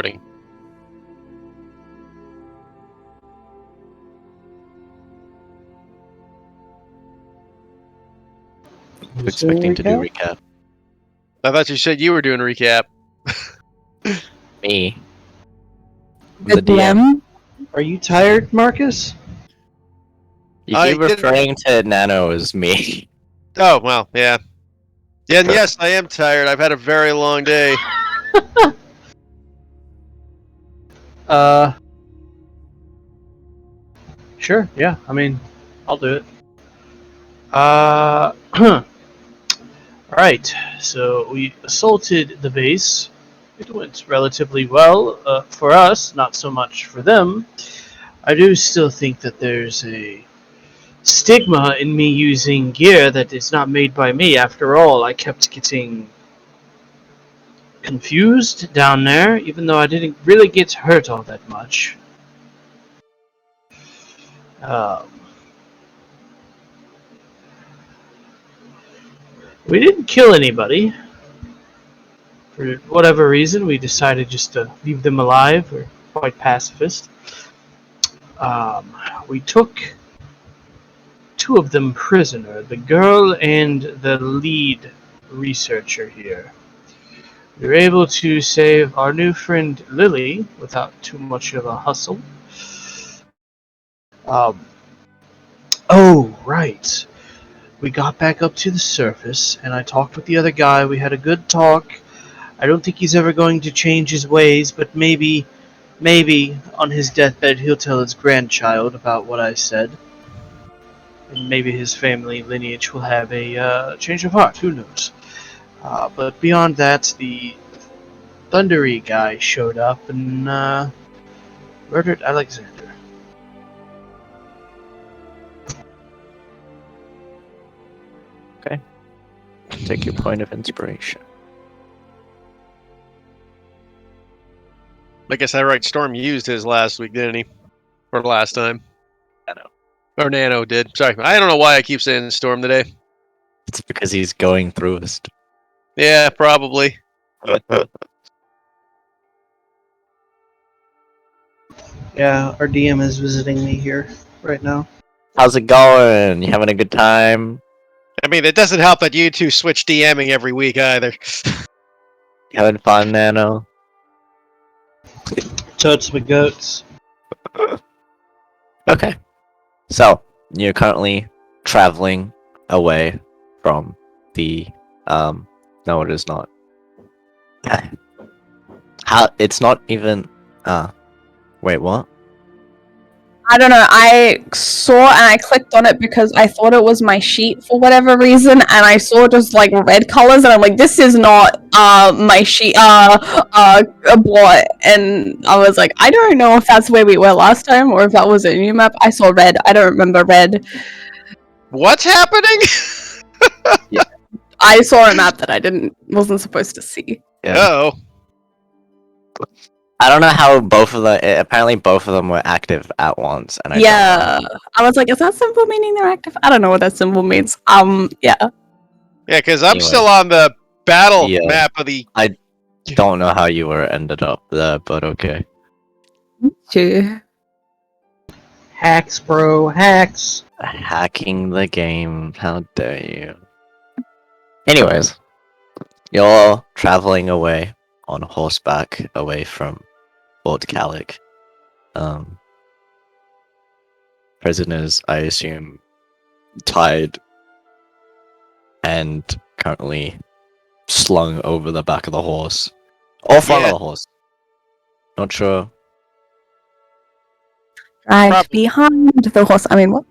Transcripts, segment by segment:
recording. Expecting to do recap. I thought you said you were doing a recap. Me. The DM. Are you tired, Marcus? You keep referring to Nano as me. Oh, well, yeah. Yeah, and yes, I am tired. I've had a very long day. Sure, yeah. I mean, I'll do it. Alright, so we assaulted the base. It went relatively well for us, not so much for them. I do still think that there's a stigma in me using gear that is not made by me. After all, I kept getting confused down there, even though I didn't really get hurt all that much. We didn't kill anybody. For whatever reason, we decided just to leave them alive. We're quite pacifist. We took two of them prisoner, the girl and the lead researcher here. We were able to save our new friend Lily without too much of a hustle. Oh, right. We got back up to the surface, and I talked with the other guy. We had a good talk. I don't think he's ever going to change his ways, but maybe on his deathbed he'll tell his grandchild about what I said. And maybe his family lineage will have a change of heart, who knows. But beyond that, the thundery guy showed up and murdered Alexander. Okay. Take your point of inspiration. I guess I right. Storm used his last week, didn't he? Or last time? Nano. Or Nano did. Sorry, I don't know why I keep saying Storm today. It's because he's going through this. Yeah, probably. Yeah, our DM is visiting me here right now. How's it going? You having a good time? I mean, it doesn't help that you two switch DMing every week either. You having fun, Nano? Totes my goats. Okay. So, you're currently traveling away from the, no, it is not. It's not even, wait, what? I don't know, I saw and I clicked on it because I thought it was my sheet for whatever reason, and I saw just like red colors, and I'm like, this is not my sheet, a bot, and I was like, I don't know if that's where we were last time or if that was a new map. I saw red. I don't remember red. What's happening? Yeah. I saw a map that I wasn't supposed to see. Yeah. Oh. I don't know how both of them. Apparently, both of them were active at once, and I was like, is that symbol meaning they're active? I don't know what that symbol means. Yeah. Yeah, because I'm still on the battle map of the. I don't know how you ended up there, but okay. Sure. Hacks, bro, hacks. Hacking the game. How dare you? Anyways, you're traveling away on horseback away from Fort Calic. Prisoners, I assume, tied and currently slung over the back of the horse. Or front of the horse. Not sure. Right behind the horse. I mean, what?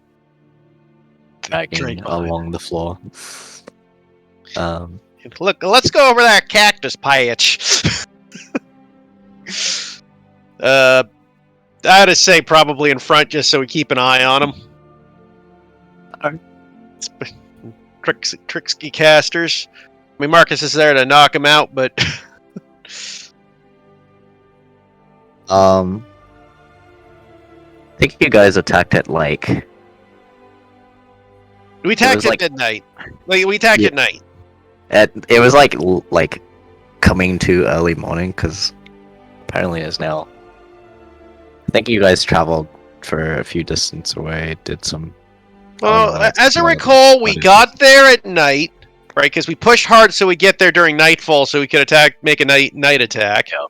Dragging along the floor. Look, let's go over that cactus patch. I'd say probably in front, just so we keep an eye on them. Tricksy casters. I mean, Marcus is there to knock him out, but I think you guys attacked at like. We attacked at midnight. We attacked at night. It was like coming to early morning because apparently is now. I think you guys traveled for a few distance away, did some... Well, as I explore. recall, we What is got there at night, right? Because we pushed hard so we get there during nightfall, so we could make a night attack. Yeah.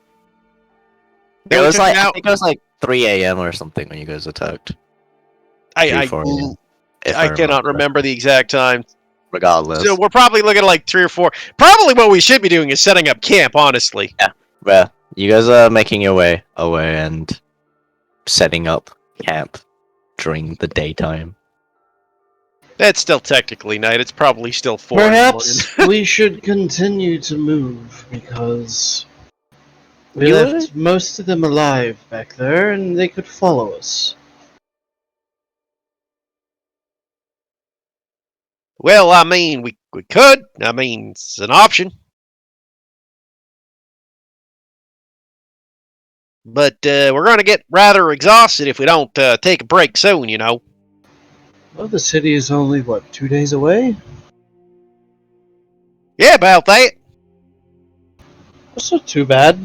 Then It we was took like, out- I think it was like 3 a.m. or something when you guys attacked. 3, 4 a.m., if I cannot remember the exact time. Regardless. So we're probably looking at like 3 or 4. Probably what we should be doing is setting up camp, honestly. Well, you guys are making your way away and setting up camp during the daytime. That's still technically night. It's probably still 4 in the Perhaps we should continue to move because we You left most of them alive back there and they could follow us. Well, I mean, we could. I mean, it's an option. But we're going to get rather exhausted if we don't take a break soon, you know. Well, the city is only, what, 2 days away? Yeah, about that. That's not too bad.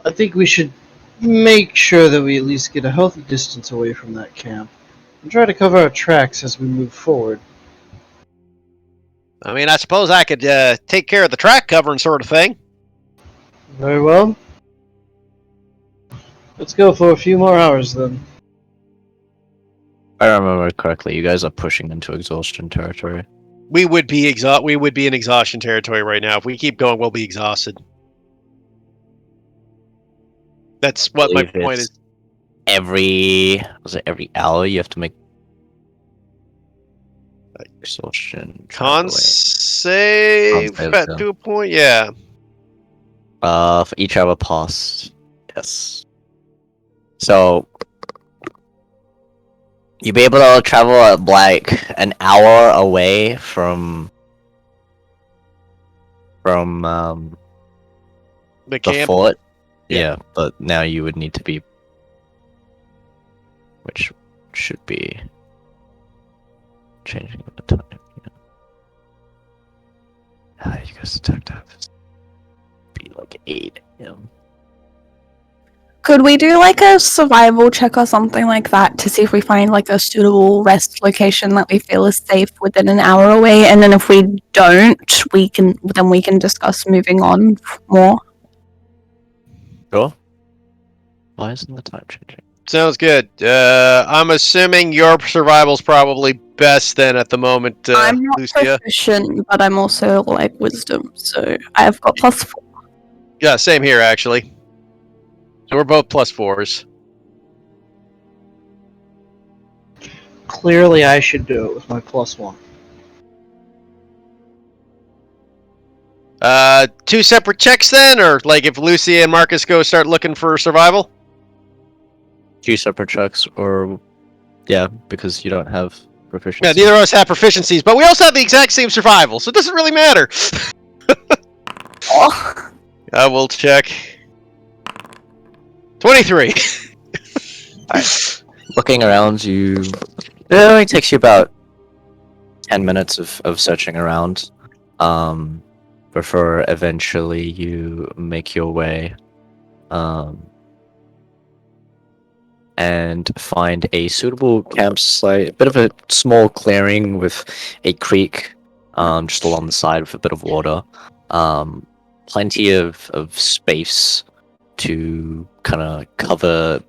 I think we should make sure that we at least get a healthy distance away from that camp and try to cover our tracks as we move forward. I mean, I suppose I could take care of the track covering sort of thing. Very well. Let's go for a few more hours then. If I remember correctly, you guys are pushing into exhaustion territory. We would be in exhaustion territory right now. If we keep going, we'll be exhausted. That's what my Believe point it's is. every hour you have to make exhaustion. Con travel save Con save, at yeah. to a point, yeah. For each hour passed. Yes. So you'll be able to travel like an hour away from The the camp. fort. Yeah. Yeah, but now you would need to be, which should be changing the time. Yeah. You guys attacked at be like 8 a.m. Could we do like a survival check or something like that to see if we find like a suitable rest location that we feel is safe within an hour away? And then if we don't, we can discuss moving on more. Sure. Why isn't the time changing? Sounds good. I'm assuming your survival's probably best then at the moment, I'm not Lucia. proficient, but I'm also like wisdom, so I've got +4. Yeah, same here actually. So we're both +4s. Clearly, I should do it with my +1. 2 separate checks then, or like if Lucia and Marcus go start looking for survival? 2 separate checks, or yeah, because you don't have proficiency. Yeah, neither of us have proficiencies, but we also have the exact same survival, so it doesn't really matter. Oh. I will check. 23. Looking around, it only takes you about 10 minutes of searching around, before eventually you make your way, and find a suitable campsite, a bit of a small clearing with a creek, just along the side with a bit of water, plenty of space to kind of cover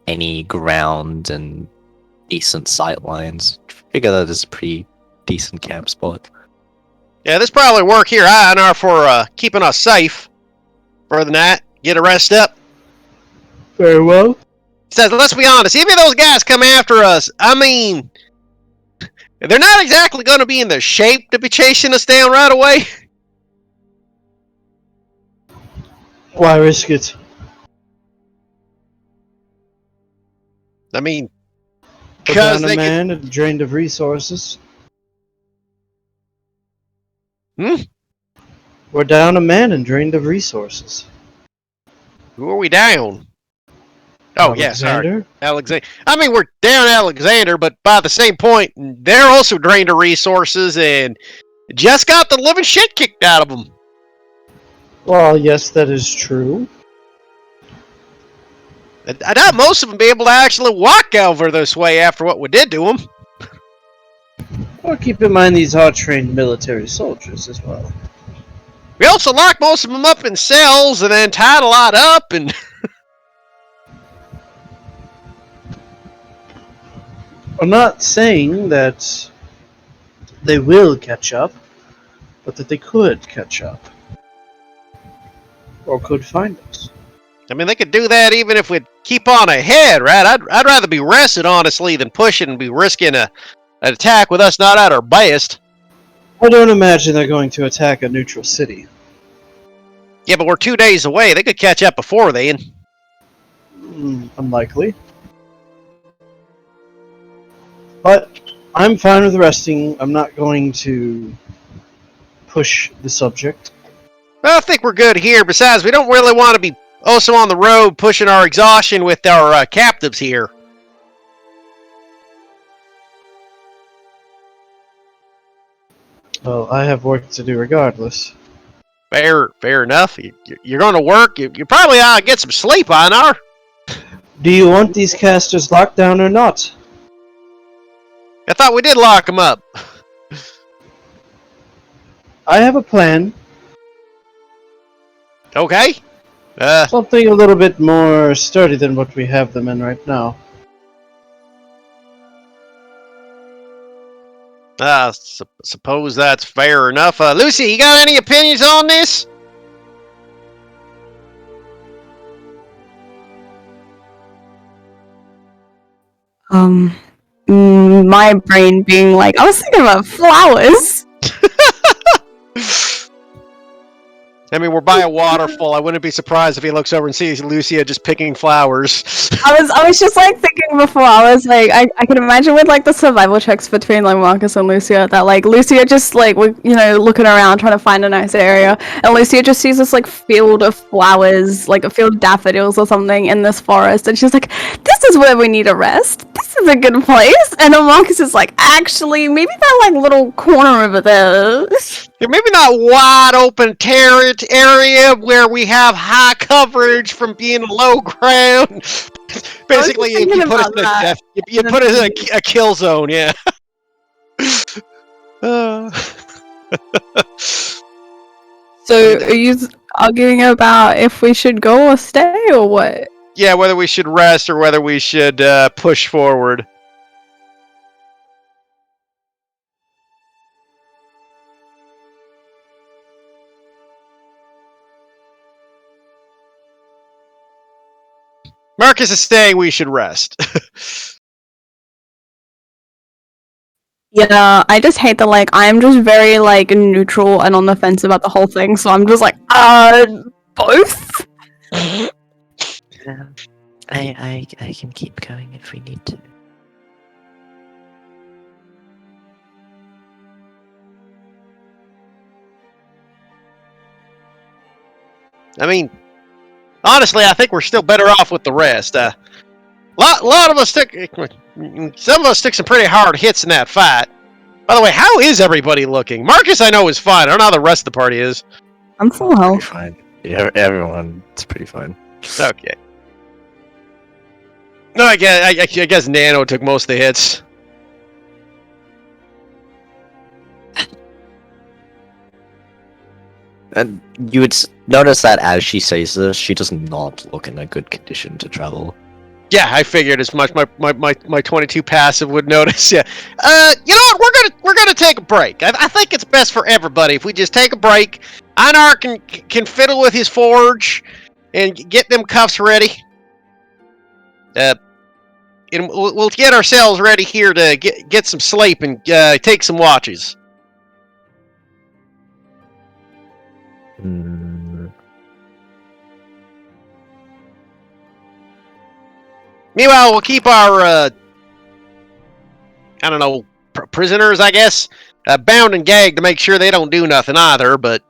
any ground and decent sight lines. Figure that is a pretty decent camp spot. Yeah, this probably work here, INR, for keeping us safe. Further than that, get a rest up. Very well. Says, let's be honest, even if those guys come after us, I mean, they're not exactly going to be in the shape to be chasing us down right away. Why risk it? I mean, We're because down they a could... man and drained of resources. We're down a man and drained of resources. Who are we down? Oh, yeah, sorry. Alexander? Alexander. I mean, we're down Alexander, but by the same point, they're also drained of resources and just got the living shit kicked out of them. Well, yes, that is true. I doubt most of them be able to actually walk over this way after what we did to them. Or keep in mind these are trained military soldiers as well. We also locked most of them up in cells and then tied a lot up and... I'm not saying that they will catch up, but that they could catch up. Or could find us. I mean, they could do that even if we'd keep on ahead, right? I'd rather be rested, honestly, than pushing and be risking an attack with us not at our best. I don't imagine they're going to attack a neutral city. Yeah, but we're 2 days away. They could catch up before then. Unlikely. But I'm fine with resting. I'm not going to push the subject. Well, I think we're good here. Besides, we don't really want to be also on the road pushing our exhaustion with our captives here. Well, I have work to do regardless. Fair enough. You're going to work. You probably ought to get some sleep, Einar. Do you want these casters locked down or not? I thought we did lock them up. I have a plan. Okay. Something a little bit more sturdy than what we have them in right now. Suppose that's fair enough. Lucy, you got any opinions on this? My brain being like, I was thinking about flowers. I mean, we're by a waterfall. I wouldn't be surprised if he looks over and sees Lucia just picking flowers. I was just like thinking before. I was like, I can imagine with like the survival checks between like Marcus and Lucia that like Lucia just like looking around trying to find a nice area, and Lucia just sees this like field of flowers, like a field of daffodils or something in this forest, and she's like, "This is where we need a rest. This is a good place." And then Marcus is like, "Actually, maybe that like little corner over there." Yeah, maybe not wide open area where we have high coverage from being low ground. Basically, you put us in you put us in a kill zone, yeah. So, are you arguing about if we should go or stay or what? Yeah, whether we should rest or whether we should push forward. Marcus is saying we should rest. Yeah, I just hate that, like, I'm just very, like, neutral and on the fence about the whole thing, so I'm just like, both? I can keep going if we need to. I mean, honestly, I think we're still better off with the rest. Lot of us some of us took some pretty hard hits in that fight. By the way, how is everybody looking? Marcus, I know, is fine. I don't know how the rest of the party is. I'm full Pretty health. fine. Yeah, everyone's pretty fine. Okay. No, I guess Nano took most of the hits. And you would notice that as she says this, she does not look in a good condition to travel. Yeah, I figured as much. My 22 passive would notice. Yeah. You know what? We're gonna take a break. I think it's best for everybody if we just take a break. Einar can fiddle with his forge and get them cuffs ready. And we'll get ourselves ready here to get some sleep and take some watches. Meanwhile, we'll keep our, I don't know, prisoners, I guess, bound and gagged to make sure they don't do nothing either, but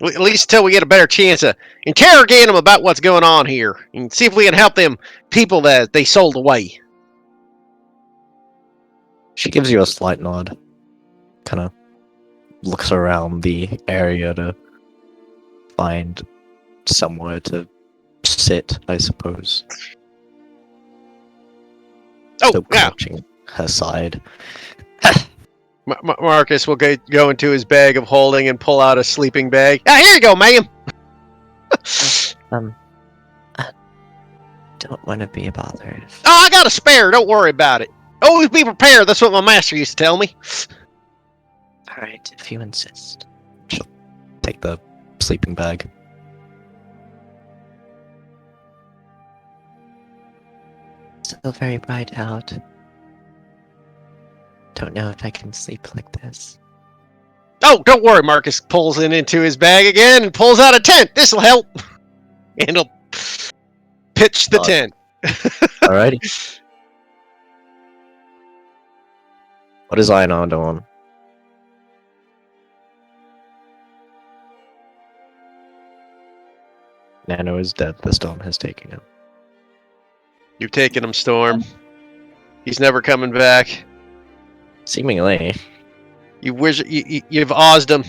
at least until we get a better chance of interrogating them about what's going on here and see if we can help them people that they sold away. She gives you a slight nod. Kind of looks around the area to find somewhere to sit, I suppose. Oh, Still yeah. crouching her side. Marcus will go into his bag of holding and pull out a sleeping bag. Ah, here you go, ma'am. I don't want to be bothered. Oh, I got a spare. Don't worry about it. Always be prepared. That's what my master used to tell me. Alright, if you insist. She'll take the sleeping bag. Still very bright out. Don't know if I can sleep like this. Oh, don't worry. Marcus pulls into his bag again and pulls out a tent. This'll help. And he'll pitch the tent. Alrighty. What is Einar doing? Nano is dead. The storm has taken him. You've taken him, Storm. He's never coming back. Seemingly. You've Oz'd him.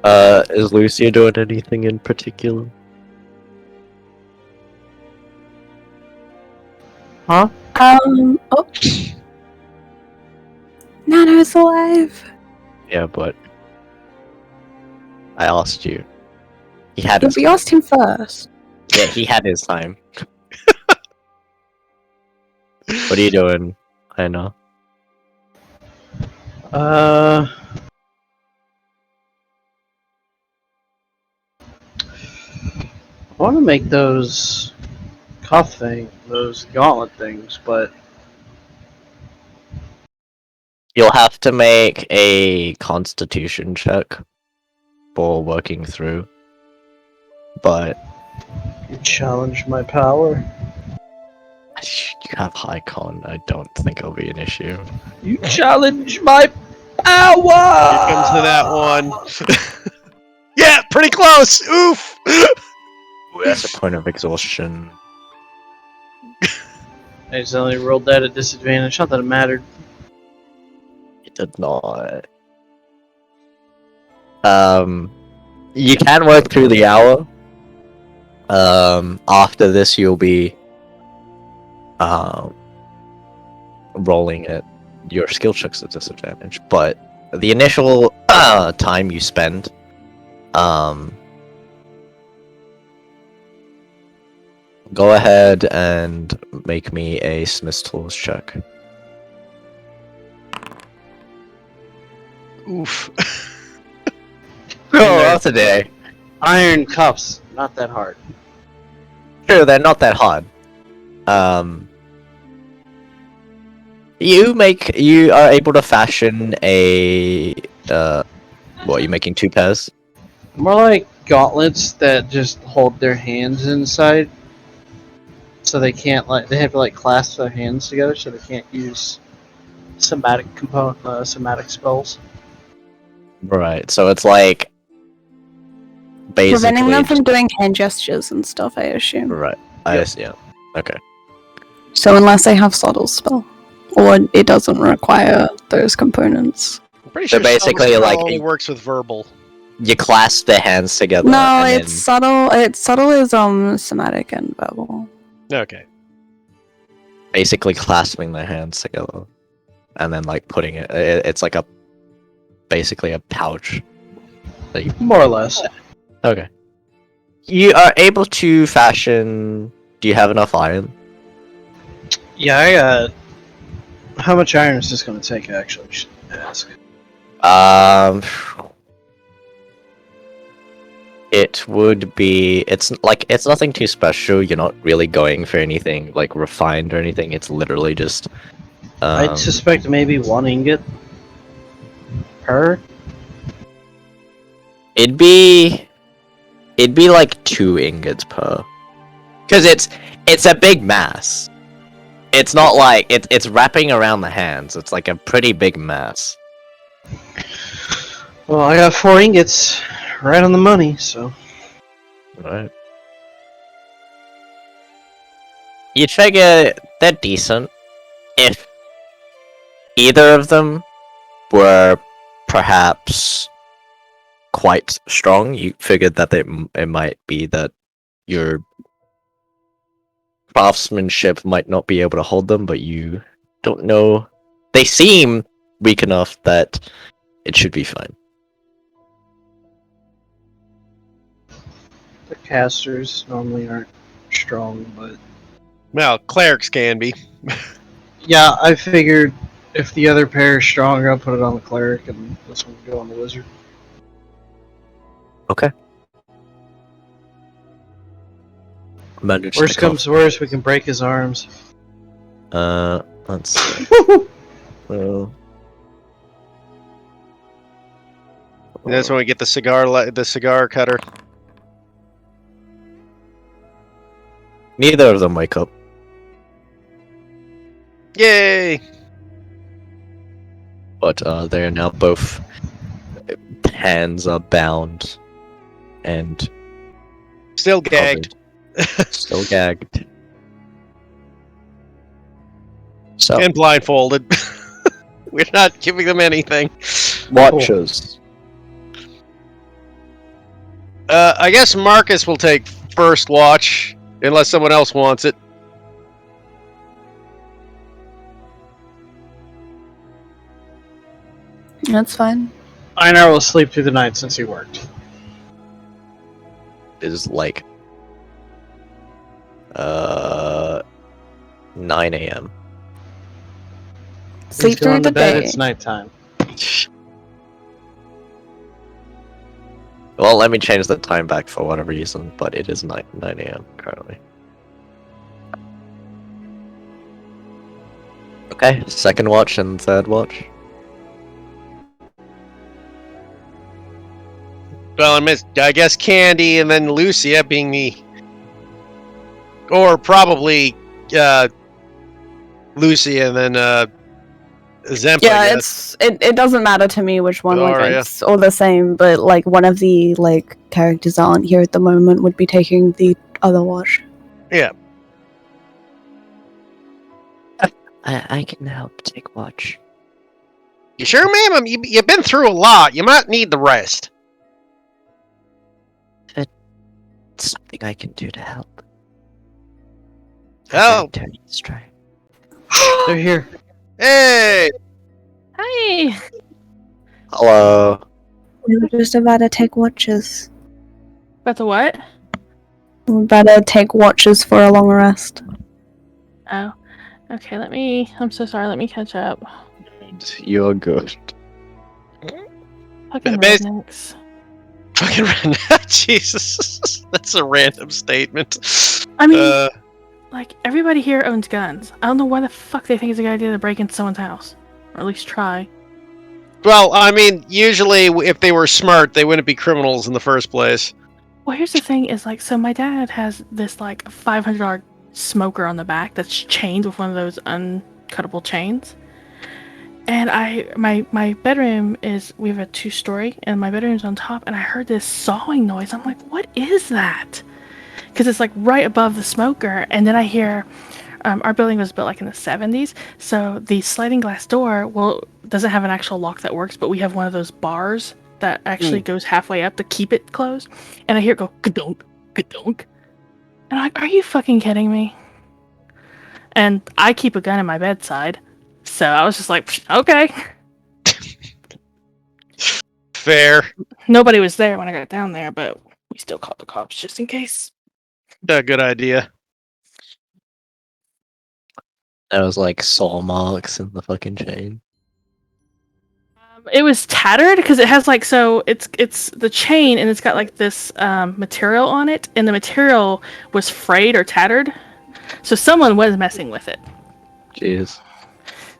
Is Lucia doing anything in particular? Huh? Oh. Nano's alive. Yeah, but I asked you. He had But his we time. asked him first. Yeah, he had his time. What are you doing? I know. I want to make those those gauntlet things, but You'll have to make a constitution check for working through. But you challenge my power. you have high con. I don't think it'll be an issue. You challenge my power! Here comes to that one. Yeah, pretty close. Oof. That's a point of exhaustion. I just only rolled that at disadvantage. Not that it mattered. It did not. You can work through the hour. After this, you'll be rolling at your skill checks at disadvantage. But the initial time you spend, go ahead and make me a Smith's Tools check. Oof. Oh, that's a day. Iron cuffs, not that hard. True, they're not that hard. You are able to fashion a what, you making 2 pairs? More like gauntlets that just hold their hands inside, so they can't they have to clasp their hands together, so they can't use somatic spells. Right, so it's like basically Preventing them from just- doing hand gestures and stuff, I assume. right. Yeah. Okay. So unless they have subtle spell, or it doesn't require those components. I'm pretty So sure basically, Spell like, only it- works with verbal. You clasp their hands together. No, and it's subtle. It's subtle is somatic and verbal. Okay. basically clasping their hands together, and then putting it's like basically a pouch. More or less. Okay. You are able to fashion. Do you have enough iron? Yeah, I got. How much iron is this going to take? Actually, I should ask. It would be. It's nothing too special. You're not really going for anything refined or anything. It's literally just. I'd suspect maybe 1 ingot per. It'd be like 2 ingots per, because it's a big mass. It's not like it's wrapping around the hands. It's like a pretty big mass. Well, I got 4 ingots, right on the money. So Right. You'd figure they're decent if either of them were perhaps quite strong. You figured that it might be that your craftsmanship might not be able to hold them, but you don't know. They seem weak enough that it should be fine. The casters normally aren't strong, but Well, clerics can be. yeah, I figured if the other pair is stronger, I'll put it on the cleric, and this one can go on the wizard. Okay. Managed Worst to comes to worst, we can break his arms. Let's see. Well, That's when we get the cigar cutter. neither of them wake up. Yay! But they are now both hands are bound and Still gagged. covered, still gagged. So And blindfolded. We're not giving them anything. watchers. I guess Marcus will take first watch, unless someone else wants it. That's fine. Einar will sleep through the night since he worked. Is like 9 a.m. He's Sleep through going the to bed, day. it's nighttime. Well, let me change the time back for whatever reason, but it is 9 a.m. currently. Okay, second watch and third watch. Well, I guess Candy and then Lucia being the... Or probably Lucia and then Zemp, I Yeah, guess. it doesn't matter to me which one. Like Gloria. it's all the same. But like one of the like characters that aren't here at the moment would be taking the other watch. Yeah. I can help take watch. You sure, ma'am? You've been through a lot. You might need the rest. Something I can do to help. Oh. Let's try. They're here. Hey! Hi. Hello. We were just about to take watches. About the what? We were about to take watches for a long rest. Oh. Okay, I'm so sorry, let me catch up. You're good. Fucking Bas- rednecks. Fucking random. Jesus. That's a random statement. I mean, like, everybody here owns guns. I don't know why the fuck they think it's a good idea to break into someone's house. Or at least try. Well, I mean, usually if they were smart, they wouldn't be criminals in the first place. Well, here's the thing is, like, so my dad has this, like, $500 smoker on the back that's chained with one of those uncuttable chains. And my bedroom we have a 2-story, and my bedroom's on top, and I heard this sawing noise. I'm like, what is that? Because it's, like, right above the smoker, and then I hear, our building was built, like, in the 70s, so the sliding glass door, doesn't have an actual lock that works, but we have one of those bars that actually goes halfway up to keep it closed, and I hear it go, ka-dunk, ka-dunk. And I'm like, are you fucking kidding me? And I keep a gun in my bedside, so I was just like, okay. Fair. Nobody was there when I got down there, but we still called the cops just in case. A good idea. There was like saw marks in the fucking chain. It was tattered because it has like, so it's the chain and it's got like this material on it, and the material was frayed or tattered, so someone was messing with it. Jeez.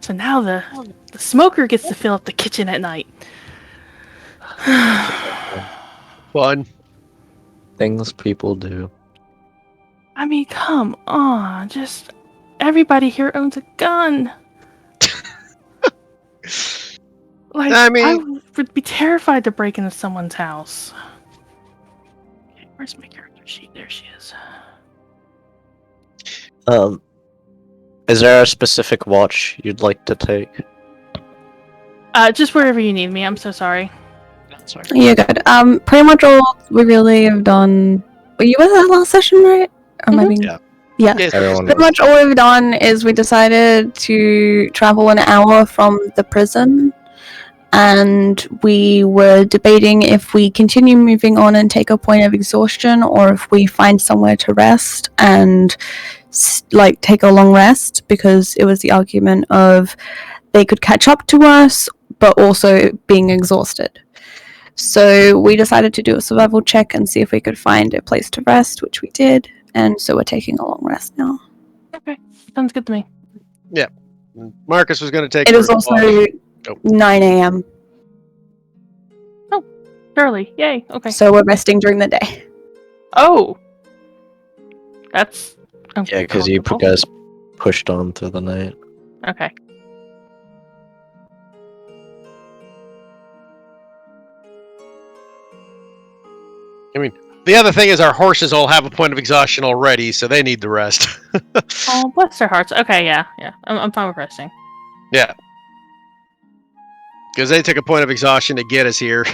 So now the smoker gets to fill up the kitchen at night. Fun. Things people do. I mean, come on, just everybody here owns a gun. Like, I mean- I would be terrified to break into someone's house. Okay, where's my character sheet? There she is. Is there a specific watch you'd like to take? Just wherever you need me. I'm so sorry. Sorry. You're good. Pretty much all we really have done. Were you with that last session, right? Or am I being? Yeah. Yeah. Yes. Everyone Pretty was. much all we've done is we decided to travel an hour from the prison, and we were debating if we continue moving on and take a point of exhaustion, or if we find somewhere to rest and like take a long rest, because it was the argument of they could catch up to us, but also being exhausted. So we decided to do a survival check and see if we could find a place to rest, which we did, and so we're taking a long rest now. Okay, sounds good to me. Marcus was going to take It is first also watch. 9 a.m., Early, yay. Okay. so we're resting during the day. Oh, that's Yeah, because you uncomfortable. guys pushed on through the night. Okay. The other thing is our horses all have a point of exhaustion already, so they need the rest. Oh, bless their hearts. Okay, yeah. I'm fine with resting. Because they took a point of exhaustion to get us here.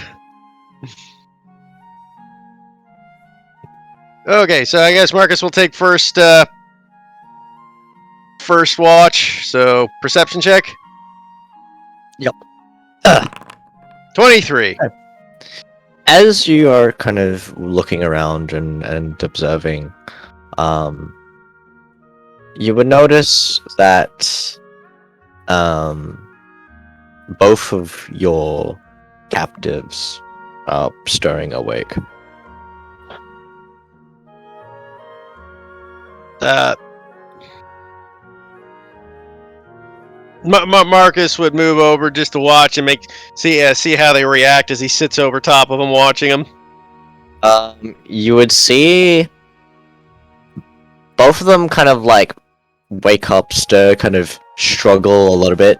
Okay, so I guess Marcus will take first watch. So perception check. Yep. 23. As you are kind of looking around and observing, you would notice that both of your captives are stirring awake. Marcus would move over just to watch and see how they react as he sits over top of them watching them. You would see both of them kind of like wake up, stir, kind of struggle a little bit.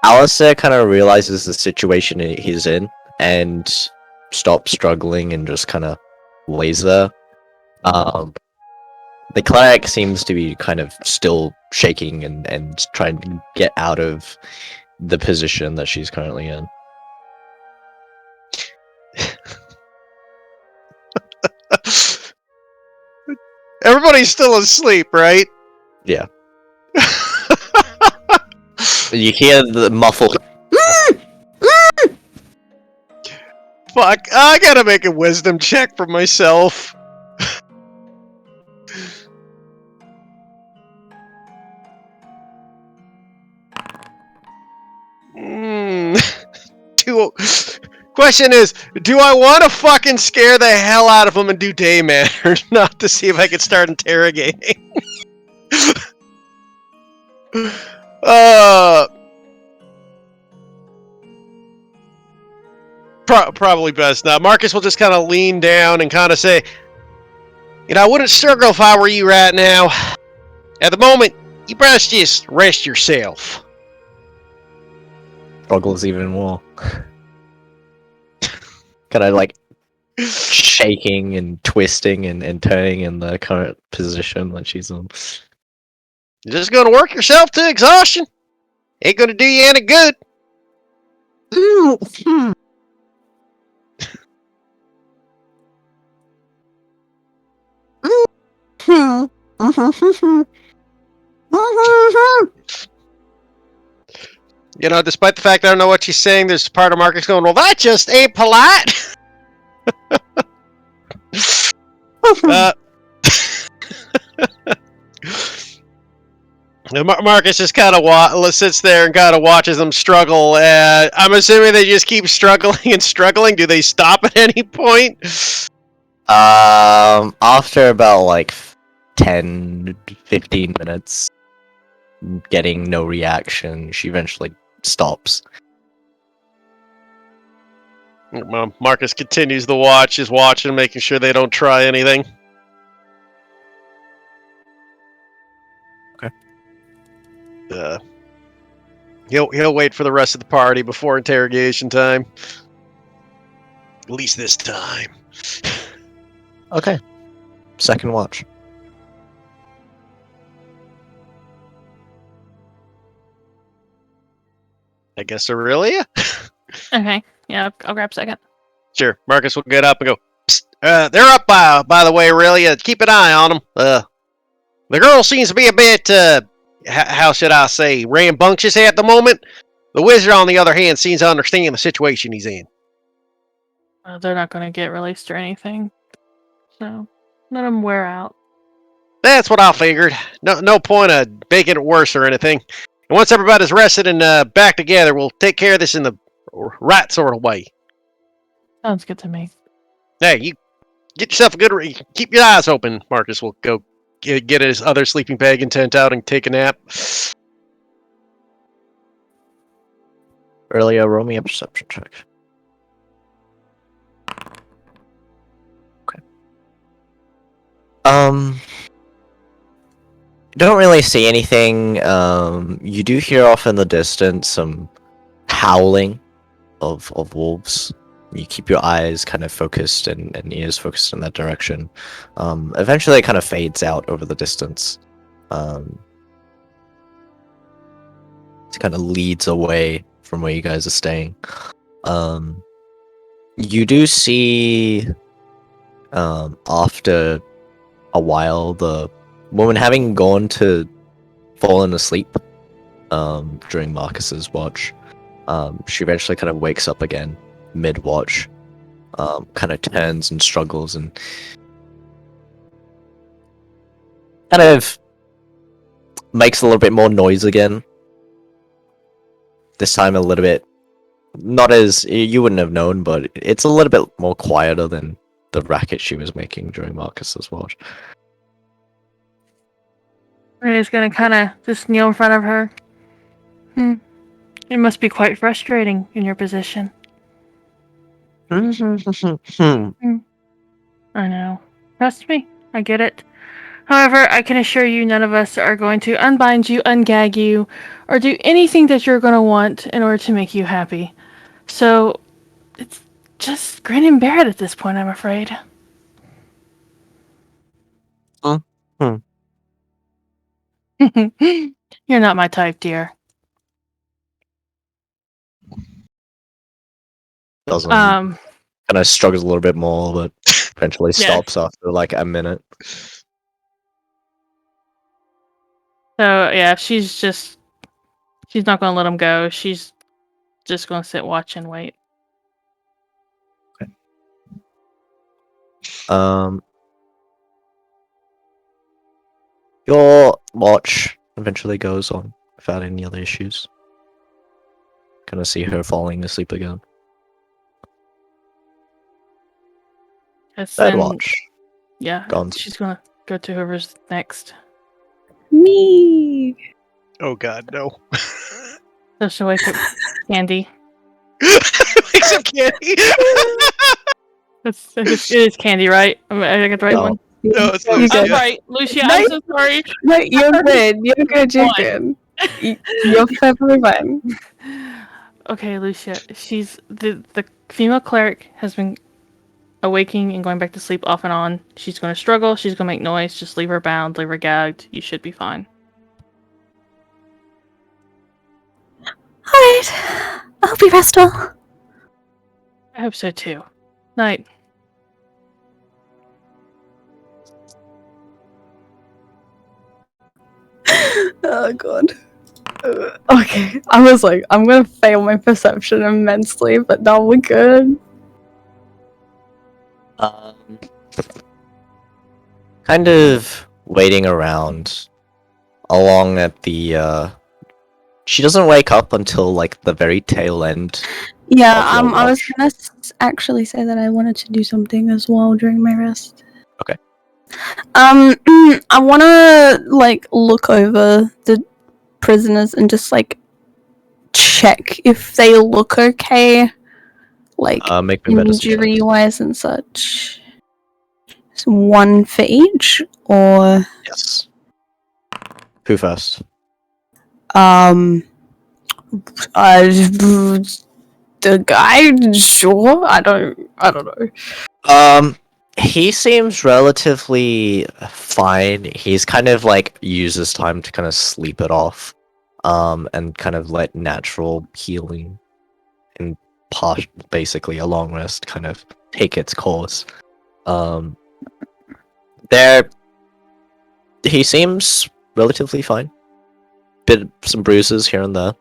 Alistair kind of realizes the situation he's in and stops struggling and just kind of lays there. The cleric seems to be kind of still shaking and trying to get out of the position that she's currently in. Everybody's still asleep, right? Yeah. You hear the muffled. Fuck, I gotta make a wisdom check for myself. Question is, do I want to fucking scare the hell out of them and do day man or not to see if I can start interrogating? Probably best not. Marcus will just kind of lean down and kind of say, I wouldn't struggle if I were you right now. At the moment, you best just rest yourself. Struggles even more. Kind of like shaking and twisting and turning in the current position that she's in. You're just gonna work yourself to exhaustion. Ain't gonna do you any good. Despite the fact I don't know what she's saying, there's part of Marcus going, well, that just ain't polite. Marcus just kind of sits there and kind of watches them struggle. I'm assuming they just keep struggling and struggling. Do they stop at any point? After about like 10, 15 minutes, getting no reaction, she eventually stops. Marcus continues the watch, is watching, making sure they don't try anything. Okay. He'll wait for the rest of the party before interrogation time. At least this time. Okay. Second watch. I guess Aurelia? Okay. Yeah, I'll grab second. Sure. Marcus will get up and go, "Psst, they're up by the way, Aurelia. Keep an eye on them. The girl seems to be a bit, how should I say, rambunctious at the moment. The wizard, on the other hand, seems to understand the situation he's in. They're not going to get released or anything. So, let them wear out. That's what I figured. No point of making it worse or anything. And once everybody's rested and back together, we'll take care of this in the right sort of way. Sounds good to me. Hey, you get yourself a good... keep your eyes open. Marcus will go get his other sleeping bag and tent out and take a nap. Earlier, roll me a perception check. Okay. Don't really see anything. You do hear off in the distance some howling of wolves. You keep your eyes kind of focused and ears focused in that direction. Eventually, it kind of fades out over the distance. It kind of leads away from where you guys are staying. You do see, after a while, the woman having gone to fallen asleep during Marcus's watch. She eventually kind of wakes up again mid-watch, kind of turns and struggles and kind of makes a little bit more noise again. This time a little bit, not as, you wouldn't have known, but it's a little bit more quieter than the racket she was making during Marcus's watch. Renee's going to kind of just kneel in front of her. It must be quite frustrating in your position. I know. Trust me, I get it. However, I can assure you none of us are going to unbind you, ungag you, or do anything that you're going to want in order to make you happy. So, it's just grin and bear it at this point, I'm afraid. You're not my type, dear. Doesn't kind of struggles a little bit more, but eventually stops after like a minute. So yeah, she's not gonna let him go. She's just gonna sit, watch, and wait. Okay. Your watch eventually goes on without any other issues. Kind of see her falling asleep again. Third watch. Yeah, Gone. she's gonna go to whoever's next. Me. Oh God, no. So she'll wake up Candy. Make some candy. It is Candy, right? I got the right one. No, it's You're Lucia. I'm good. right, Lucia. I'm so sorry. No, you're good. You're good. You're good. You're perfectly fine. Okay, Lucia. She's the female cleric has been awaking and going back to sleep off and on. She's going to struggle. She's going to make noise. Just leave her bound. Leave her gagged. You should be fine. Alright. I hope you rest well. I hope so too. Night. Oh god. Okay, I was like, I'm gonna fail my perception immensely, but now we're good. Kind of waiting around along at the she doesn't wake up until like the very tail end. Yeah, of your I was watch. gonna actually say that I wanted to do something as well during my rest. Okay. I wanna like look over the prisoners and just like check if they look okay, like Make me medicine check. injury wise and such. So one for each, or Yes. Who first? the guy. Sure, I don't know. He seems relatively fine. He's kind of like uses time to kind of sleep it off, and kind of let natural healing and basically a long rest kind of take its course. There, he seems relatively fine. Some bruises here and there,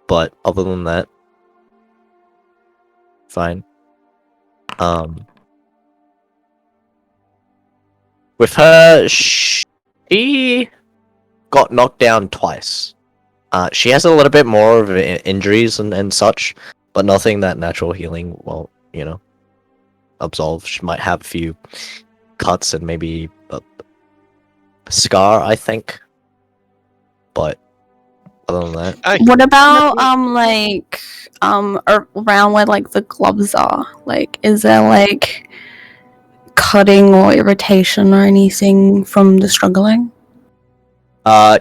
but other than that, fine. With her, she got knocked down twice. She has a little bit more of injuries and such, but nothing that natural healing will, absolve. She might have a few cuts and maybe a scar, I think. But other than that, What about around where like the gloves are? Like, is there like cutting or irritation or anything from the struggling?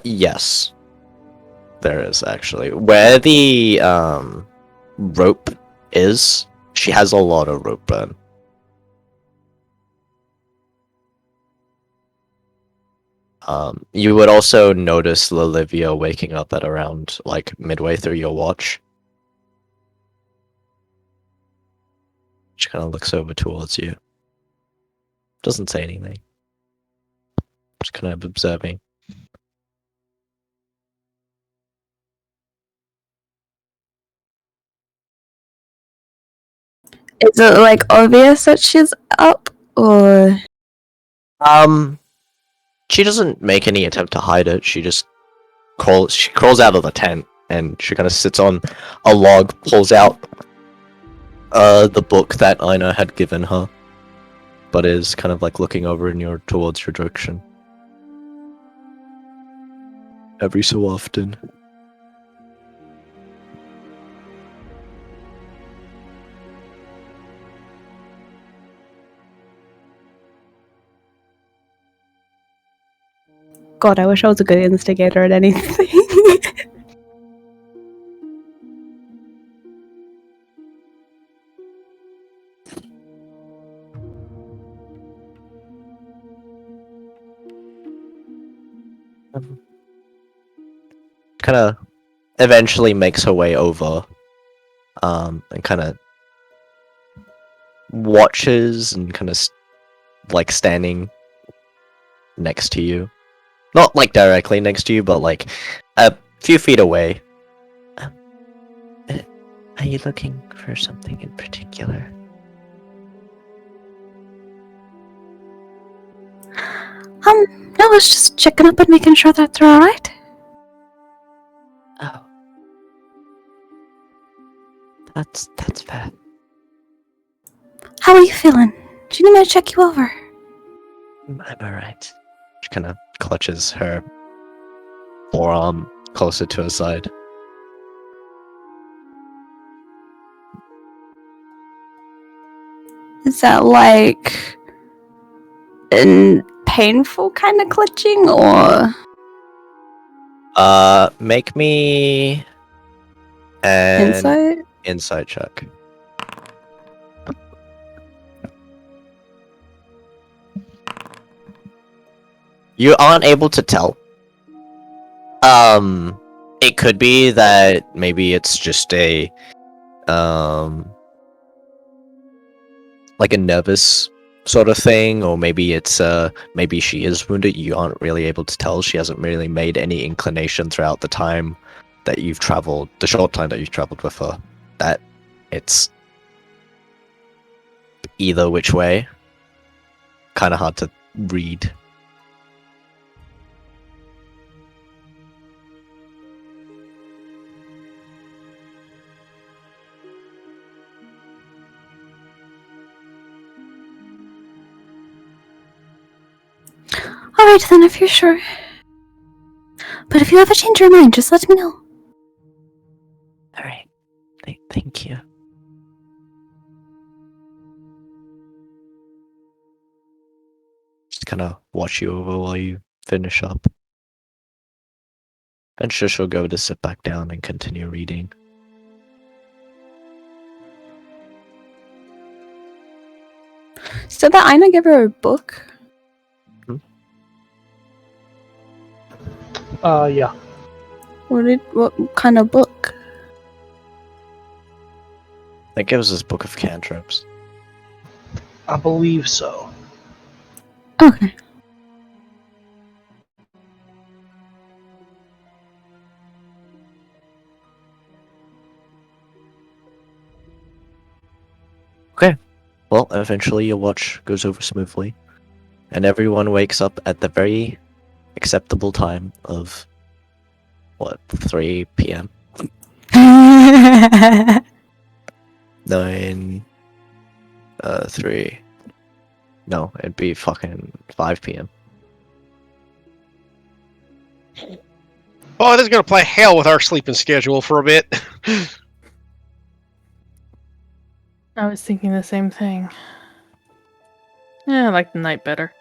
yes, there is actually. Where the rope is, she has a lot of rope burn. You would also notice Olivia waking up at around like midway through your watch. She kind of looks over towards you. Doesn't say anything. Just kind of observing. Is it like obvious that she's up, or She doesn't make any attempt to hide it. She just crawls out of the tent and she kind of sits on a log, pulls out the book that Ina had given her, but is kind of like looking over towards your direction. Every so often. God, I wish I was a good instigator at anything. Kind of eventually makes her way over, and kind of watches and kind of like standing next to you. Not like directly next to you, but like a few feet away. Are you looking for something in particular? No, I was just checking up and making sure that they're alright. Oh. That's fair. How are you feeling? Do you need me to check you over? I'm alright. She kind of clutches her forearm closer to her side. Is that like a painful kind of clutching, or Make me an insight? insight check. You aren't able to tell. It could be that maybe it's just a like a nervous sort of thing, or maybe it's maybe she is wounded. You aren't really able to tell. She hasn't really made any inclination throughout the time that you've traveled, the short time that you've traveled with her, that it's either which way. Kind of hard to read. Alright then, if you're sure. But if you ever change your mind, just let me know. Alright. Thank you. Just kind of watch you over while you finish up. And she'll go to sit back down and continue reading. So that Ina gave her a book? Yeah. What kind of book? think it was his book of cantrips. I believe so. Okay. Well, eventually your watch goes over smoothly, and everyone wakes up at the very acceptable time of, 3 p.m.? 9, 3. No, it'd be fucking 5 p.m. Oh, this is gonna play hell with our sleeping schedule for a bit. I was thinking the same thing. Yeah, I like the night better.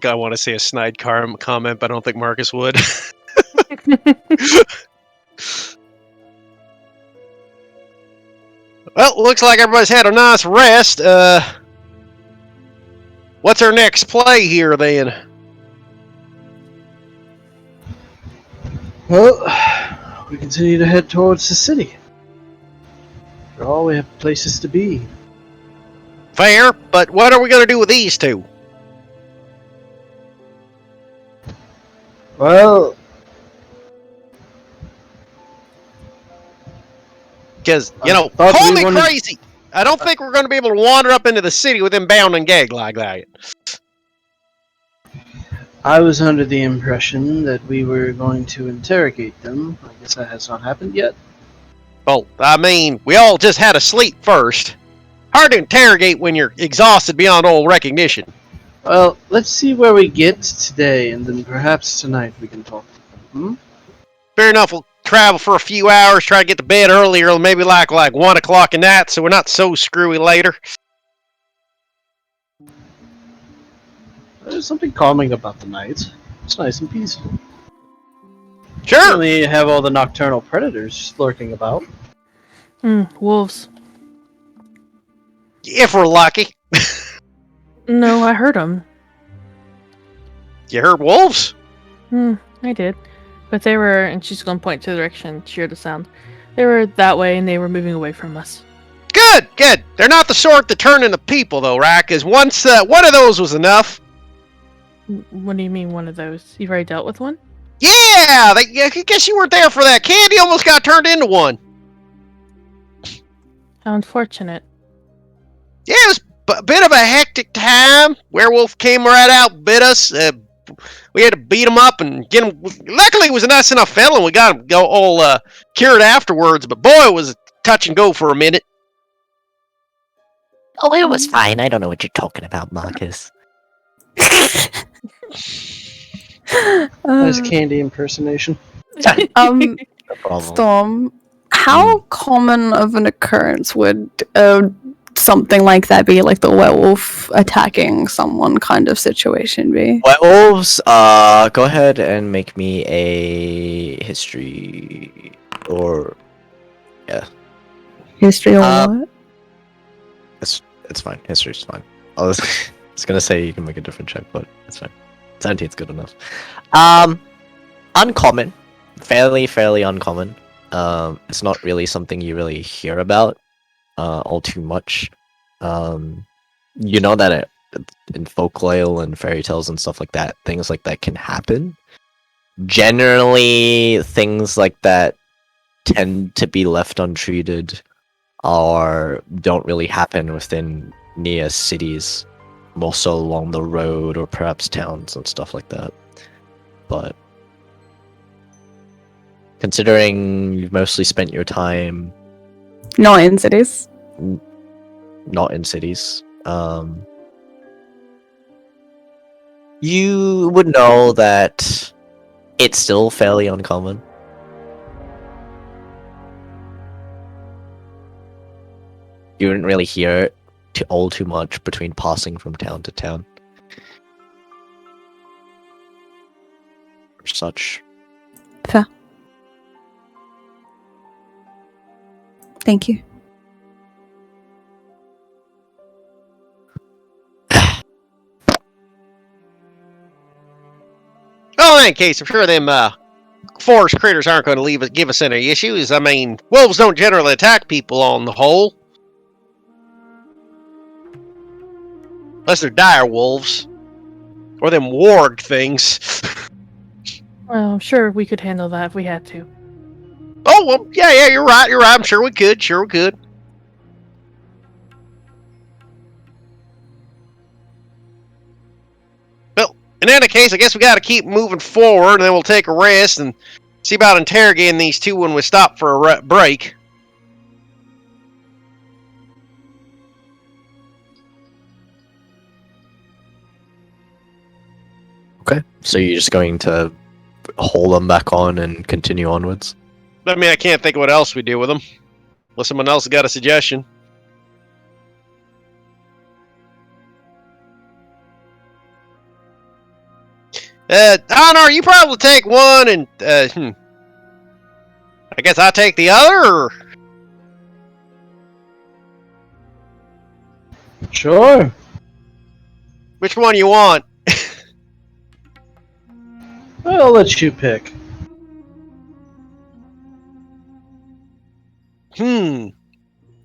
I want to say a snide comment, but I don't think Marcus would. Well, looks like everybody's had a nice rest. What's our next play here then? Well, we continue to head towards the city. After all, we have places to be. Fair, but what are we gonna do with these two? Well, Because, I thought call we me wanted- crazy. I don't think we're going to be able to wander up into the city with them bound and gagged like that. I was under the impression that we were going to interrogate them. I guess that has not happened yet. Well, I mean, we all just had a sleep first. Hard to interrogate when you're exhausted beyond all recognition. Well, let's see where we get today, and then perhaps tonight we can talk to them. Fair enough, we'll travel for a few hours, try to get to bed earlier, maybe like 1 o'clock at night, so we're not so screwy later. There's something calming about the night. It's nice and peaceful. We Sure! only have all the nocturnal predators lurking about. Wolves. If we're lucky. No, I heard them. You heard wolves? I did. But they were, and she's gonna point to the direction she heard the sound. They were that way, and they were moving away from us. Good, good. They're not the sort that turn into people, though, right? Because once one of those was enough. What do you mean, one of those? You've already dealt with one? Yeah, I guess you weren't there for that. Candy almost got turned into one. How unfortunate. Yeah, it was a bit of a hectic time. Werewolf came right out, bit us. We had to beat him up and get him. Luckily, he was a nice enough fella, and we got him all cured afterwards. But boy, it was touch and go for a minute. Oh, it was fine. I don't know what you're talking about, Marcus. Nice candy impersonation. No problem. Storm, how common of an occurrence would something like that be, like the werewolf attacking someone kind of situation be? Werewolves, go ahead and make me a history or History or what? it's fine. History's fine. I was gonna say you can make a different check, but it's fine. 17's good enough. Uncommon, fairly uncommon. It's not really something you really hear about all too much. You know that in folklore and fairy tales and stuff like that, things like that can happen. Generally, things like that tend to be left untreated or don't really happen within near cities, more so along the road or perhaps towns and stuff like that. But considering you've mostly spent your time Not in cities. not in cities, you would know that it's still fairly uncommon. You wouldn't really hear it all too much between passing from town to town. Or such. Fair. Thank you. Well, in any case, I'm sure them forest critters aren't going to give us any issues. I mean, wolves don't generally attack people on the whole. Unless they're dire wolves. Or them warg things. Well, I'm sure we could handle that if we had to. Oh, well, yeah, you're right. I'm sure we could. Well, in any case, I guess we got to keep moving forward, and then we'll take a rest and see about interrogating these two when we stop for a break. Okay, so you're just going to haul them back on and continue onwards? I mean, I can't think of what else we do with them. Unless someone else has got a suggestion. Honor, you probably take one, and I guess I take the other. Or... Sure. Which one you want? I'll let you pick.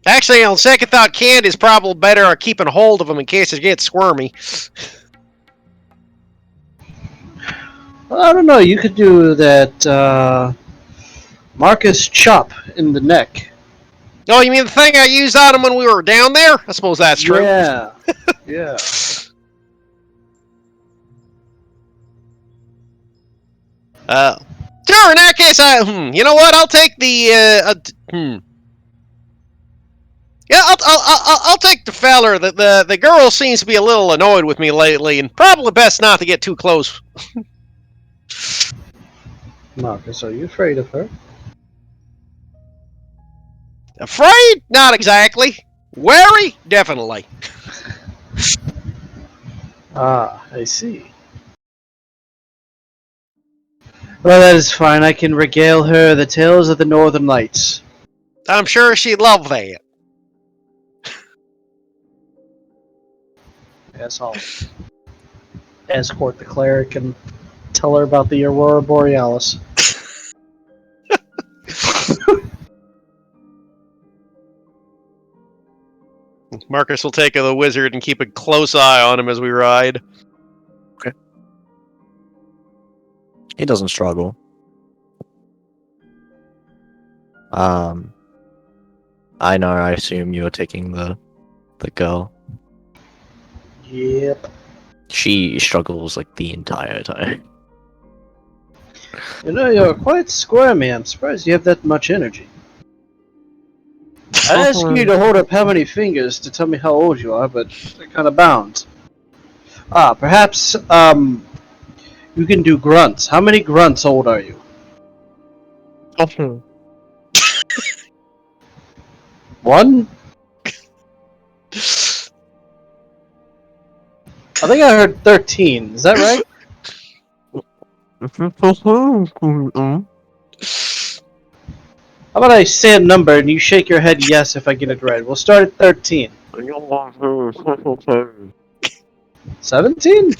Actually, on second thought, Candy's probably better at keeping hold of them in case it gets squirmy. Well, I don't know. You could do that Marcus chop in the neck. Oh, you mean the thing I used on him when we were down there? I suppose that's true. Yeah. Yeah. Sure, in that case, you know what? I'll take the, Yeah, I'll take the feller. The girl seems to be a little annoyed with me lately, and probably best not to get too close. Marcus, are you afraid of her? Afraid? Not exactly. Wary? Definitely. Ah, I see. Well, that is fine. I can regale her the tales of the Northern Lights. I'm sure she'd love that. Yes, I'll escort the cleric and tell her about the Aurora Borealis. Marcus will take the wizard and keep a close eye on him as we ride. He doesn't struggle. I know, I assume you're taking the girl. Yep. She struggles like the entire time. You know, you're quite squirmy. I'm surprised you have that much energy. I'd ask you to hold up how many fingers to tell me how old you are, but they're kind of bound. Ah, perhaps, you can do grunts. How many grunts old are you? One? I think I heard 13. Is that right? How about I say a number and you shake your head yes if I get it right? We'll start at 13. 17?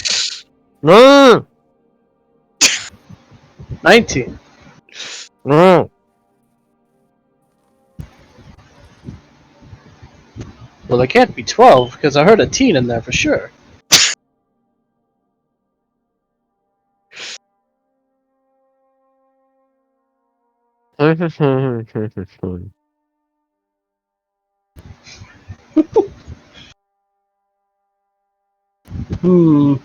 19. Well, it can't be 12 because I heard a teen in there for sure. Hmm.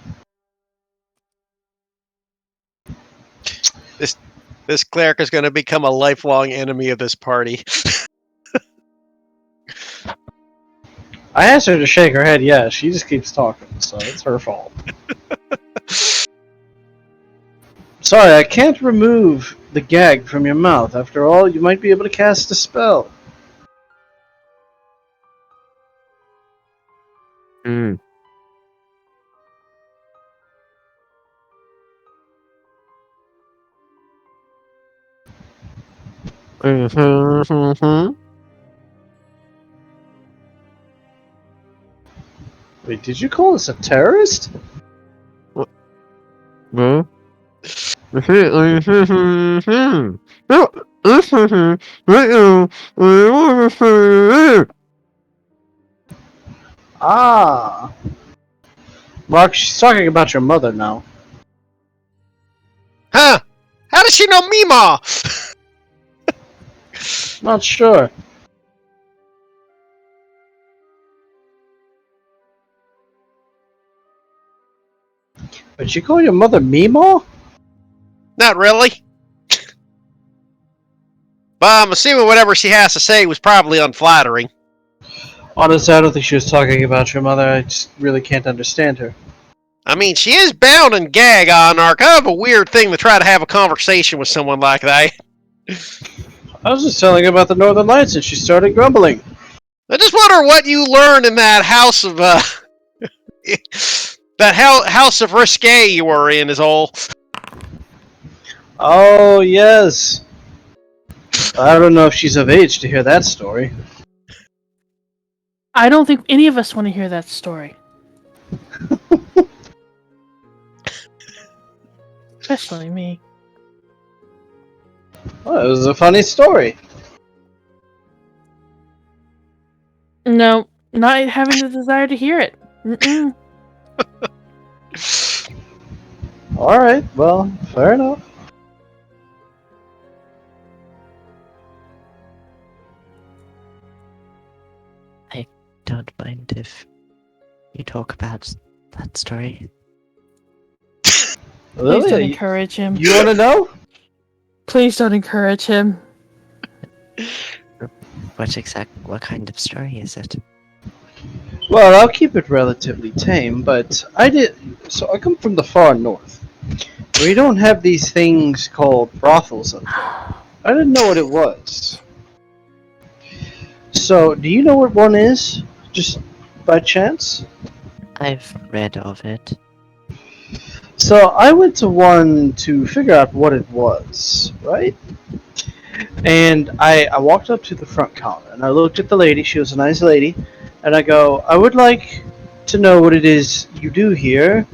This cleric is going to become a lifelong enemy of this party. I asked her to shake her head yes. She just keeps talking, so it's her fault. Sorry, I can't remove the gag from your mouth. After all, you might be able to cast a spell. Wait, did you call us a terrorist? Ah, Mark, she's talking about your mother now. Huh? How does she know Mima? Not sure. But you call your mother Mimo? Not really. But I'm assuming whatever she has to say was probably unflattering. Honestly, I don't think she was talking about your mother. I just really can't understand her. I mean, she is bound and gag on our kind of a weird thing to try to have a conversation with someone like that. I was just telling her about the Northern Lights and she started grumbling. I just wonder what you learned in that house of house of risque you were in is all. Oh, yes. I don't know if she's of age to hear that story. I don't think any of us want to hear that story. Especially me. Well, it was a funny story. No, not having the desire to hear it. Mm-mm. Alright, well, fair enough. Don't mind if you talk about that story. Please don't Lily, encourage him. you want to know? Please don't encourage him. What kind of story is it? Well, I'll keep it relatively tame, but so I come from the far north. We don't have these things called brothels up there. I didn't know what it was. So, do you know what one is? Just by chance? I've read of it. So, I went to one to figure out what it was, right? And I walked up to the front counter and I looked at the lady. She was a nice lady. And I go, I would like to know what it is you do here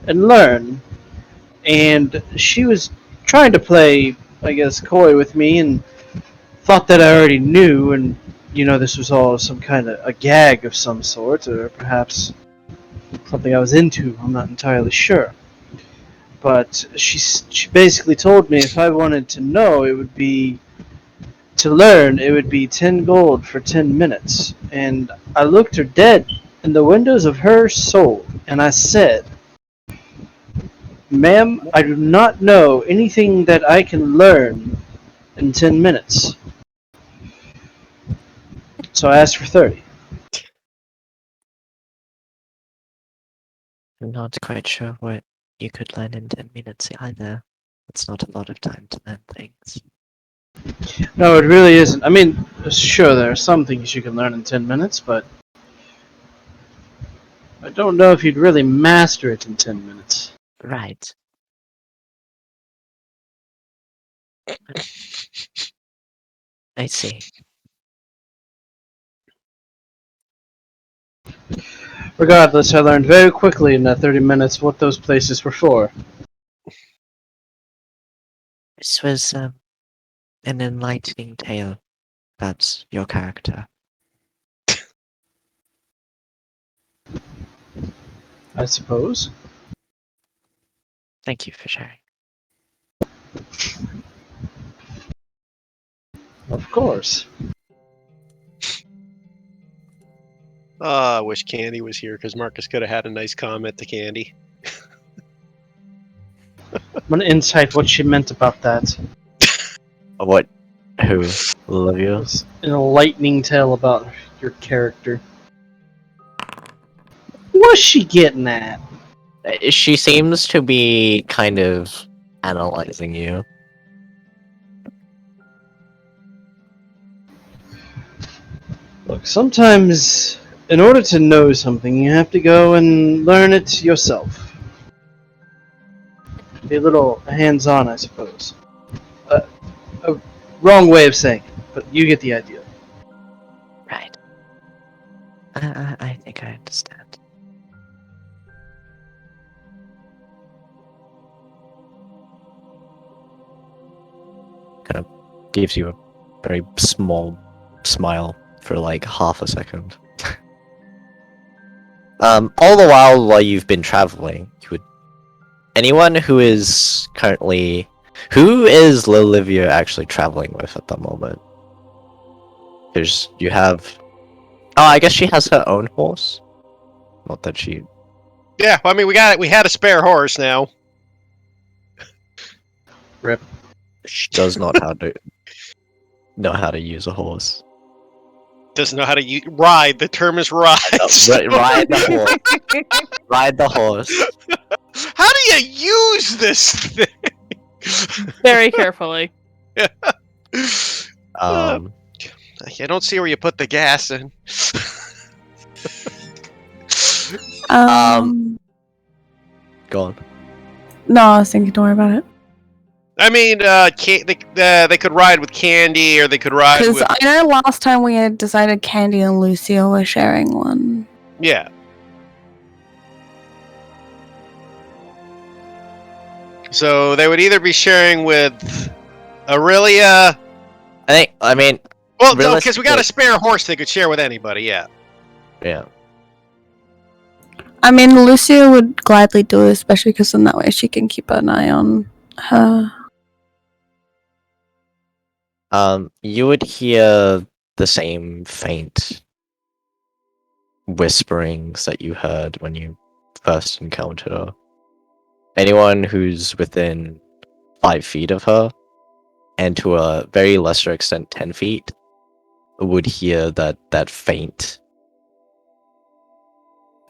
and learn. And she was trying to play, I guess, coy with me and thought that I already knew. And, this was all some kind of a gag of some sort, or perhaps something I was into. I'm not entirely sure. But she basically told me if I wanted to know, it would be to learn, it would be 10 gold for 10 minutes. And I looked her dead in the windows of her soul, and I said, Ma'am, I do not know anything that I can learn in 10 minutes. So I asked for 30. I'm not quite sure what you could learn in 10 minutes either. It's not a lot of time to learn things. No, it really isn't. I mean, sure, there are some things you can learn in 10 minutes, but I don't know if you'd really master it in 10 minutes. Right. I see. Regardless, I learned very quickly in that 30 minutes what those places were for. This was an enlightening tale about your character. I suppose. Thank you for sharing. Of course. I wish Candy was here because Marcus could have had a nice comment to Candy. I'm gonna insight what she meant about that. What? Who? It Olivia? was an enlightening tale about your character. What's she getting at? She seems to be kind of analyzing you. Look, sometimes, in order to know something, you have to go and learn it yourself. Be a little hands-on, I suppose. A wrong way of saying it, but you get the idea. Right. I think I understand. gives you a very small smile for like half a second. All the while you've been traveling, anyone who is currently, who is Lilivia actually traveling with at the moment? Because you have, I guess she has her own horse. Not that she. Yeah, I mean, we got it. We had a spare horse now. Rip. She does not know how to use a horse. Doesn't know how to ride. The term is ride. Ride the horse. Ride the horse. How do you use this thing? Very carefully. I don't see where you put the gas in. Go on. No, I was thinking, don't worry about it. I mean, they could ride with Candy, or they could ride Because with... I know last time we had decided Candy and Lucio were sharing one. Yeah. So they would either be sharing with Aurelia... I mean... Well, no, because we got a spare horse they could share with anybody, yeah. Yeah. I mean, Lucio would gladly do it, especially because in that way she can keep an eye on her. You would hear the same faint whisperings that you heard when you first encountered her. Anyone who's within 5 feet of her, and to a very lesser extent 10 feet, would hear that faint.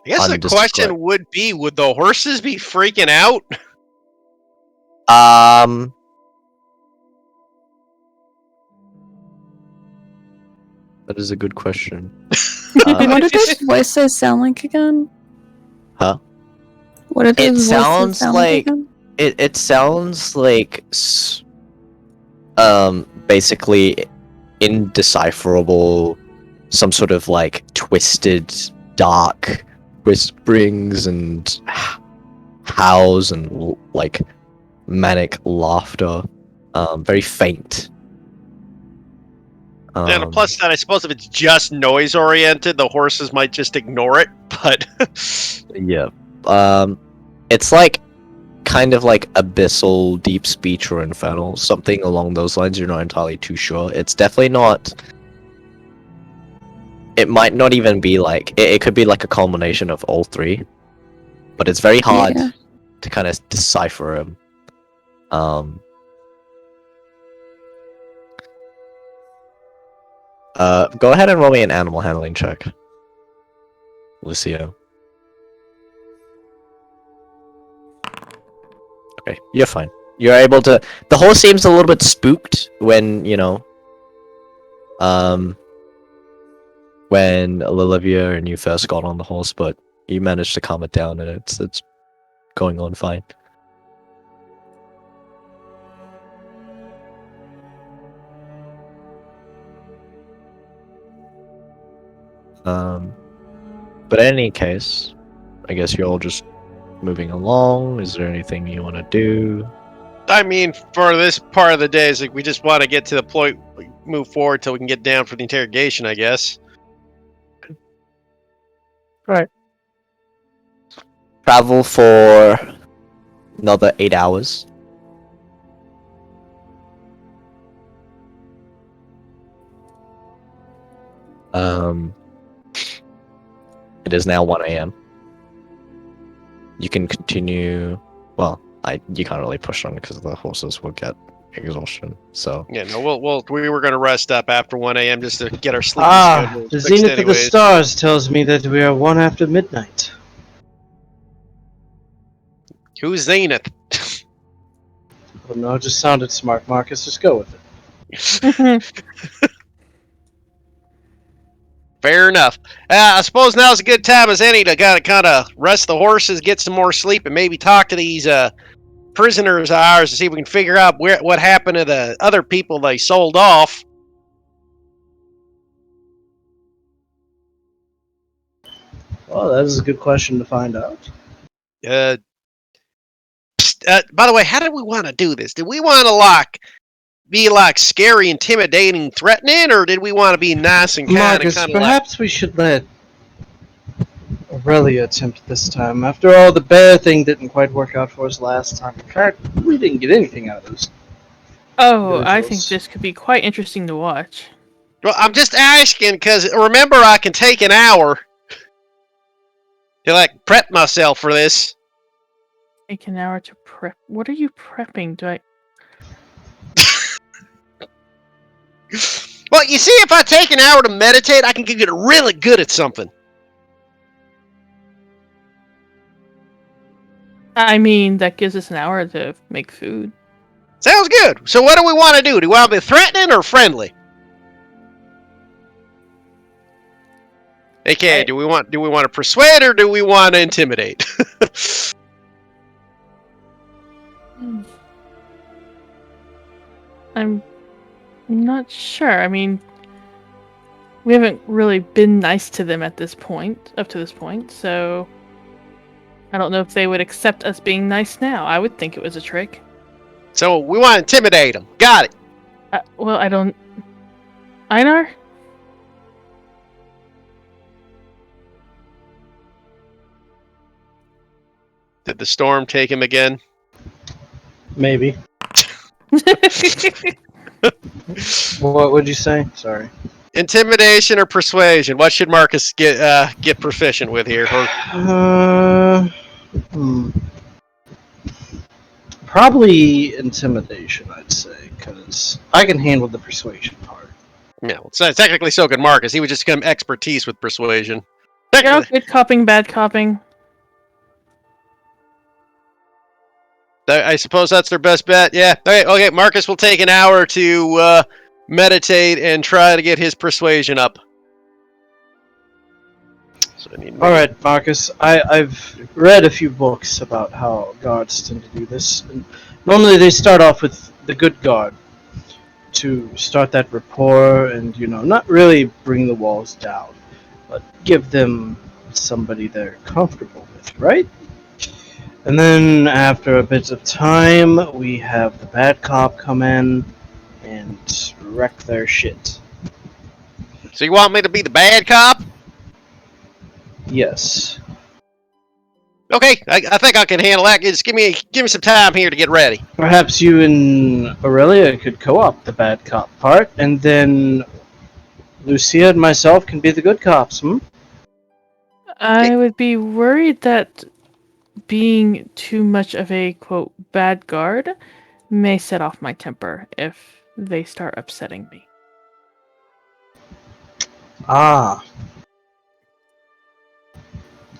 I guess the question would be, would the horses be freaking out? That is a good question. What did those voices sound like again? Huh? What did those voices sound like again? It sounds like basically indecipherable, some sort of like twisted, dark whisperings and howls and like manic laughter. Very faint. And plus that, I suppose if it's just noise oriented, the horses might just ignore it, but... Yeah. It's like kind of like abyssal, deep speech, or infernal, something along those lines. You're not entirely too sure. It's definitely not... It might not even be like... It could be like a culmination of all three. But it's very hard to kind of decipher them. Go ahead and roll me an animal handling check, Lucio. Okay, you're fine. You're able to... The horse seems a little bit spooked when, you know... When Olivia and you first got on the horse, but you managed to calm it down and it's going on fine. But in any case, I guess you're all just moving along. Is there anything you want to do? I mean, for this part of the day, it's like we just want to get to the point, move forward till we can get down for the interrogation, I guess. Right. Travel for another 8 hours. It is now 1 a.m. You can continue. Well, you can't really push on because the horses will get exhaustion. So yeah, no, we were gonna rest up after 1 a.m. just to get our sleep. The zenith of the stars tells me that we are 1 after midnight. Who's Zenith? Oh no, it just sounded smart, Marcus. Just go with it. Fair enough. I suppose now's a good time as any to kind of rest the horses, get some more sleep, and maybe talk to these prisoners of ours to see if we can figure out what happened to the other people they sold off. Well, that is a good question to find out. By the way, how did we want to do this? Did we want to be like scary, intimidating, threatening, or did we want to be nice and kind Marcus, of like? perhaps we should let Aurelia attempt this time. After all, the bear thing didn't quite work out for us last time. In fact, we didn't get anything out of this. Oh, I think Individuals. this could be quite interesting to watch. Well, I'm just asking because remember I can take an hour to like prep myself for this. Take an hour to prep. What are you prepping? Do I? Well, you see, if I take an hour to meditate, I can get really good at something. I mean, that gives us an hour to make food. Sounds good. So what do we want to do? Do we want to be threatening or friendly? Okay, do we want to persuade or do we want to intimidate? I'm not sure. I mean, we haven't really been nice to them up to this point, so I don't know if they would accept us being nice now. I would think it was a trick. So we want to intimidate them. Got it. Well, I don't. Einar? Did the storm take him again? Maybe. What would you say? Sorry. Intimidation or persuasion? What should Marcus get proficient with here? Probably intimidation, I'd say, because I can handle the persuasion part. Yeah, well, so technically so can Marcus. He would just become expertise with persuasion. You know, Technically, good coping, bad coping. I suppose that's their best bet. Yeah. Okay. Marcus will take an hour to meditate and try to get his persuasion up. So I need All right, Marcus. I've read a few books about how guards tend to do this. And normally, they start off with the good guard to start that rapport and not really bring the walls down, but give them somebody they're comfortable with, right? And then after a bit of time, we have the bad cop come in and wreck their shit. So you want me to be the bad cop? Yes. Okay, I think I can handle that. Just give me some time here to get ready. Perhaps you and Aurelia could co-op the bad cop part, and then Lucia and myself can be the good cops, I would be worried that being too much of a, quote, bad guard may set off my temper if they start upsetting me. Ah.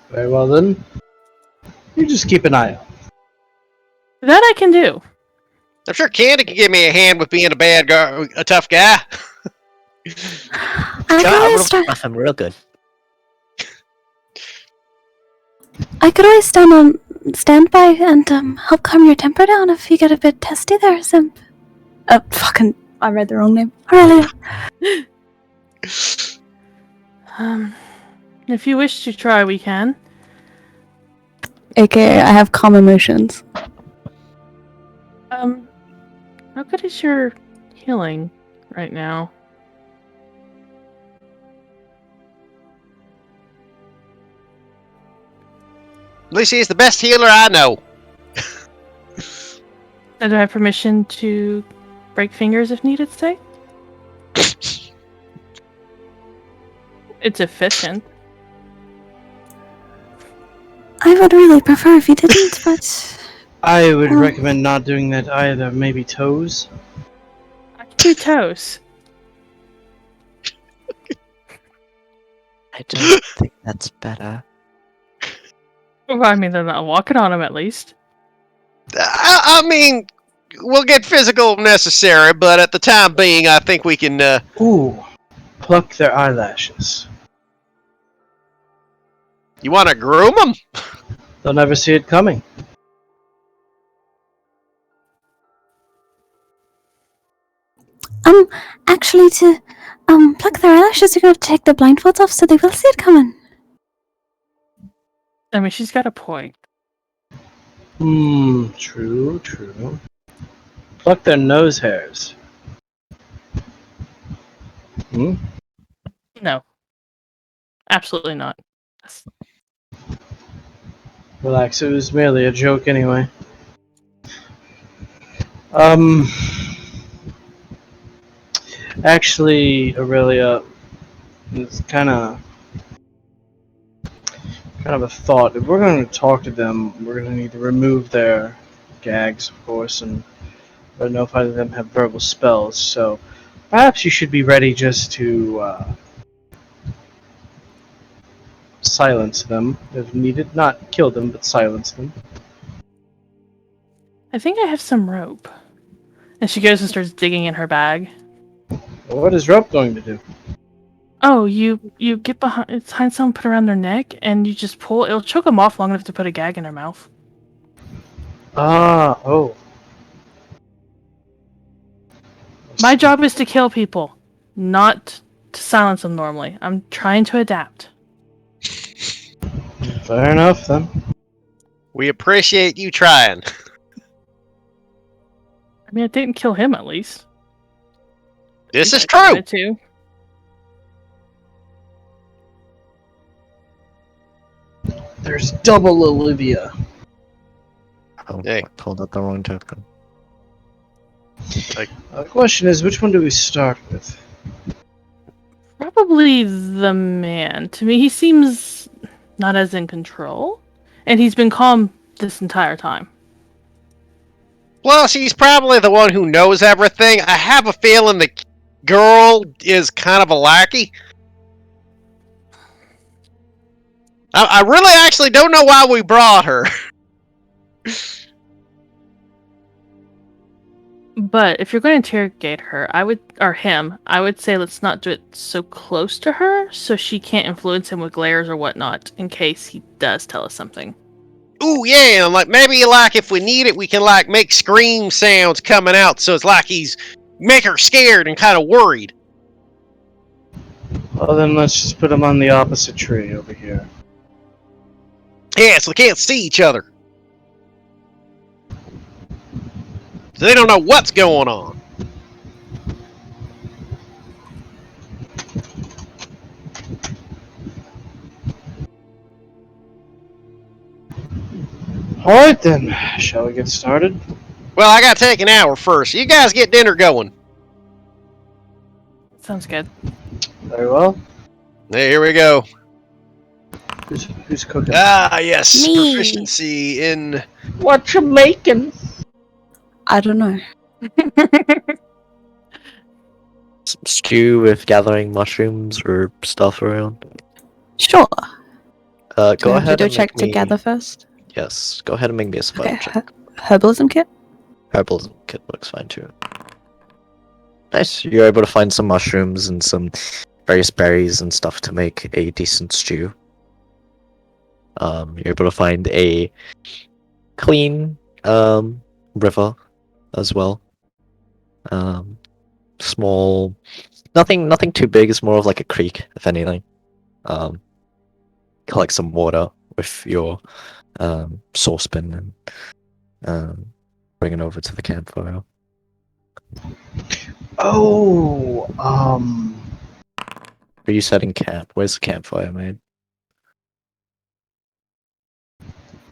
Very well then. You just keep an eye out. That I can do. I'm sure Candy can give me a hand with being a tough guy. God, I would have off him real good. I could always stand by and help calm your temper down if you get a bit testy there, Simp. I read the wrong name. Aurelia. If you wish to try, we can. AKA, I have calm emotions. How good is your healing right now? Lucy is the best healer I know. And do I have permission to break fingers if needed, say? It's efficient. I would really prefer if you didn't, but... I would recommend not doing that either. Maybe toes? I can do toes. I don't think that's better. Well, I mean, they're not walking on them at least. I mean, we'll get physical if necessary, but at the time being, I think we can. Ooh. Pluck their eyelashes. You want to groom them? They'll never see it coming. Actually, to pluck their eyelashes, you're gonna have to take the blindfolds off so they will see it coming. I mean, she's got a point. True. Pluck their nose hairs. No. Absolutely not. Relax, it was merely a joke anyway. Actually, Aurelia, it's kind of a thought. If we're going to talk to them, we're going to need to remove their gags, of course, and I don't know if either of them have verbal spells, so perhaps you should be ready just to silence them if needed. Not kill them, but silence them. I think I have some rope. And she goes and starts digging in her bag. Well, what is rope going to do? Oh, you get behind someone, put around their neck, and you just pull. It'll choke them off long enough to put a gag in their mouth. Oh. My job is to kill people, not to silence them normally. I'm trying to adapt. Fair enough, then. We appreciate you trying. I mean, I didn't kill him, at least. This is I true. wanted to. There's double Olivia. Oh, Hey. I pulled out the wrong token. The question is, which one do we start with? Probably the man. To me, he seems not as in control. And he's been calm this entire time. Plus, he's probably the one who knows everything. I have a feeling the girl is kind of a lackey. I really actually don't know why we brought her. But if you're going to interrogate her, I would say let's not do it so close to her so she can't influence him with glares or whatnot in case he does tell us something. Ooh, yeah, and like maybe like if we need it, we can like make scream sounds coming out so it's like he's make her scared and kind of worried. Well, then let's just put them on the opposite tree over here. Yeah, so they can't see each other. So they don't know what's going on. Alright then, shall we get started? Well, I gotta take an hour first. You guys get dinner going. Sounds good. Very well. Hey, here we go. Who's cooking? Ah, yes, Me. proficiency in... What you making? I don't know. Some stew with gathering mushrooms or stuff around. Sure. Go Do I have ahead to do a and check make me... together first? Yes, go ahead and make me a survival Okay. check. Herbalism kit? Herbalism kit looks fine too. Nice. You're able to find some mushrooms and some various berries and stuff to make a decent stew. You're able to find a clean river as well. Small, nothing too big. It's more of like a creek, if anything. Collect some water with your saucepan and bring it over to the campfire. Oh, Are you setting camp? Where's the campfire made?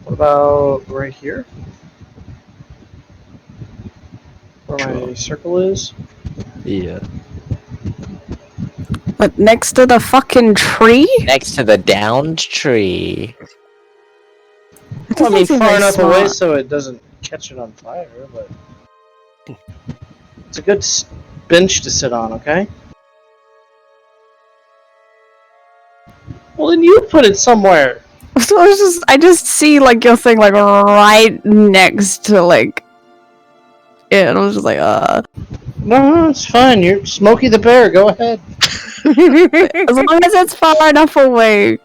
what about right here? Where my Sure. circle is? Yeah. But next to the fucking tree? Next to the downed tree. That Well, I mean, doesn't seem far very enough away smart. so it doesn't catch it on fire, but it's a good bench to sit on, okay? Well, then you put it somewhere. So I just see like your thing like right next to like it, and I was just like, No, it's fine. You're Smokey the Bear. Go ahead. as long as it's far enough away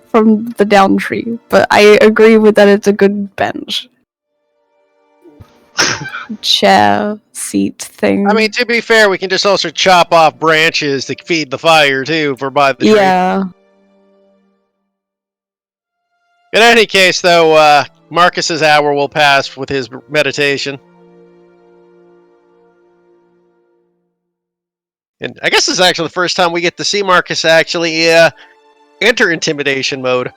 from the down tree. But I agree with that it's a good bench. Chair, seat thing. I mean, to be fair, we can just also chop off branches to feed the fire, too, if we're by the tree. yeah. In any case, though, Marcus's hour will pass with his meditation. And I guess this is actually the first time we get to see Marcus actually enter intimidation mode.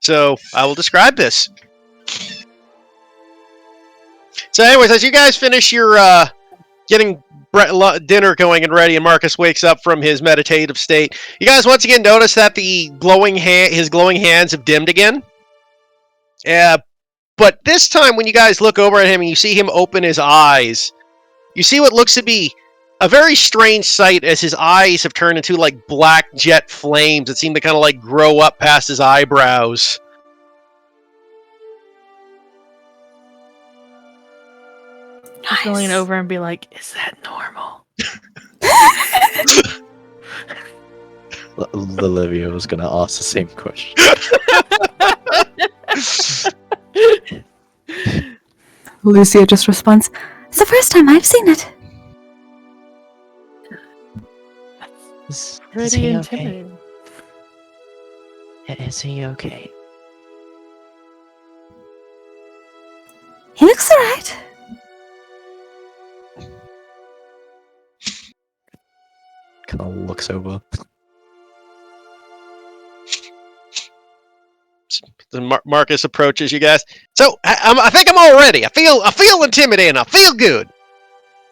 So I will describe this. So anyways, as you guys finish your getting dinner going and ready, and Marcus wakes up from his meditative state, you guys once again notice that his glowing hands have dimmed again. But this time when you guys look over at him and you see him open his eyes, you see what looks to be a very strange sight as his eyes have turned into like black jet flames that seem to kind of like grow up past his eyebrows. Nice. I'll lean over and be like, "Is that normal?" Olivia was gonna ask the same question. Lucia just responds, "It's the first time I've seen it." Is Pretty he intimidating. okay? Is he okay? He looks alright. Kind of looks over. Marcus approaches you guys. So I think I'm all ready. I feel intimidating. I feel good.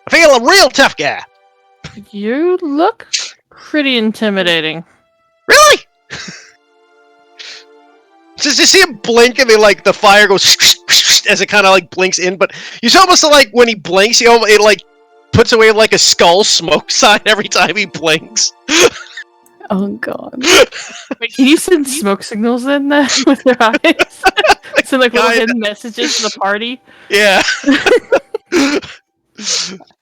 I feel a real tough guy. You look pretty intimidating. Really? Just you see him blink and like the fire goes as it kind of like blinks in, but you see almost like when he blinks, it like puts away like a skull smoke sign every time he blinks. Oh god. Wait, can you send smoke signals in with your eyes? Send like little hidden messages to the party? Yeah.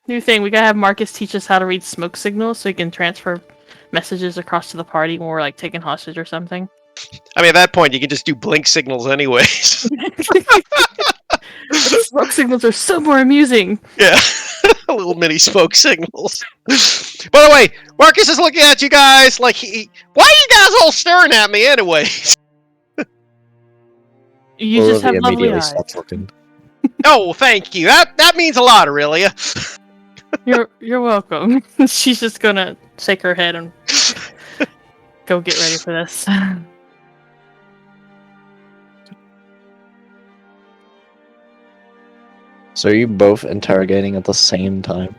New thing, we gotta have Marcus teach us how to read smoke signals so he can transfer messages across to the party when we're like taking hostage or something. I mean, at that point, you can just do blink signals anyways. Smoke signals are so more amusing. Yeah. Little mini smoke signals. By the way, Marcus is looking at you guys like why are you guys all staring at me anyways? You just have lovely immediately eyes. stops looking. Oh, well, thank you. That means a lot, Aurelia. You're welcome. She's just gonna shake her head and go get ready for this. So are you both interrogating at the same time?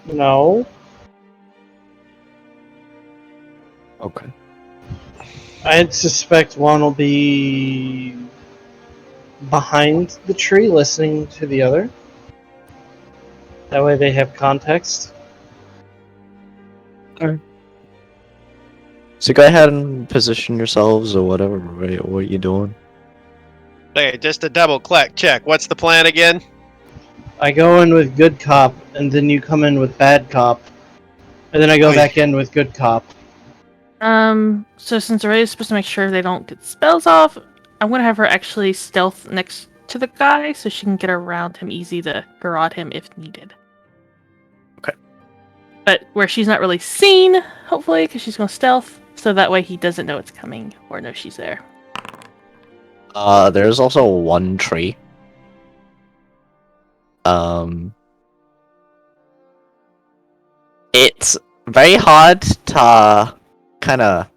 No. Okay. I'd suspect one will be behind the tree listening to the other. That way they have context. So go ahead and position yourselves or whatever, right? What you doing? Hey, just a double check. What's the plan again? I go in with good cop, and then you come in with bad cop. And then I go back in with good cop. So since Aurelia is supposed to make sure they don't get spells off, I'm gonna have her actually stealth next to the guy so she can get around him easy to garrote him if needed. Okay. But where she's not really seen, hopefully, because she's gonna stealth, so that way he doesn't know it's coming or know she's there. There's also one tree. It's very hard to kind of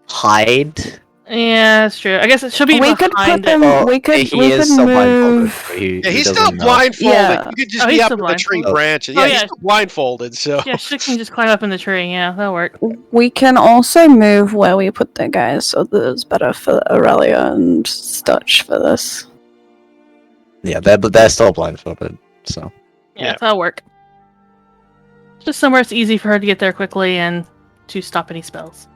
hide. Yeah, that's true. I guess she'll be We could behind put it. them. We could blindfolded. move. Yeah, he's still doesn't know. blindfolded. Yeah. You could just Oh, be he's up still in the tree blindfolded. branches. Oh, Yeah, he's yeah. still blindfolded, so. Yeah, she can just climb up in the tree. Yeah, that'll work. We can also move where we put the guys so that it's better for Aurelia and Stutch for this. Yeah, they're still blindfolded. So Yeah, that'll work. Just somewhere it's easy for her to get there quickly and to stop any spells.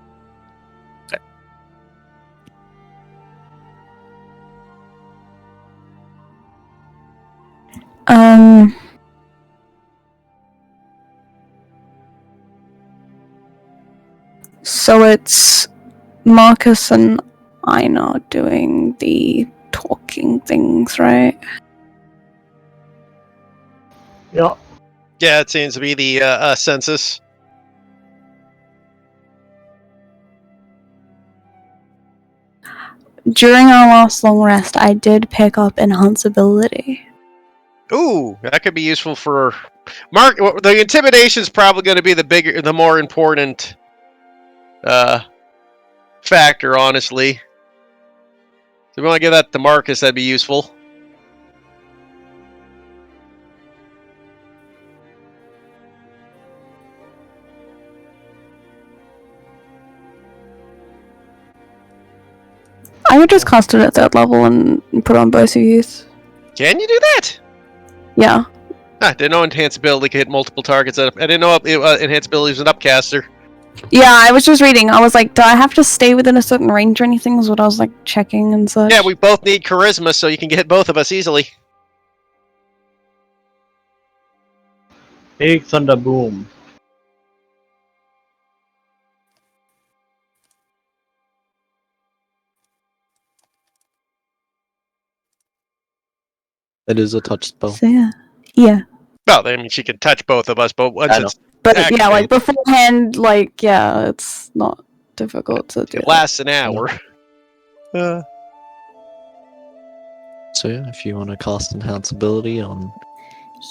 So it's Marcus and Einar doing the talking things, right? Yeah. Yeah, it seems to be the census. During our last long rest, I did pick up enhanceability. Ooh, that could be useful for Mark. The intimidation is probably going to be the more important factor, honestly. So we want to give that to Marcus. That'd be useful. I would just cast it at third level and put on both of you. Can you do that? Yeah. I didn't know enhanced ability could hit multiple targets. I didn't know enhanced ability was an upcaster. Yeah, I was just reading. I was like, do I have to stay within a certain range or anything? Is what I was like checking and such. Yeah, we both need charisma, so you can get both of us easily. Big thunder boom. It is a touch spell. So yeah. Yeah. Well, I mean, she can touch both of us, but once I know. it's But yeah, activated, like beforehand, like yeah, it's not difficult to do. it lasts an hour. So yeah, if you want to cast enhance ability on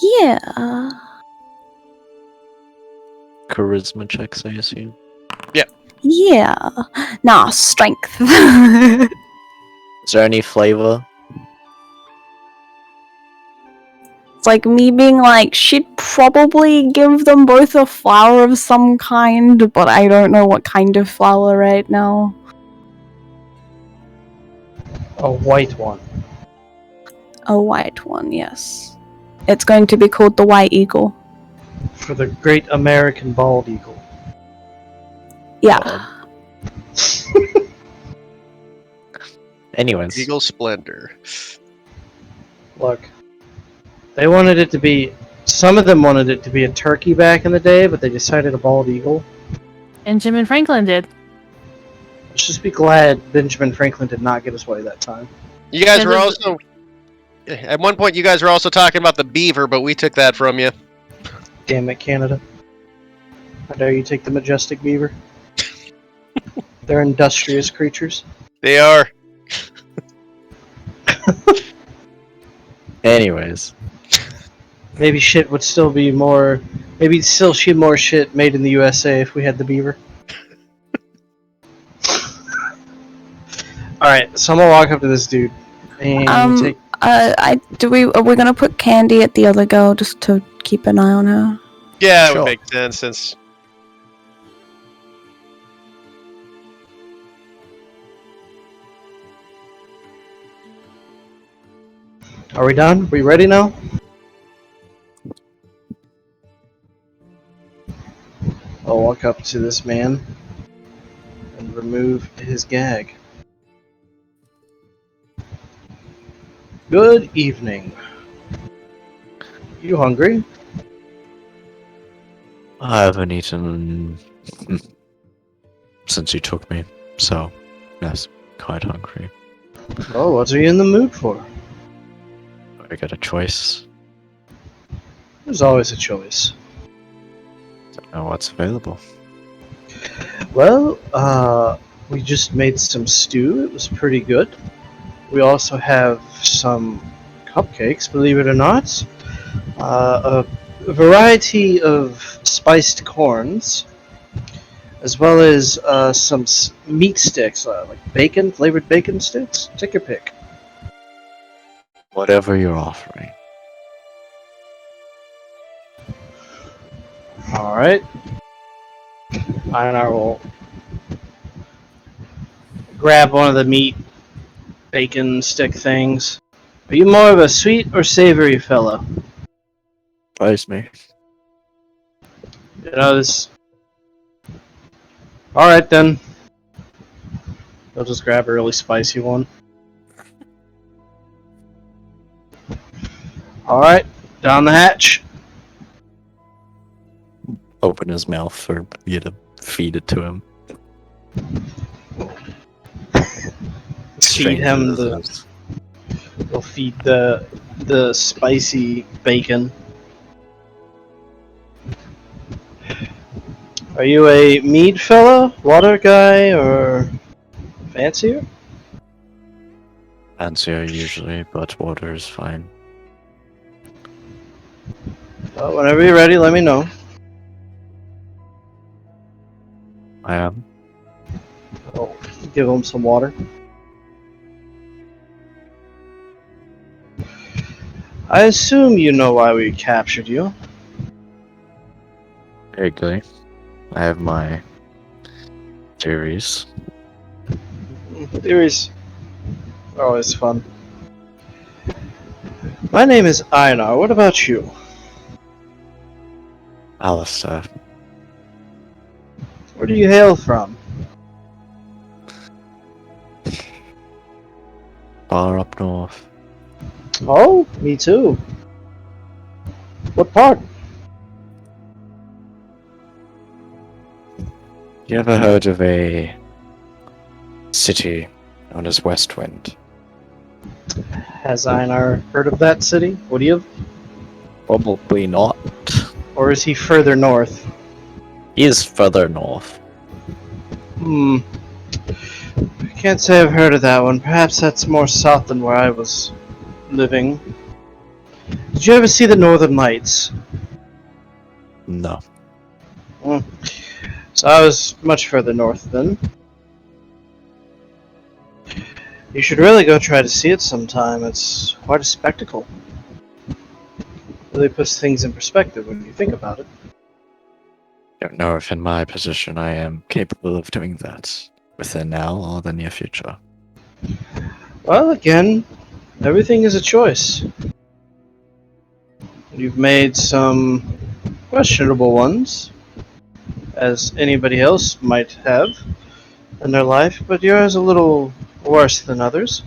Yeah. charisma checks, I assume. Yeah. Nah, strength. Is there any flavor? It's like me being like, she'd probably give them both a flower of some kind, but I don't know what kind of flower right now. A white one. A white one, yes. It's going to be called the White Eagle. For the great American bald eagle. Yeah. Anyways, Eagle Splendor. Look, they wanted it to be. Some of them wanted it to be a turkey back in the day, but they decided a bald eagle. Benjamin Franklin did. Let's just be glad Benjamin Franklin did not get his way that time. You guys were Because also at one point. You guys were also talking about the beaver, but we took that from you. Damn it, Canada. How dare you take the majestic beaver? They're industrious creatures. They are. anyways, Maybe shit would still be more. Maybe still more shit made in the USA if we had the beaver. Alright, so I'm gonna walk up to this dude and take. Are we gonna put Candy at the other girl just to keep an eye on her? Yeah, it Sure. would make sense since. Are we done? We ready now? I'll walk up to this man and remove his gag. Good evening. You hungry? I haven't eaten since you took me, so yes, quite hungry. Oh, what are you in the mood for? I got a choice. There's always a choice. Don't know what's available. Well, we just made some stew. It was pretty good. We also have some cupcakes, believe it or not. A variety of spiced corns, as well as some meat sticks, like bacon, flavored bacon sticks. Take your pick. Whatever you're offering. Alright. And I will grab one of the meat bacon stick things. Are you more of a sweet or savory fella? Advise me. You know this. Alright then. I'll just grab a really spicy one. Alright, down the hatch. Open his mouth for you to feed it to him. Feed him the. We'll feed the spicy bacon. Are you a mead fella, water guy, or fancier? Fancier usually, but water is fine. Well, whenever you're ready, let me know. I am. I'll give him some water. I assume you know why we captured you. Very good. I have my theories. Theories are always fun. My name is Einar. What about you? Alistair. Where do you hail from? Far up north. Oh, me too. What part? You ever heard of a city known as Westwind? Has Einar heard of that city? Would he have? Probably not. Or is he further north? He is further north. I can't say I've heard of that one. Perhaps that's more south than where I was living. Did you ever see the Northern Lights? No. So I was much further north then. You should really go try to see it sometime. It's quite a spectacle. Really puts things in perspective when you think about it. Don't know if in my position I am capable of doing that within now or the near future. Well, again, everything is a choice. You've made some questionable ones, as anybody else might have in their life, but yours a little worse than others.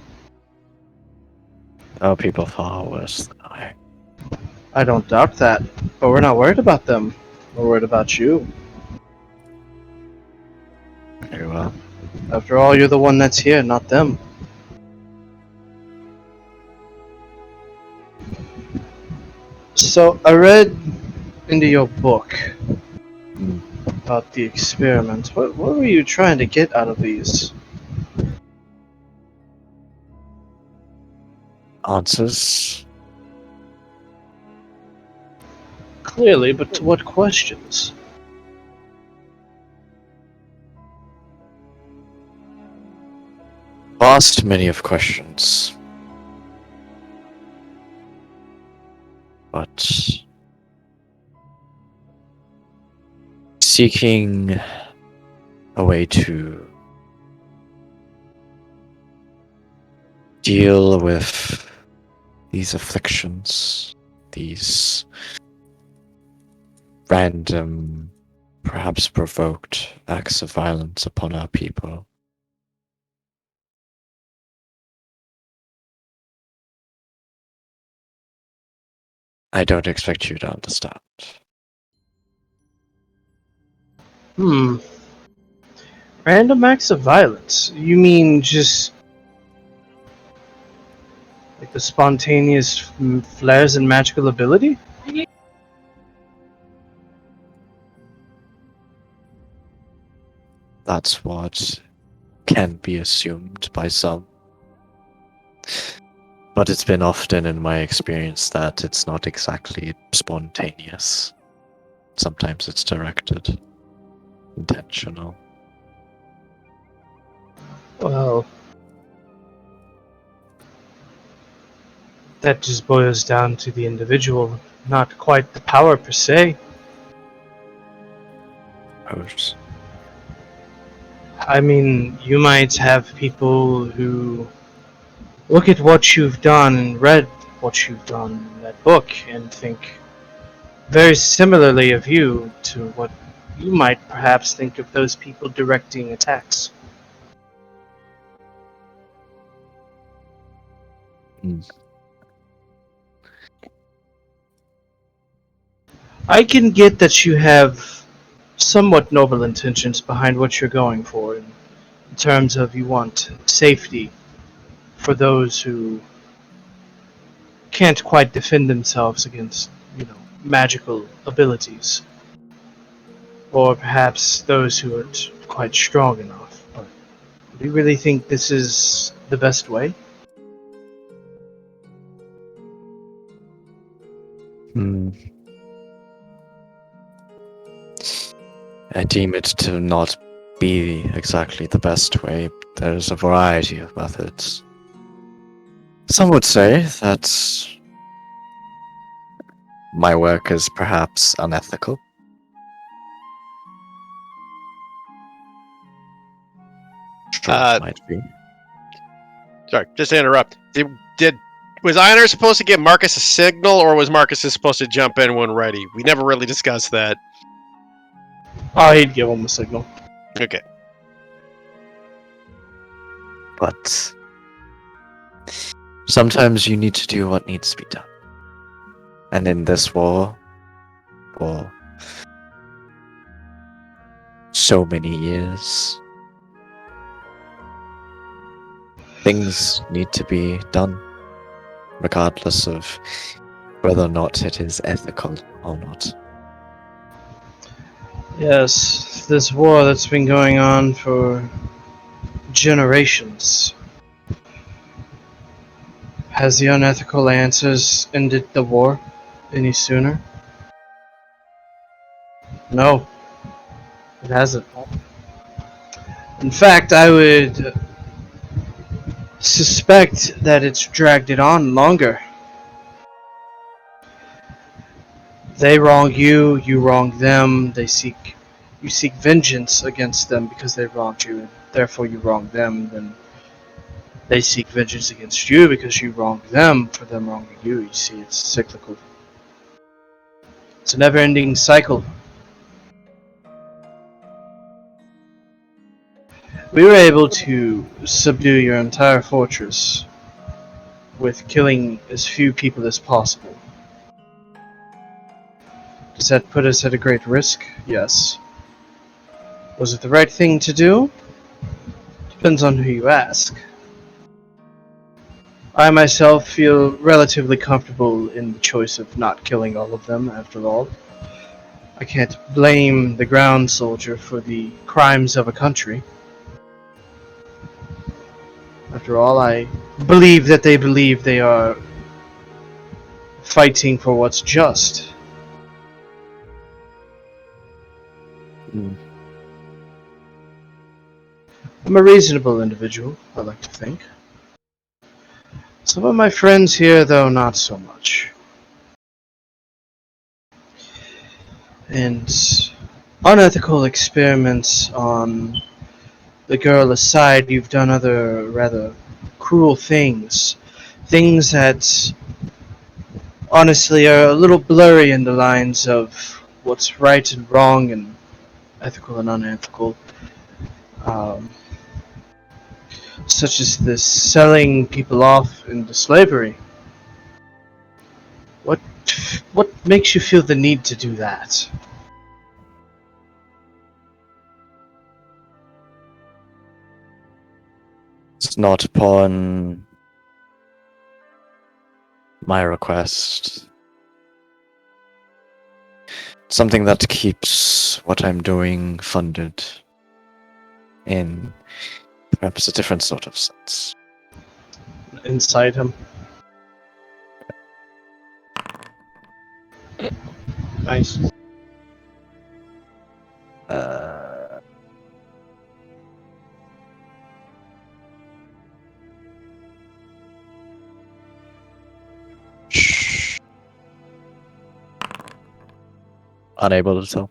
There are people far worse than I. I don't doubt that, but we're not worried about them. We're worried about you. Very well. After all, you're the one that's here, not them. So, I read into your book Hmm. about the experiments. What were you trying to get out of these? Answers? Clearly, but to what questions? Vast many of questions. But seeking a way to deal with these afflictions, these random, perhaps provoked acts of violence upon our people. I don't expect you to understand. Random acts of violence? You mean just like the spontaneous flares and magical ability? That's what can be assumed by some. But it's been often in my experience that it's not exactly spontaneous. Sometimes it's directed, intentional. Well, that just boils down to the individual, not quite the power per se. Suppose. I mean, you might have people who look at what you've done and read what you've done in that book and think very similarly of you to what you might perhaps think of those people directing attacks. Mm. I can get that you have somewhat noble intentions behind what you're going for in terms of you want safety for those who can't quite defend themselves against, magical abilities. Or perhaps those who aren't quite strong enough. But do you really think this is the best way? Hmm. I deem it to not be exactly the best way. There's a variety of methods. Some would say that my work is perhaps unethical. Sure, it might be. Sorry, just to interrupt. Was Einar supposed to give Marcus a signal, or was Marcus just supposed to jump in when ready? We never really discussed that. Oh, he'd give him a signal. Okay. But sometimes you need to do what needs to be done. And in this war, for so many years, things need to be done, regardless of whether or not it is ethical or not. Yes, this war that's been going on for generations. Has the unethical answers ended the war any sooner? No, it hasn't. In fact, I would suspect that it's dragged it on longer. They wrong you, you wrong them, you seek vengeance against them because they wronged you, and therefore you wrong them, then they seek vengeance against you because you wronged them for them wronging you. You see, it's cyclical. It's a never-ending cycle. We were able to subdue your entire fortress with killing as few people as possible. Does that put us at a great risk? Yes. Was it the right thing to do? Depends on who you ask. I myself feel relatively comfortable in the choice of not killing all of them, after all. I can't blame the ground soldier for the crimes of a country. After all, I believe that they believe they are fighting for what's just. Mm. I'm a reasonable individual, I like to think. Some of my friends here, though, not so much. And unethical experiments on the girl aside, you've done other rather cruel things. Things that honestly are a little blurry in the lines of what's right and wrong and ethical and unethical. Such as this selling people off into slavery. What makes you feel the need to do that? It's not upon my request. It's something that keeps what I'm doing funded in perhaps a different sort of sense. Inside him. Nice. Shh. Unable to tell.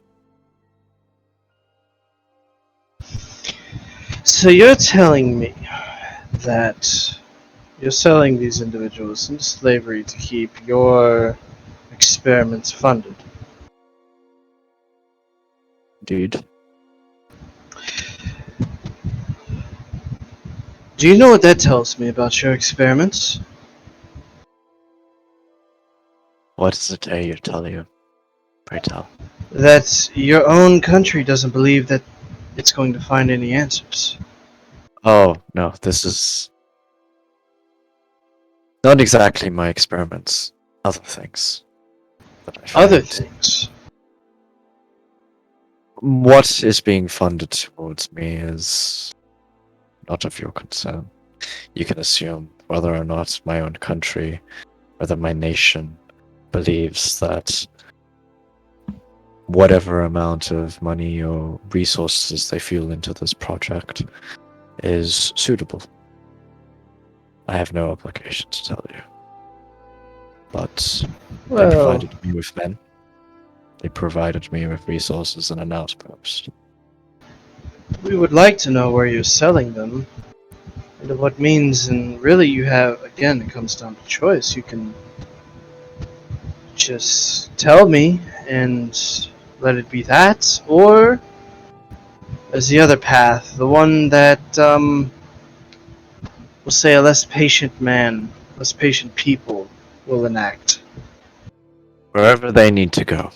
So you're telling me that you're selling these individuals into slavery to keep your experiments funded? Dude. Do you know what that tells me about your experiments? What does it tell you? Pray tell. That your own country doesn't believe that it's going to find any answers. Oh, no, this is not exactly my experiments. Other things. That I find. Other things. What is being funded towards me is not of your concern. You can assume whether or not my own country, whether my nation believes that whatever amount of money or resources they feel into this project is suitable. I have no obligation to tell you. But they Well, provided me with men. They provided me with resources and an outpost. we would like to know where you're selling them, and what means, and really you have, again, it comes down to choice. You can just tell me and let it be that, or there's the other path, the one that, we'll say a less patient man, less patient people will enact. Wherever they need to go.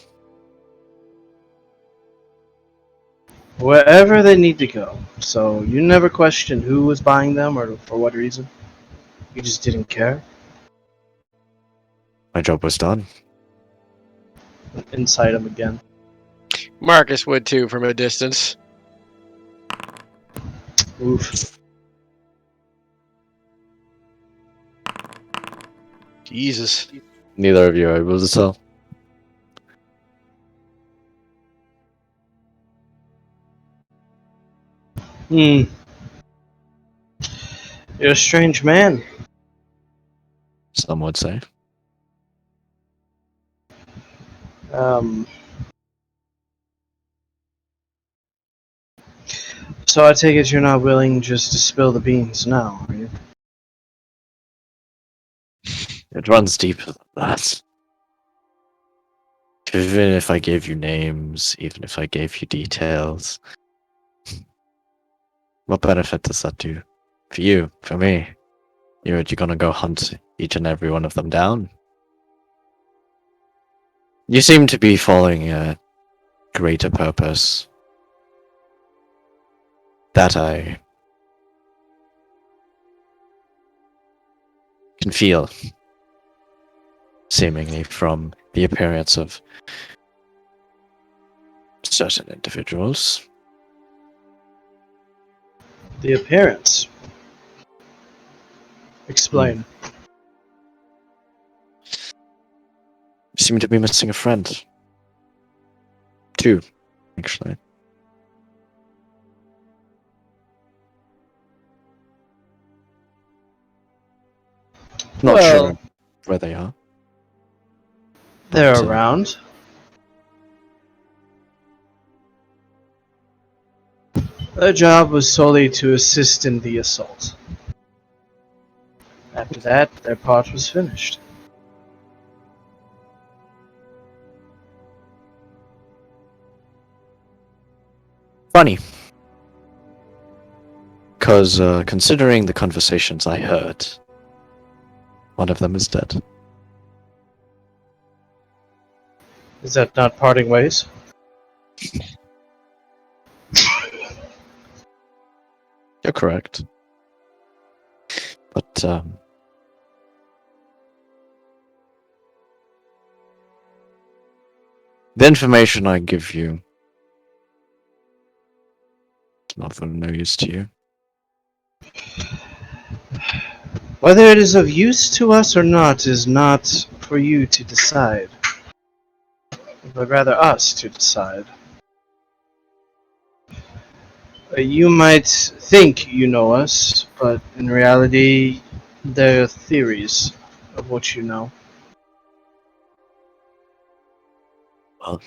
Wherever they need to go. So you never questioned who was buying them or for what reason? You just didn't care? My job was done. Inside him again. Marcus would too from a distance. Oof. Jesus. Neither of you are able to tell. Hmm. You're a strange man. Some would say. Um. So I take it you're not willing just to spill the beans now, are you? It runs deeper than that. Even if I gave you names, even if I gave you details, what benefit does that do? For you, for me? You're gonna go hunt each and every one of them down? You seem to be following a greater purpose that I can feel, seemingly from the appearance of certain individuals. The appearance. Explain. You seem to be missing a friend. Two, actually. Not Well, sure where they are. they're But, around. Their job was solely to assist in the assault. After that, their part was finished. Funny. Because considering the conversations I heard, one of them is dead. Is that not parting ways? You're correct. But the information I give you is not of no use to you. Whether it is of use to us or not is not for you to decide, but rather us to decide. You might think you know us, but in reality, they're theories of what you know. Well,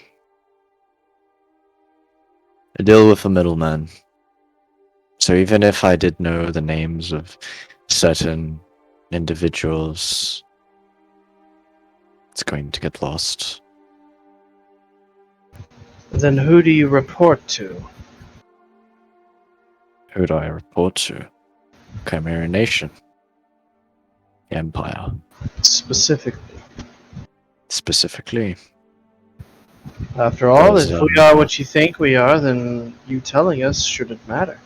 I deal with a middleman. So even if I did know the names of certain individuals, it's going to get lost. Then who do you report to? Who do I report to? Chimera Nation. The Empire. Specifically. Specifically. After all, Those, if we are what you think we are, then you telling us shouldn't matter.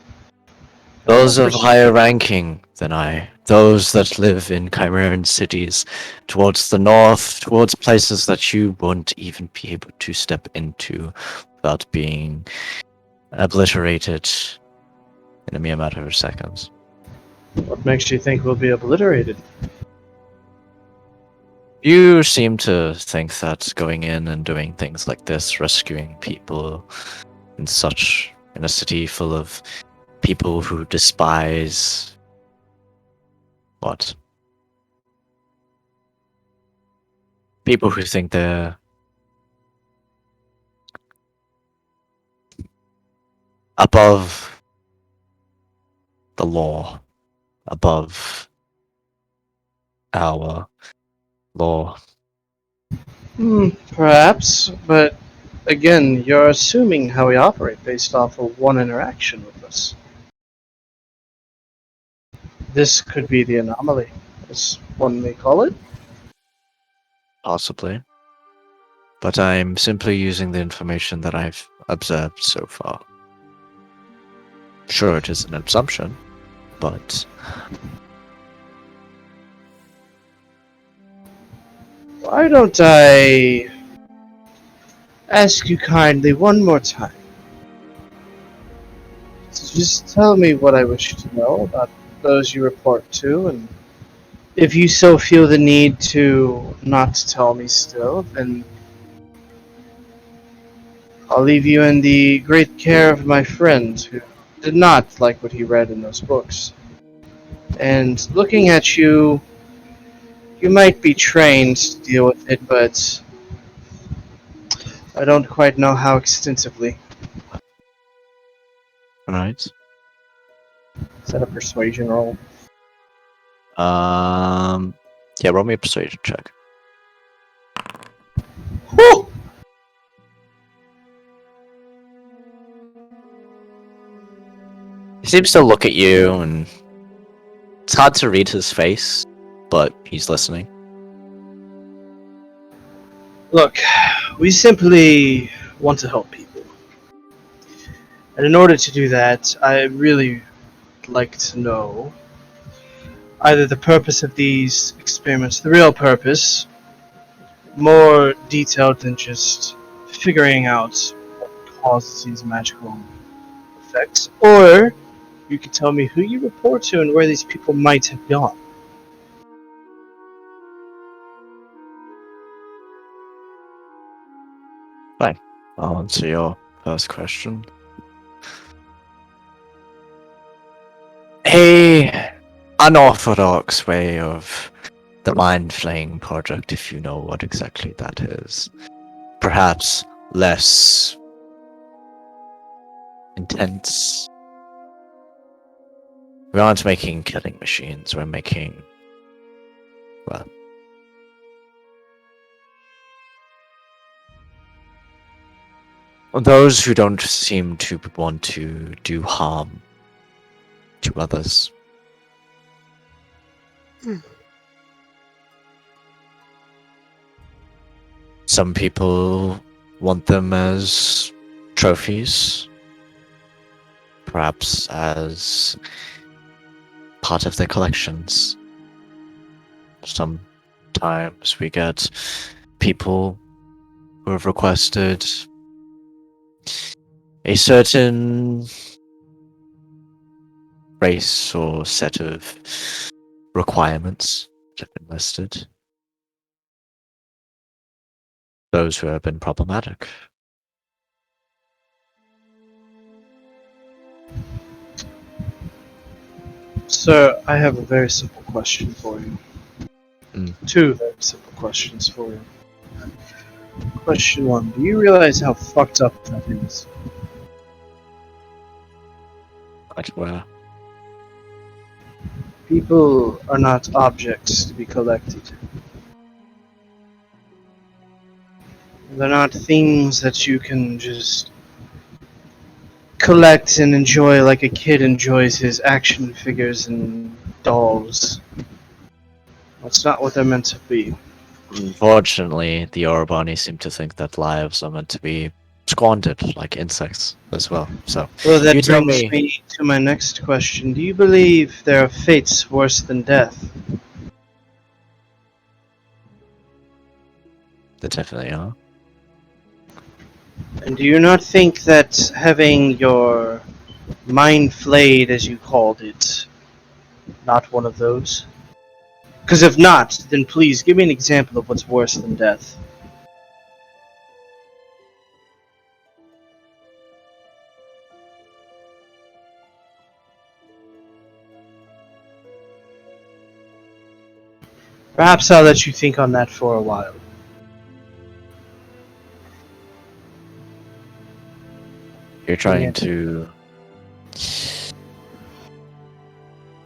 Those of Pers- higher ranking than I. Those that live in Chimeran cities, towards the north, towards places that you won't even be able to step into without being obliterated in a mere matter of seconds. What makes you think we'll be obliterated? You seem to think that going in and doing things like this, rescuing people in a city full of people who despise what? People who think they're above the law, above our law. Perhaps, but again, you're assuming how we operate based off of one interaction with us. This could be the anomaly, as one may call it. Possibly. But I'm simply using the information that I've observed so far. Sure, it is an assumption, but Why don't I ask you kindly one more time to just tell me what I wish to know about those you report to, and if you so feel the need to not tell me still, then I'll leave you in the great care of my friend who did not like what he read in those books. And looking at you, you might be trained to deal with it, but I don't quite know how extensively. alright. Is that a persuasion roll? Yeah, roll me a persuasion check. Whew! He seems to look at you, and it's hard to read his face, but he's listening. Look, we simply want to help people. And in order to do that, I really would like to know either the purpose of these experiments, the real purpose, more detailed than just figuring out what causes these magical effects, or you could tell me who you report to and where these people might have gone. Fine. I'll answer your first question. A unorthodox way of the mind flaying project, if you know what exactly that is. Perhaps less intense. We aren't making killing machines, we're making, well, those who don't seem to want to do harm to others. Some people want them as trophies, perhaps as part of their collections. Sometimes we get people who have requested a certain race or set of requirements that have been listed. Those who have been problematic. Sir, I have a very simple question for you. Mm. Two very simple questions for you. Question one, do you realize how fucked up that is? Quite well. People are not objects to be collected. They're not things that you can just collect and enjoy like a kid enjoys his action figures and dolls. That's not what they're meant to be. Unfortunately, the Orobani seem to think that lives are meant to be squandered like insects as well. So, Well, that you tell brings me to my next question. Do you believe there are fates worse than death? they definitely are. And do you not think that having your mind flayed, as you called it, not one of those, Because if not, then please give me an example of what's worse than death. Perhaps I'll let you think on that for a while. You're trying to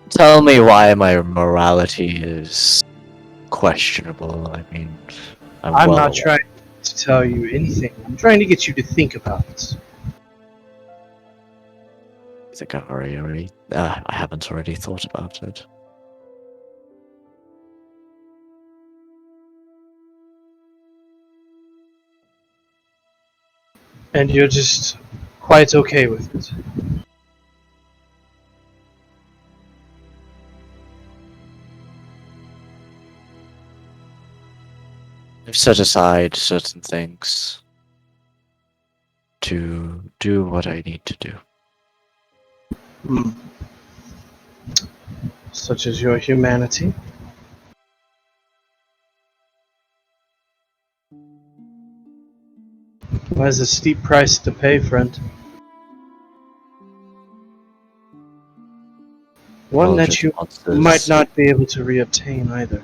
tell me why my morality is questionable. I mean, I'm well not aware. trying to tell you anything. I'm trying to get you to think about it. I think I've already I haven't already thought about it. And you're just quite okay with it. I've set aside certain things to do what I need to do. Hmm. Such as your humanity. That is a steep price to pay, friend. One Well, that just you monsters. might not be able to reobtain either.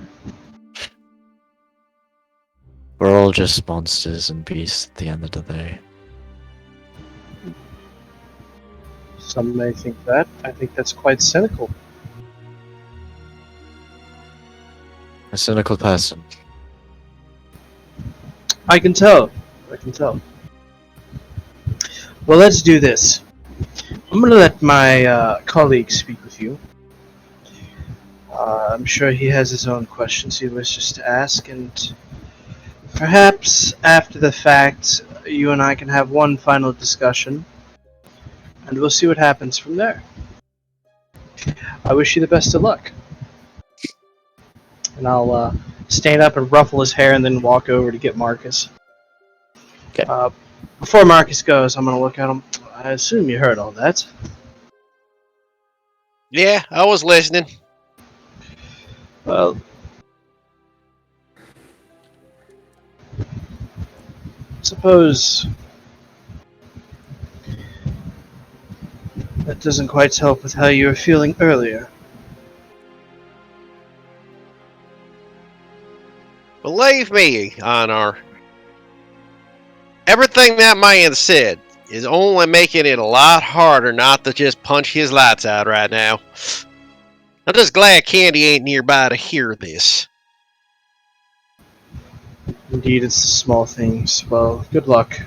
We're all just monsters and beasts at the end of the day. Some may think that. I think that's quite cynical. A cynical person. I can tell. I can tell. Well, let's do this. I'm going to let my colleague speak with you. I'm sure he has his own questions he wishes to ask, and perhaps after the fact, you and I can have one final discussion, and we'll see what happens from there. I wish you the best of luck. And I'll stand up and ruffle his hair and then walk over to get Marcus. Okay. Before Marcus goes, I'm going to look at him. I assume you heard all that. Yeah, I was listening. Well, suppose that doesn't quite help with how you were feeling earlier. Believe me, Anar, everything that man said is only making it a lot harder not to just punch his lights out right now. I'm just glad Candy ain't nearby to hear this. Indeed, it's the small things. Well, good luck.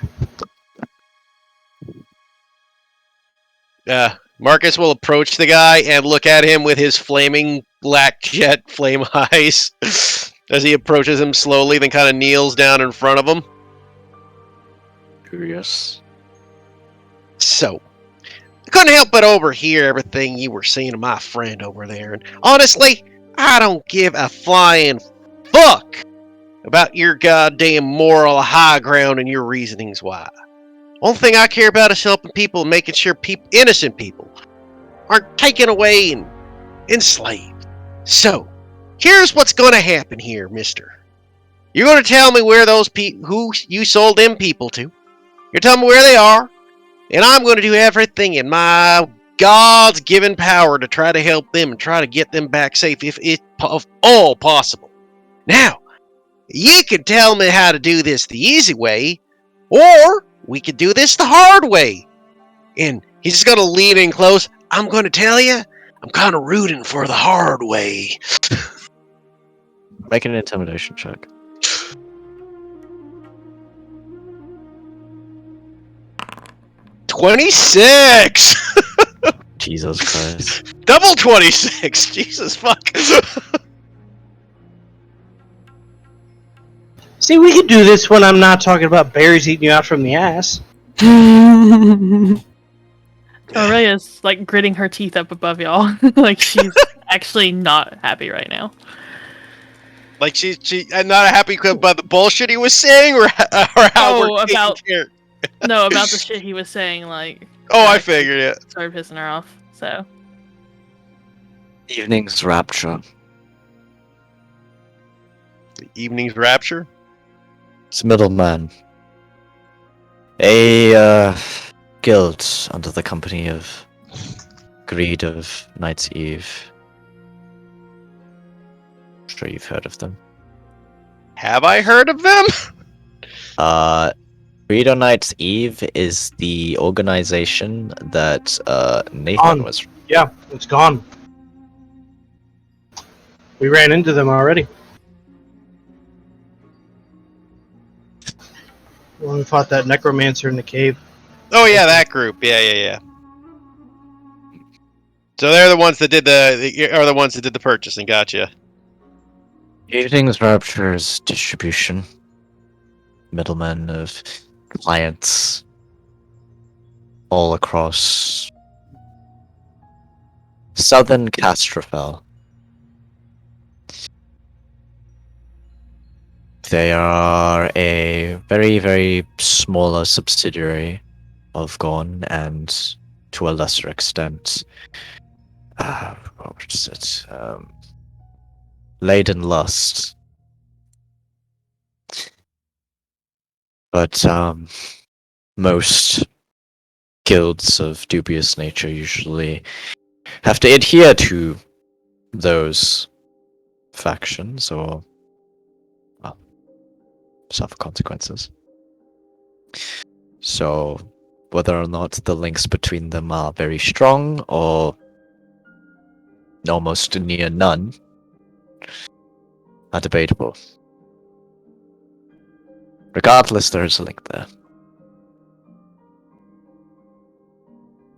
Marcus will approach the guy and look at him with his flaming black jet flame eyes as he approaches him slowly, then kind of kneels down in front of him. Curious. So, I couldn't help but overhear everything you were saying to my friend over there, and honestly, I don't give a flying fuck about your goddamn moral high ground and your reasonings why. Only thing I care about is helping people and making sure innocent people aren't taken away and enslaved. So, here's what's gonna happen here, mister. You're gonna tell me where those who you sold them people to. You're telling me where they are, and I'm gonna do everything in my God's given power to try to help them and try to get them back safe if all possible. Now, you can tell me how to do this the easy way, or we could do this the hard way. And he's just gonna lean in close. I'm gonna tell you, I'm kind of rooting for the hard way. Make an intimidation check. 26! Jesus Christ. Double 26! Jesus fuck. See, we could do this when I'm not talking about berries eating you out from the ass. Aurea's like gritting her teeth up above y'all. Like she's actually not happy right now. Like she not happy about the bullshit he was saying, or how we're taking care. No, about the shit he was saying. Like, oh, I figured it. Started pissing her off. So Evening's rapture. The evening's rapture? It's middleman. A guild under the company of Greed of Night's Eve. I'm sure you've heard of them. Have I heard of them? Greed on Night's Eve is the organization that Nathan On. was. Yeah, it's gone. We ran into them already. When we fought that necromancer in the cave. Oh yeah, that group. Yeah. So they're the ones that did the purchasing. Gotcha. Evening's Rapture's distribution. Middlemen of clients all across southern Castrofel. They are a very, very smaller subsidiary of Gorn, and to a lesser extent, what is it? Laden Lust. But most guilds of dubious nature usually have to adhere to those factions or suffer consequences. So whether or not the links between them are very strong or almost near none are debatable. Regardless, there is a link there.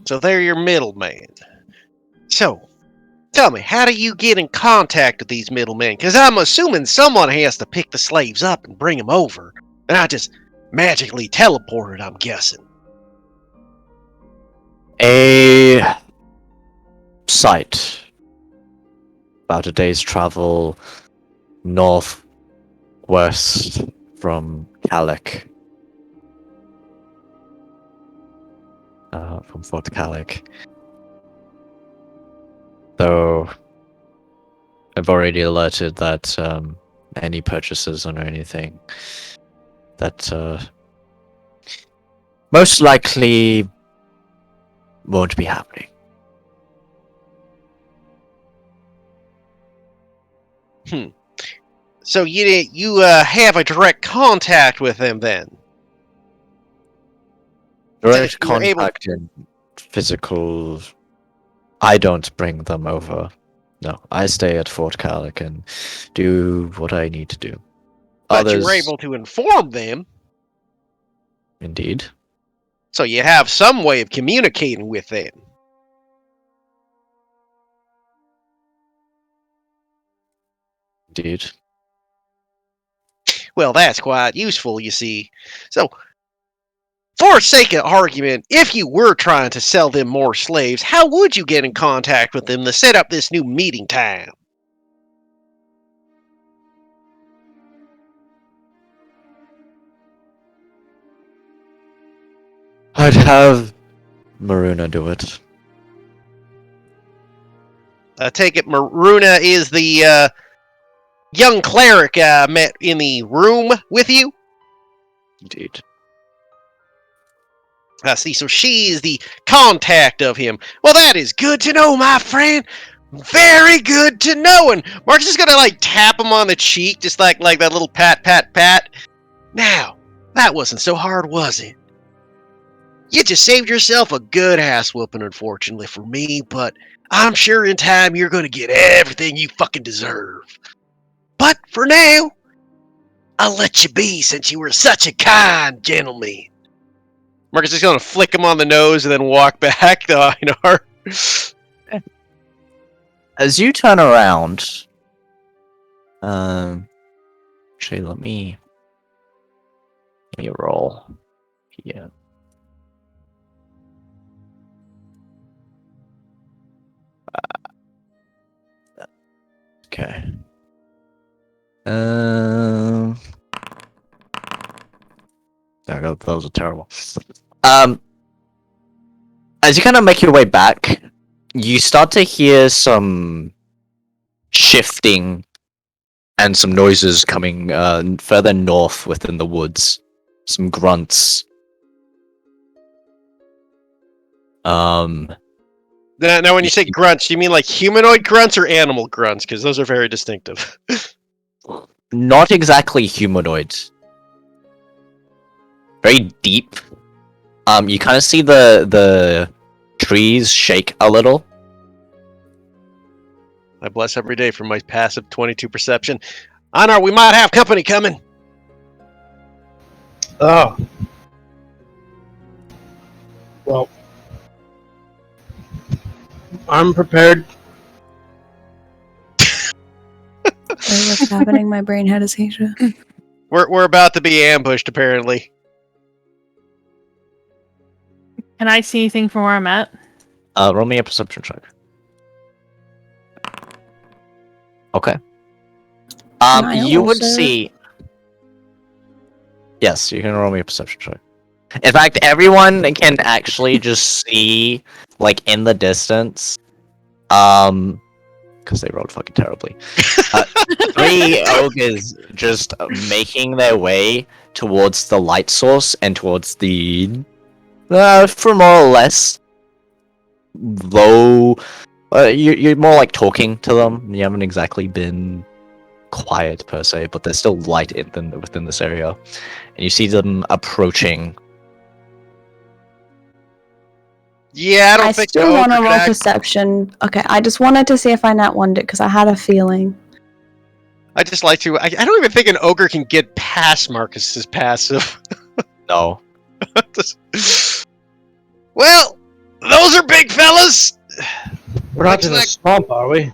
So they're your middleman. So, tell me, how do you get in contact with these middlemen? Because I'm assuming someone has to pick the slaves up and bring them over. And I just magically teleported, I'm guessing. A site about a day's travel northwest from Calic. From Fort Calic. Though I've already alerted that any purchases or anything that most likely won't be happening. So you have a direct contact with them then? Direct you're able- contact in physical. I don't bring them over. No, I stay at Fort Calic and do what I need to do. But Others, you're able to inform them, indeed. so you have some way of communicating with them. Indeed. Well, that's quite useful, you see. So, for sake of argument, if you were trying to sell them more slaves, how would you get in contact with them to set up this new meeting time? I'd have Maruna do it. I take it Maruna is the young cleric I met in the room with you? Indeed. I see, so she is the contact of him. Well, that is good to know, my friend. Very good to know. And Mark's just gonna tap him on the cheek, just like that little pat, pat, pat. Now, that wasn't so hard, was it? You just saved yourself a good ass whooping, unfortunately for me, but I'm sure in time you're gonna get everything you fucking deserve. But for now, I'll let you be since you were such a kind gentleman. Marcus is going to flick him on the nose and then walk back to Einar. As you turn around, actually, let me roll. Yeah. Okay. Those are terrible. As you kind of make your way back, you start to hear some shifting and some noises coming further north within the woods. Some grunts. Now, when you say grunts, you mean like humanoid grunts or animal grunts? Because those are very distinctive. Not exactly humanoids. Very deep. You kind of see the trees shake a little. I bless every day for my passive 22 perception. Anar, we might have company coming. Oh. Well, I'm prepared. Wait, what's happening? My brain had a seizure. We're about to be ambushed, apparently. Can I see anything from where I'm at? Roll me a perception check. Okay. You would also- see. Yes, you can roll me a perception check. In fact, everyone can actually just see, like, in the distance, because they rolled fucking terribly. 3 ogres just making their way towards the light source and towards the, for more or less low. You're more like talking to them. You haven't exactly been quiet per se, but there's still light within this area, and you see them approaching. Yeah, I don't I think still the want to ogre roll could act- perception. Okay, I just wanted to see if I nat one it because I had a feeling. I just like to. I don't even think an ogre can get past Marcus's passive. No. Well, those are big fellas. We're not Looks in a like- swamp, are we?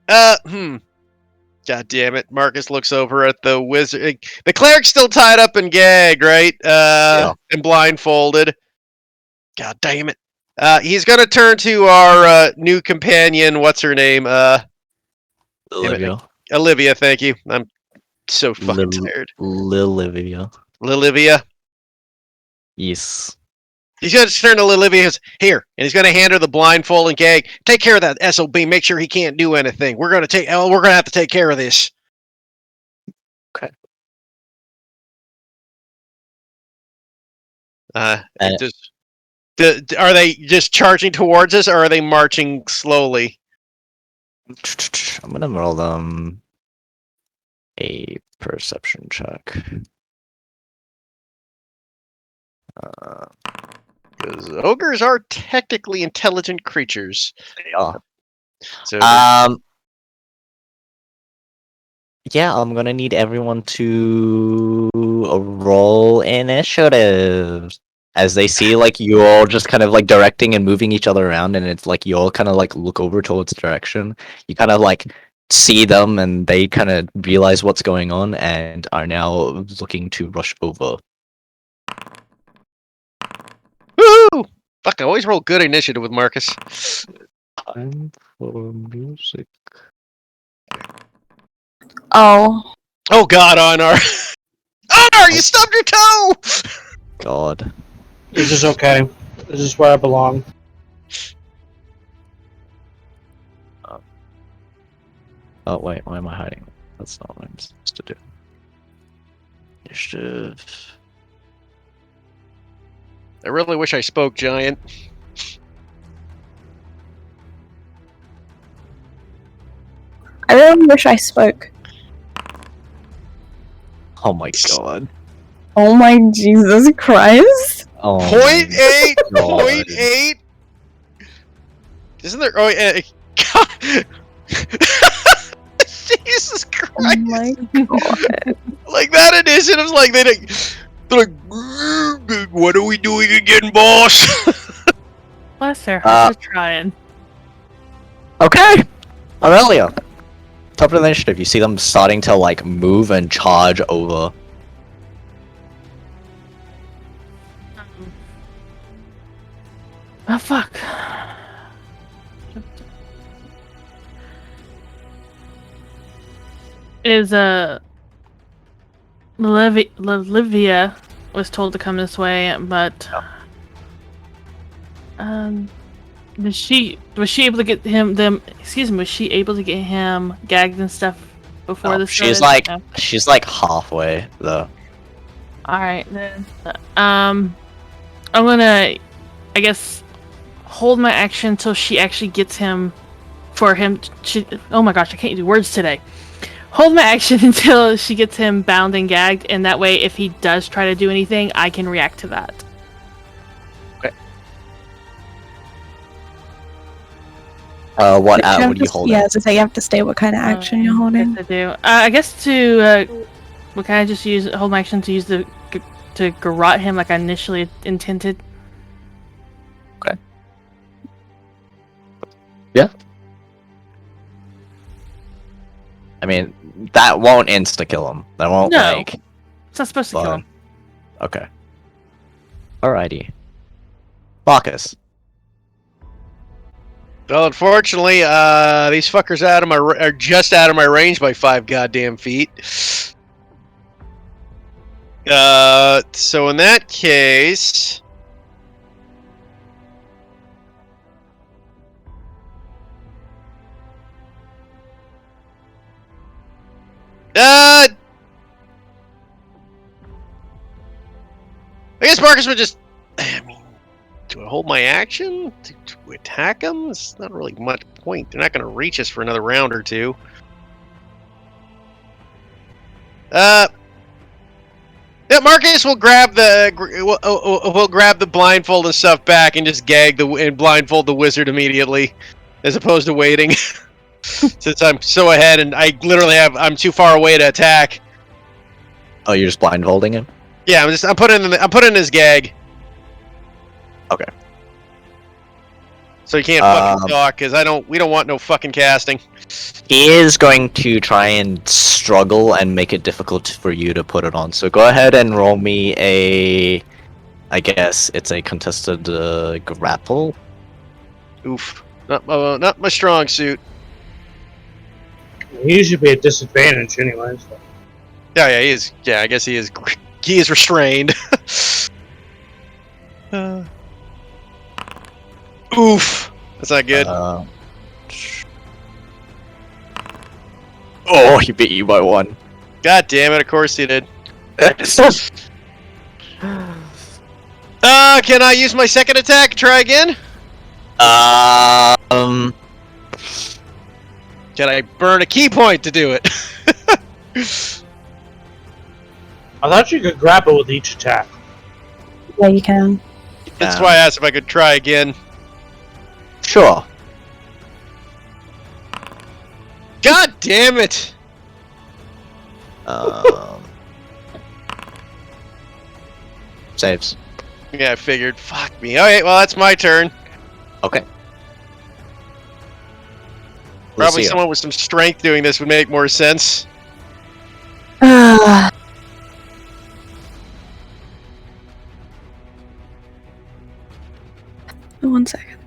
God damn it. Marcus looks over at the wizard. The cleric's still tied up and gagged, right? And blindfolded. God damn it. He's gonna turn to our new companion. What's her name? Olivia. Olivia, thank you. I'm so fucking tired. Lilivia. Lilivia. Yes. He's gonna turn to Lilivia and goes, here, and he's gonna hand her the blindfold and gag. Take care of that SOB. Make sure he can't do anything. We're gonna have to take care of this. Okay. Are they just charging towards us, or are they marching slowly? I'm gonna roll them a perception check. Because ogres are technically intelligent creatures. They are. So Yeah, I'm gonna need everyone to roll initiative. As they see, like, you all just kind of, like, directing and moving each other around, and it's like you all kind of, like, look over towards the direction. You kind of, like, see them, and they kind of realize what's going on, and are now looking to rush over. woohoo! Fuck, I always roll good initiative with Marcus. Time for music. Oh, Oh god, Anar! Anar, you stubbed your toe! God. This is okay. This is where I belong. Oh, wait, why am I hiding? That's not what I'm supposed to do. Initiative. I really wish I spoke giant. I really wish I spoke. Oh my god. Oh my Jesus Christ! Oh. 0.8! God. 0.8! Isn't there... Oh, yeah. God. Jesus Oh Christ! my God! Like, that initiative's like, they're like, what are we doing again, boss? Bless her. I was trying. Okay. Aurelia. Top of the initiative, you see them starting to, like, move and charge over. Oh fuck. Is Olivia was told to come this way, but was she able to get him gagged and stuff before No, this she's started? like No. she's like halfway though. All right then. I'm gonna, I guess, hold my action until she actually gets him. For him, oh my gosh, I can't do words today. Hold my action until she gets him bound and gagged, and that way, if he does try to do anything, I can react to that. What You have are you to- holding? Yeah, as I say, you have to state what kind of action you're holding. Yes, I do. I guess to, what can I just hold my action to use to garrote him like I initially intended? Okay. Yeah. I mean, that won't insta-kill him. That won't, No. like... It's not supposed to kill him. Okay. Alrighty. Marcus. Well, unfortunately, these fuckers are just out of my range by 5 goddamn feet. So in that case, I guess Marcus would just. I mean, do I hold my action to attack them? It's not really much point. They're not going to reach us for another round or two. Yeah, Marcus will grab we'll grab the blindfold and stuff back and just gag and blindfold the wizard immediately, as opposed to waiting. Since I'm so ahead and I literally I'm too far away to attack. Oh, you're just blindfolding him? Yeah, I'm putting his gag. Okay. So he can't fucking talk because we don't want no fucking casting. He is going to try and struggle and make it difficult for you to put it on. So go ahead and roll me I guess it's a contested grapple. Oof. Not my strong suit. He should be at disadvantage anyways. Yeah, he is. Yeah, I guess he is. He is restrained. Oof. That's not good. Oh, he beat you by 1. God damn it! Of course he did. Can I use my second attack? Try again. Can I burn a key point to do it? I thought you could grapple with each attack. Yeah, you can. That's why I asked if I could try again. Sure. God damn it! Saves. Yeah, I figured. Fuck me. Alright, well, that's my turn. Okay. Probably Lucio. someone with some strength doing this would make more sense. One second.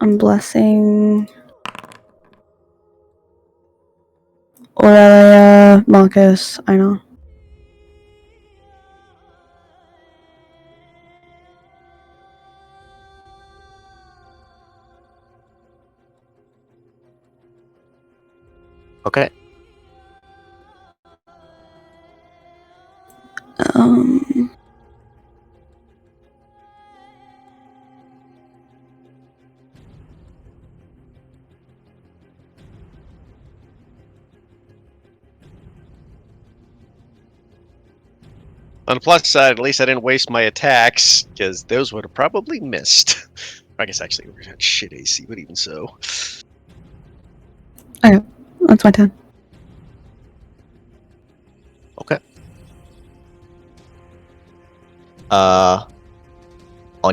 I'm blessing Aurelia, Marcus, I know. Okay. On the plus side, at least I didn't waste my attacks, because those would have probably missed. I guess actually we had shit AC, but even so. Okay, that's my turn. Okay. On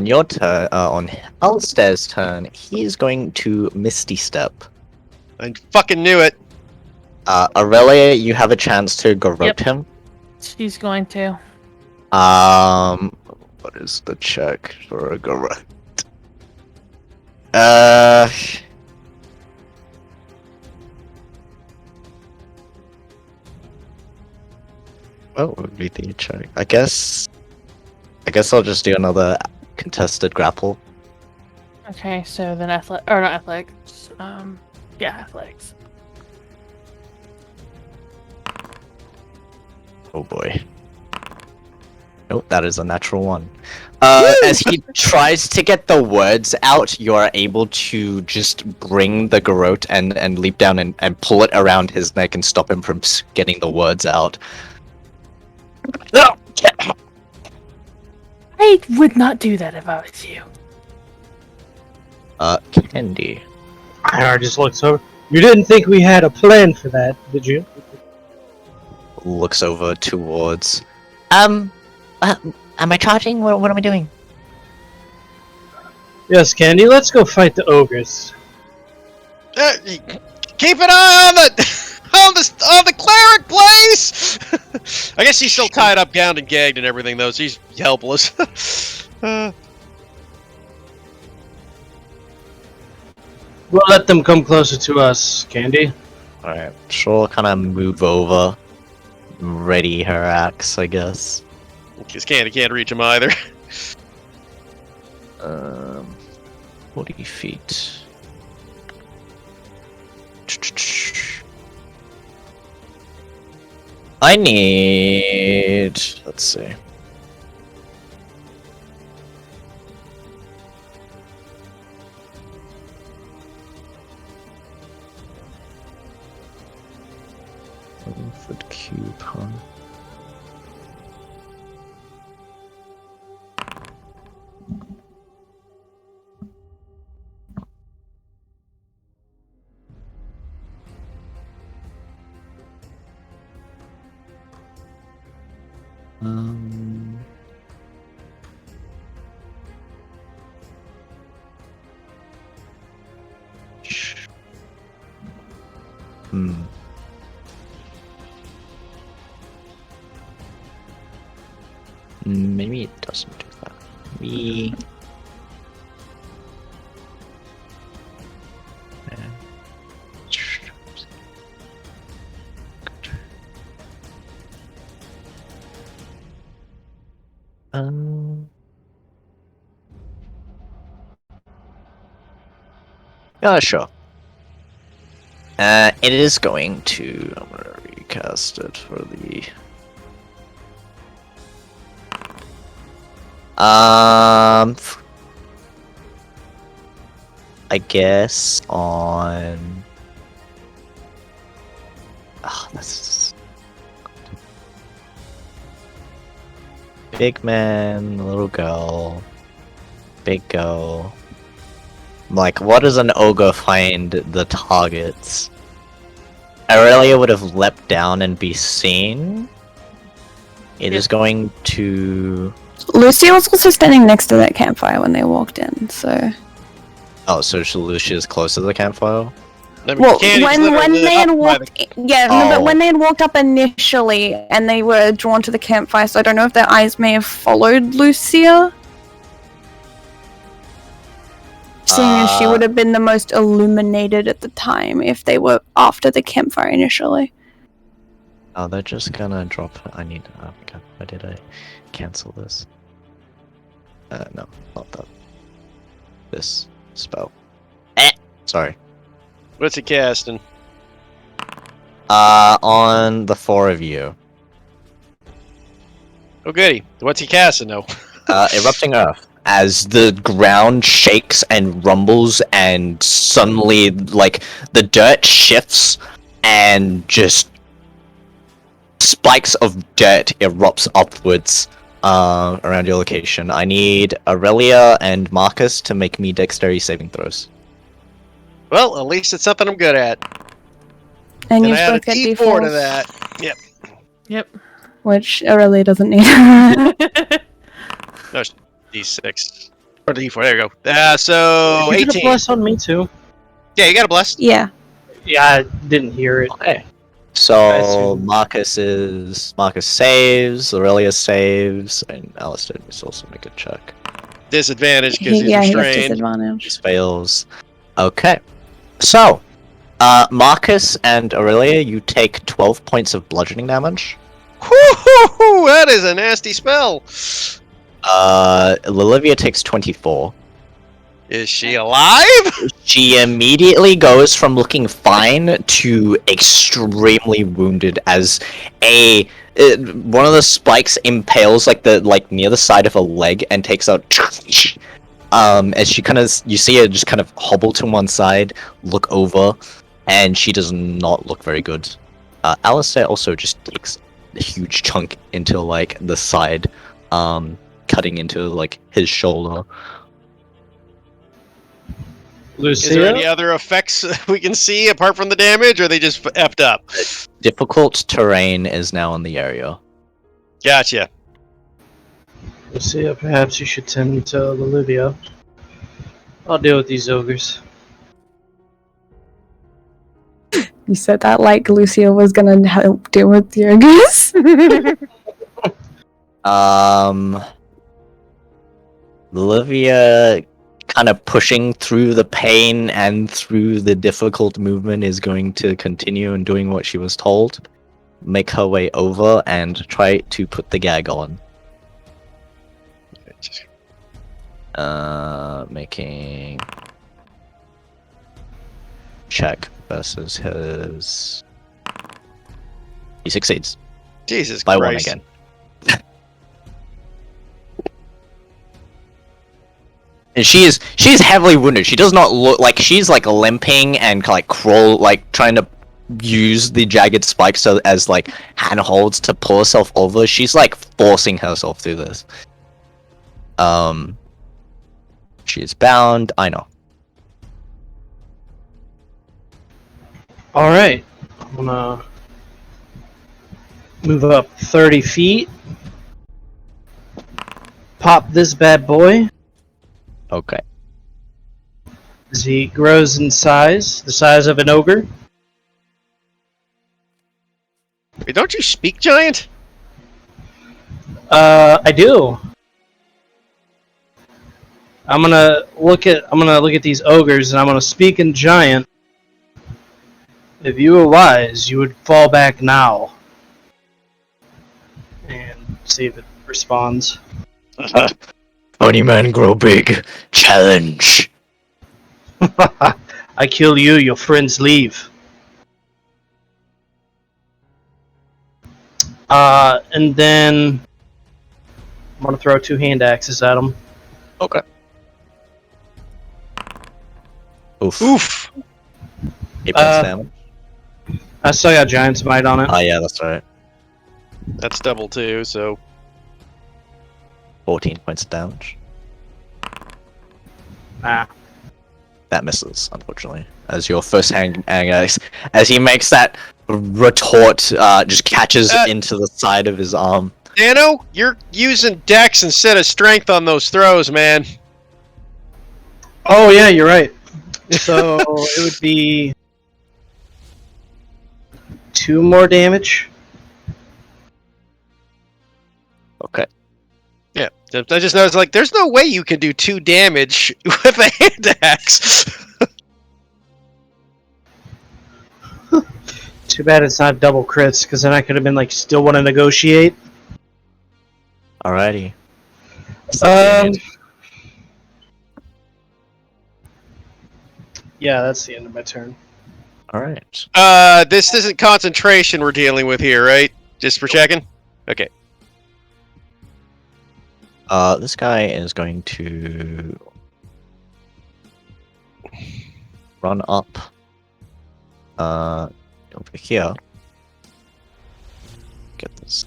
your turn, on Alistair's turn, he's going to Misty Step. I fucking knew it. Aurelia, you have a chance to garrote him. She's going to. What is the check for a garrote? what would be the check? I guess I'll just do another contested grapple. Okay, so then not athletics. Yeah, athletics. Oh boy. Nope, that is a natural one. As he tries to get the words out, you are able to just bring the garrote and leap down and pull it around his neck and stop him from getting the words out. I would not do that if I was you. Candy. Einar just looks over. You didn't think we had a plan for that, did you? Looks over towards... Am I charging? What am I doing? Yes, Candy, let's go fight the ogres. Keep an eye on the cleric, please. I guess he's still tied up, gowned, and gagged, and everything, though. So he's helpless. We'll let them come closer to us, Candy. Alright, she'll kind of move over, ready her axe, I guess. Because Candy can't reach him either. 40 feet. I need... let's see. Foot cube, huh? Maybe it doesn't do that. Maybe... Yeah, sure. It is going to... I'm gonna recast it for the... I guess on... Oh, that's... Big man, little girl, big girl. Like, what does an ogre find the targets? Aurelia would have leapt down and be seen. It is going to... Lucia was also standing next to that campfire when they walked in, so... Oh, so Lucia is close to the campfire? I mean, Well, Candy's when literally they had up by walked, but when they had walked up initially, and they were drawn to the campfire, so I don't know if their eyes may have followed Lucia. Seeing as she would have been the most illuminated at the time, if they were after the campfire initially. Oh, they're just gonna drop... I need... Oh my god, why did I cancel this? No, not that. This spell. Sorry. What's he casting? On the four of you. Oh, goody. What's he casting, though? Erupting Earth. As the ground shakes and rumbles and suddenly, like, the dirt shifts and just spikes of dirt erupts upwards around your location. I need Aurelia and Marcus to make me dexterity saving throws. Well, at least it's something I'm good at. And you I add a both get D4 D4, to that. Yep. Yep. which Aurelia doesn't need. No, it's D6. Or D4, there you go. So, You get a 18. bless on me too. Yeah, you got a bless. Yeah. Yeah, I didn't hear it. Okay. I So assume. Marcus saves, Aurelia saves, and Alistair needs to also make a check. Disadvantage because he's He gets restrained. disadvantage. Just fails. Okay. So, Marcus and Aurelia, you take 12 points of bludgeoning damage. Whoo, that is a nasty spell. Olivia takes 24. Is she alive? She immediately goes from looking fine to extremely wounded as one of the spikes impales near the side of her leg and takes out as she you see her just kind of hobble to one side, look over, and she does not look very good. Alistair also just takes a huge chunk into the side, cutting into his shoulder. Is there any other effects we can see apart from the damage, or are they just effed up? Difficult terrain is now in the area. Gotcha. Lucia, perhaps you should tend to Olivia. I'll deal with these ogres. You said that like Lucia was gonna help deal with the ogres. Olivia, kind of pushing through the pain and through the difficult movement, is going to continue and doing what she was told. Make her way over and try to put the gag on. Making check versus his. He succeeds. Jesus by Christ. one again. And she's heavily wounded. She does not look like she's limping and crawl, trying to use the jagged spikes as handholds to pull herself over. She's forcing herself through this. She is bound. I know. All right, I'm gonna move up 30 feet. Pop this bad boy. Okay. As he grows in size, the size of an ogre. Wait, don't you speak giant? I do. I'm gonna look at these ogres, and I'm gonna speak in giant. If you were wise, you would fall back now. And see if it responds. Funny man grow big. Challenge. I kill you, your friends leave. And then I'm gonna throw 2 hand axes at him. Okay. Oof. Oof. 8 points damage. I still got giant smite on it. Oh yeah, that's right. That's double too, so 14 points of damage. Ah. That misses, unfortunately. As your first hand axe, as he makes that retort, just catches into the side of his arm. Dano, you're using dex instead of strength on those throws, man. Oh yeah, you're right. So it would be 2 more damage. Okay. Yeah, I just noticed, there's no way you can do 2 damage with a hand axe. Too bad it's not double crits, because then I could have been still want to negotiate. Alrighty. Yeah, that's the end of my turn. Alright. This isn't concentration we're dealing with here, right? Just for checking? Okay. This guy is going to run up over here. Get this.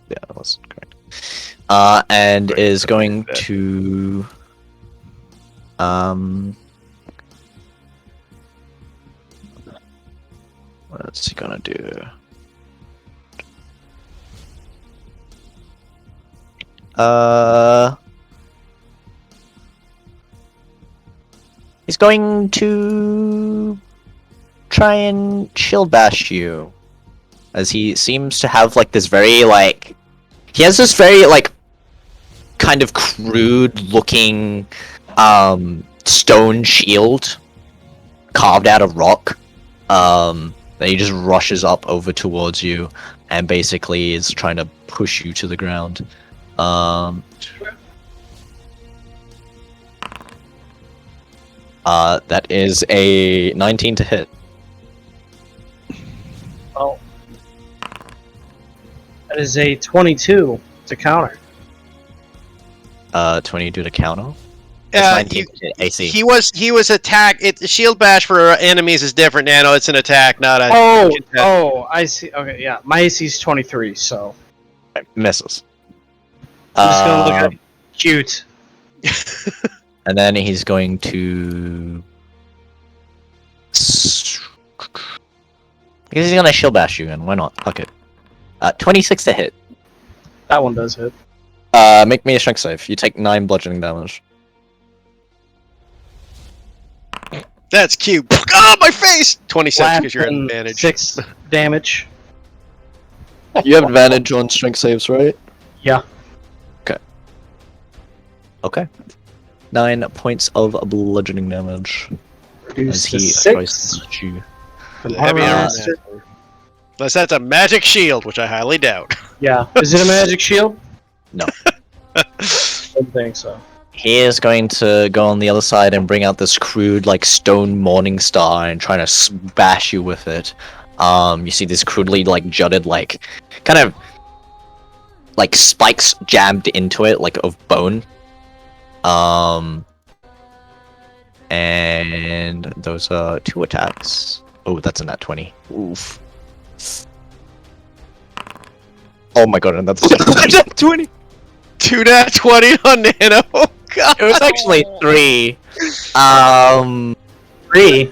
Yeah, that was correct. And Right, is something going like that. to what's he gonna do? He's going to try and shield bash you, as he seems to have this very he has this very kind of crude looking stone shield carved out of rock. Then he just rushes up over towards you and basically is trying to push you to the ground. That is a 19 to hit. Oh. That is a 22 to counter. 22 to counter. It's 19 to hit AC. He was attack. Shield bash for enemies is different, Nano. It's an attack, not a. I see. Okay, yeah. My AC is 23, so Misses. I'm just gonna look at cute. And then he's going to. Because he's gonna shield bash you, and why not? Fuck it. 26 to hit. That one does hit. Make me a strength save. You take 9 bludgeoning damage. That's cute. Oh, my face! 26 because you're at advantage. 6 damage. You have advantage on strength saves, right? Yeah. Okay. 9 points of bludgeoning damage as Reduce he to tries 6. to touch you. Heavy armor. Unless that's a magic shield, which I highly doubt. Yeah. Is it a magic shield? No. I don't think so. He is going to go on the other side and bring out this crude, like, stone morning star and trying to bash you with it. You see this crudely, like, jutted, like, kind of, like, spikes jammed into it, like, of bone. And those are 2 attacks. Oh, that's a nat 20. Oof. Oh my god, and that's a nat 20! 2 nat 20 on Nano. Oh, God. It was actually 3. 3.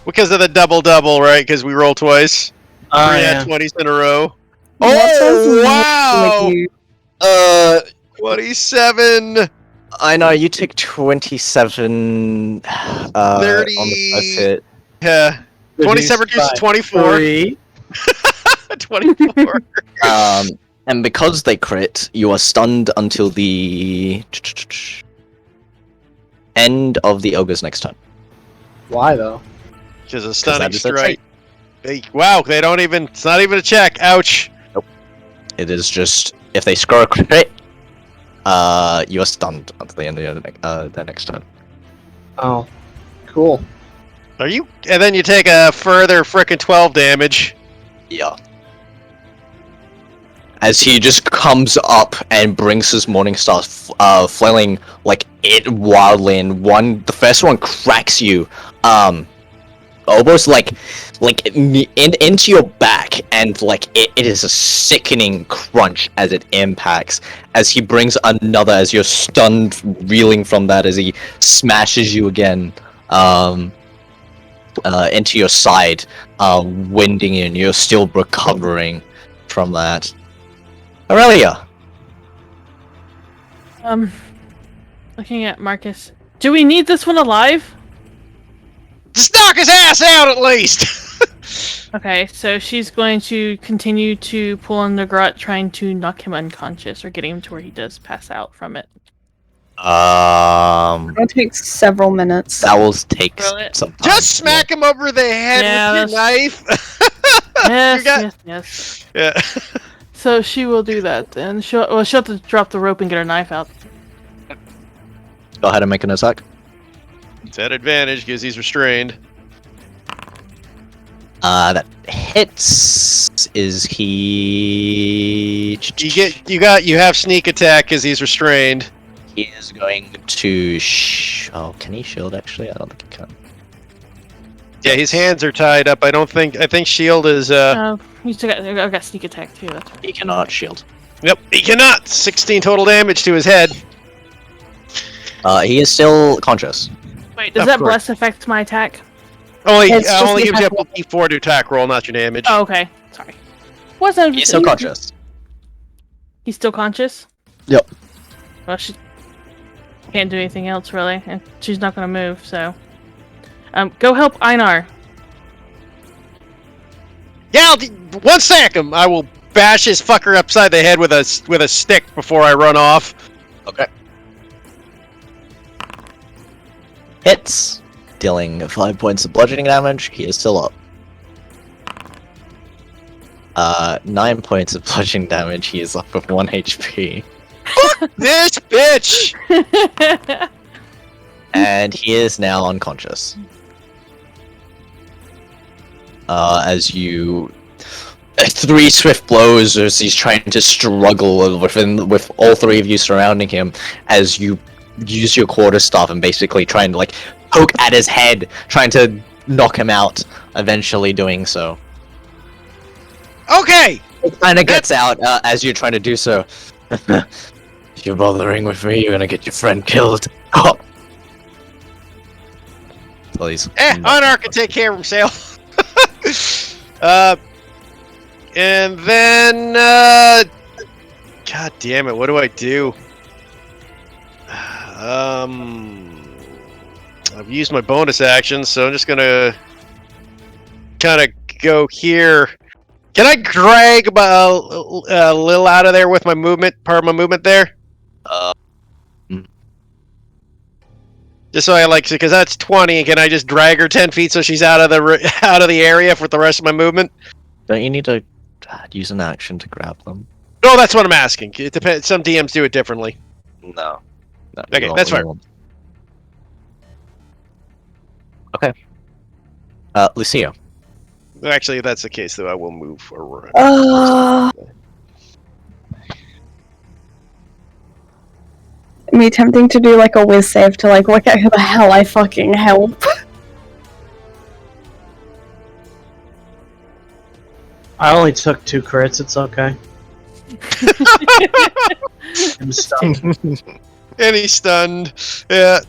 Because of the double, right? Because we roll twice. 3 Yeah. nat 20s in a row. What does Oh, make wow! you- 27. I know, you took 27 on the first hit. Yeah. 27 reduces 24. 3. 24. And because they crit, you are stunned until the end of the ogre's next turn. Why though? Which is a stunning is their strike. Wow, they don't even. It's not even a check. Ouch. It is just, if they score a crit, you are stunned until the end of their next turn. Oh, cool. Are you? And then you take a further frickin' 12 damage. Yeah. As he just comes up and brings his morning star, flailing like it wildly, and the first one cracks you, almost like into your back, and like it is a sickening crunch as it impacts. As he brings another, as you're stunned, reeling from that, as he smashes you again, into your side, winding in. You're still recovering from that. Aurelia! Looking at Marcus. Do we need this one alive? Just knock his ass out at least! Okay, so she's going to continue to pull on the grot, trying to knock him unconscious or getting him to where he does pass out from it. It'll take several minutes. That will take Really? some time. Just smack him over the head Yeah, with your knife! Yes, You got- yes. Yeah. So she will do that then. She'll have to drop the rope and get her knife out. Go ahead and make an attack. It's at advantage because he's restrained. That hits. Is he? You have sneak attack because he's restrained. He is going to. Oh, can he shield? Actually, I don't think he can. Yeah, his hands are tied up. I think shield is. You still got, I got sneak attack too. That's right. He cannot shield. Yep, he cannot. 16 total damage to his head. He is still conscious. Wait, does Of that course. bless affect my attack? Only It's just only the gives you attack a D4 to attack roll, not your damage. Oh, okay. Sorry. Wasn't He's still conscious. He's still conscious? Yep. Well, she can't do anything else really, and she's not gonna move. So, go help Einar. Yeah, one sec. I will bash his fucker upside the head with a stick before I run off. Okay. Hits, dealing 5 points of bludgeoning damage. He is still up. 9 points of bludgeoning damage. He is left with 1 HP. This bitch! And he is now unconscious. As you... 3 swift blows as he's trying to struggle with all 3 of you surrounding him as you use your quarterstaff and basically trying to, like, poke at his head, trying to knock him out, eventually doing so. Okay! It kind of gets out as you're trying to do so. If you're bothering with me, you're gonna get your friend killed. Oh. Please. Anar can take care of himself. And then, God damn it, what do I do? I've used my bonus action, so I'm just gonna kind of go here. Can I drag Lil out of there with my movement? Part of my movement there? Just so I like, because that's 20. Can I just drag her 10 feet so she's out of the area for the rest of my movement? Don't you need to use an action to grab them? No, that's what I'm asking. It depends. Some DMs do it differently. No. Okay, that's fair. Okay. Lucia. Actually, if that's the case, though, I will move around. Me tempting to do like a whiz save to like work out who the hell I fucking help. I only took 2 crits, it's okay. I'm stunned. And he's stunned. Yeah.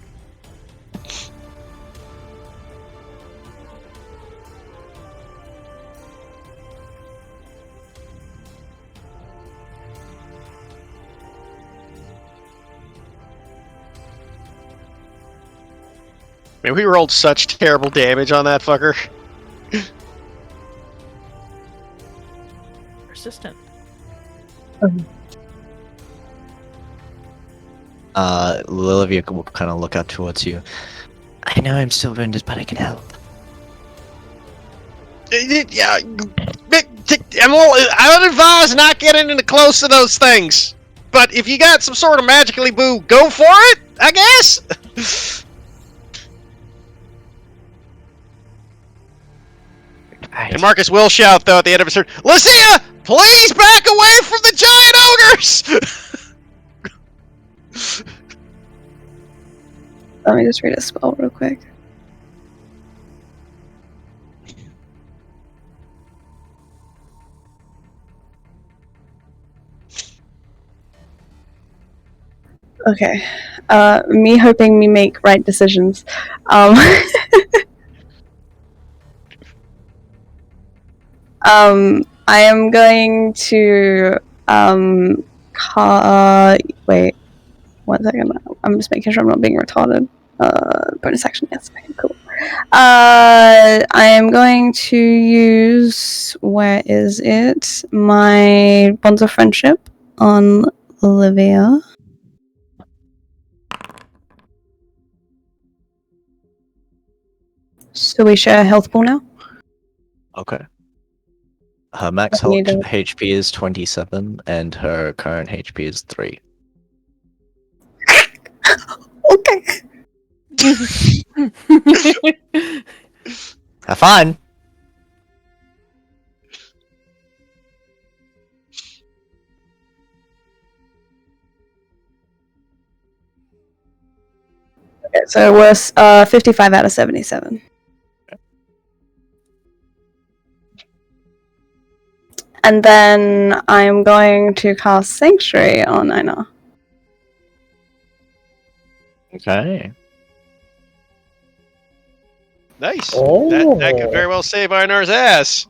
Man, we rolled such terrible damage on that fucker. Persistent. Lilivia will kind of look out towards you. I know I'm still wounded, but I can help. Yeah, I would advise not getting into close to those things. But if you got some sort of magically boo, go for it, I guess. And Marcus will shout, though, at the end of his turn, Lucia, please back away from the giant ogres! Let me just read a spell real quick. Okay. Me hoping me make right decisions. I am going to wait 1 second. I'm just making sure I'm not being retarded. Bonus action, yes. Okay, cool. I am going to use, where is it? My Bonds of Friendship on Olivia. So we share a health pool now? Okay. Her max HP is 27, and her current HP is 3. Okay. Have fun! Okay, so it was 55 out of 77. And then I'm going to cast Sanctuary on Einar. Okay. Nice. Oh. That could very well save Einar's ass.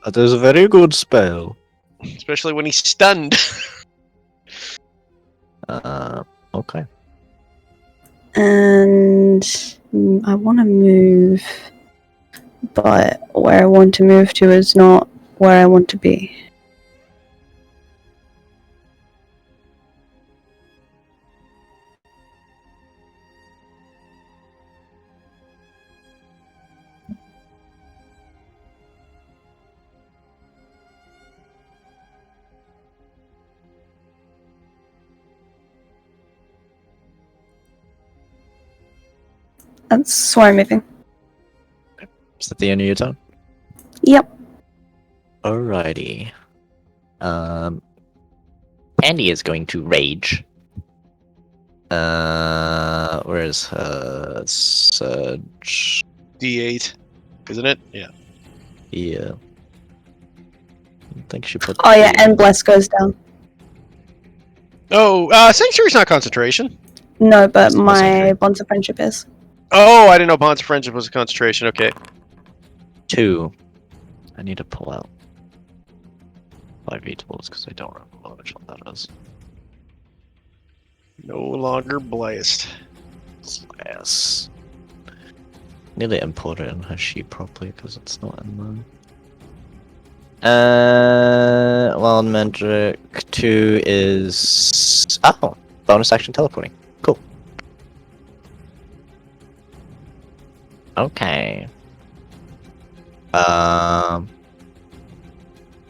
That is a very good spell. Especially when he's stunned. Okay. And I want to move, but where I want to move to is not where I want to be. That's why I'm moving. Is that the end of your turn? Yep. Alrighty. Candy is going to rage. Where is her surge? D8, isn't it? Yeah. Yeah. I think she put. Oh yeah, the- and Bless goes down. Oh, Sanctuary's not concentration. No, but It's my concentration. Bonds of Friendship is. Oh, I didn't know Bonds of Friendship was a concentration. Okay. 2. I need to pull out 5 eatables because I don't remember which one that is. No longer blessed. Yes. Need to import it in her sheet properly because it's not in mine. Wild Magic 2 is... Oh! Bonus action teleporting. Cool. Okay.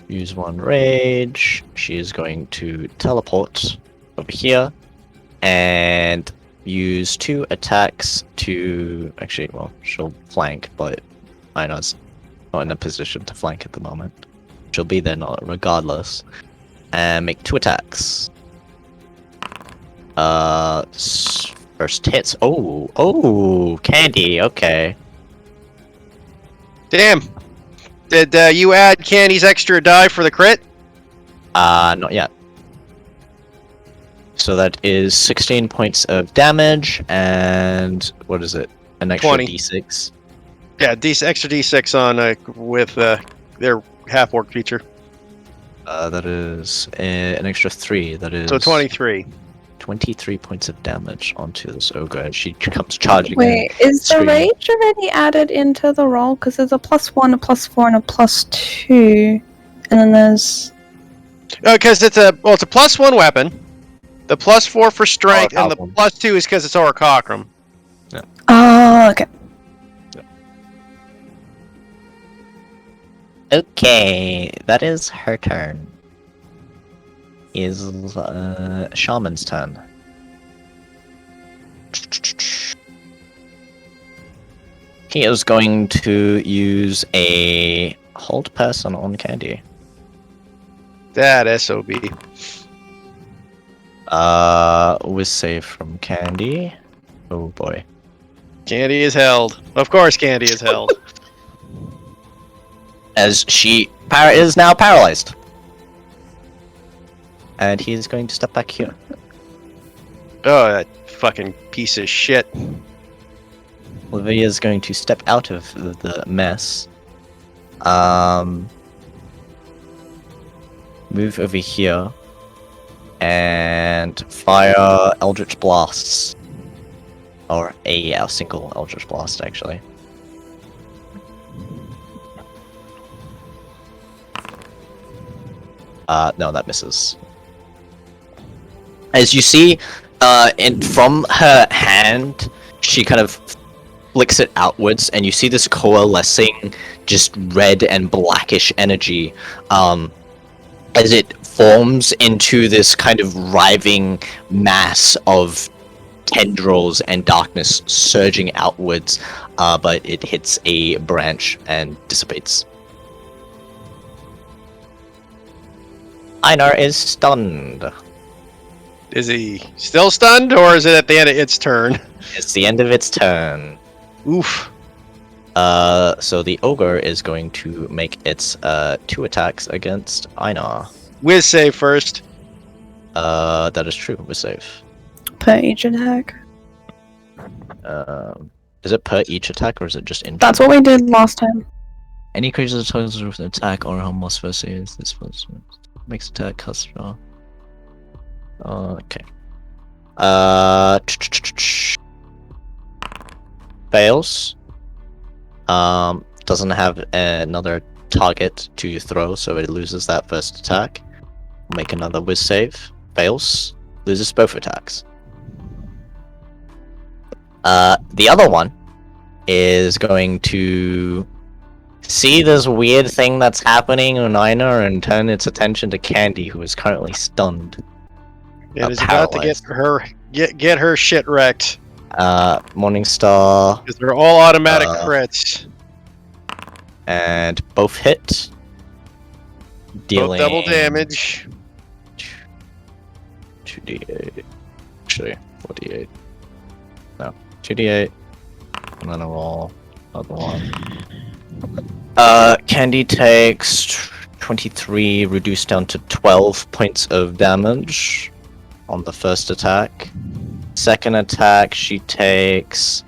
Use 1 rage. She is going to teleport over here. And use 2 attacks to... Actually, well, she'll flank, but Ina's not in a position to flank at the moment. She'll be there not regardless. And make 2 attacks. First hits. Oh, Candy, okay. Damn. Did you add Candy's extra die for the crit? Not yet. So that is 16 points of damage, and what is it? An extra 20. d6. Yeah, extra D6 on with their half-orc feature. That is an extra 3. That is So 23. 23 points of damage onto this ogre as she comes charging in. Wait, is the screaming. rage already added into the roll? Because there's a +1, a +4, and a +2, and then there's. Because it's a +1 weapon. The +4 for strength, and the Orichalcum. +2 is because it's Orichalcum. Oh, okay. Okay, that is her turn. Is Shaman's turn. He is going to use a hold person on Candy. That SOB. With save from Candy. Oh boy. Candy is held. Of course, Candy is held. As she is now paralyzed. And he's going to step back here. Oh, that fucking piece of shit. Olivia is going to step out of the mess. Move over here. And fire Eldritch Blasts. Or a single Eldritch Blast, actually. No, that misses. As you see, from her hand, she kind of flicks it outwards, and you see this coalescing, just red and blackish energy, as it forms into this kind of writhing mass of tendrils and darkness surging outwards, but it hits a branch and dissipates. Einar is stunned. Is he still stunned, or is it at the end of its turn? It's the end of its turn. Oof. So the ogre is going to make its 2 attacks against Einar. Whiz save first. That is true. With save. Per each attack. Is it per each attack or is it just in? That's what we did last time. Any creature that targets with an attack or how must first is this person makes attack customer. Okay. Fails. Doesn't have another target to throw, so it loses that first attack. Make another whiz save. Fails. Loses both attacks. The other one is going to see this weird thing that's happening on Einar and turn its attention to Candy, who is currently stunned. And is about to Paralyzed. get her shit wrecked. Morningstar, Because they're all automatic Uh, crits. and both hit. Both Dealing double damage. 2d8. Actually, 4d8. No, 2d8. And then a roll. Other one. Candy takes 23, reduced down to 12 points of damage on the first attack. Second attack, she takes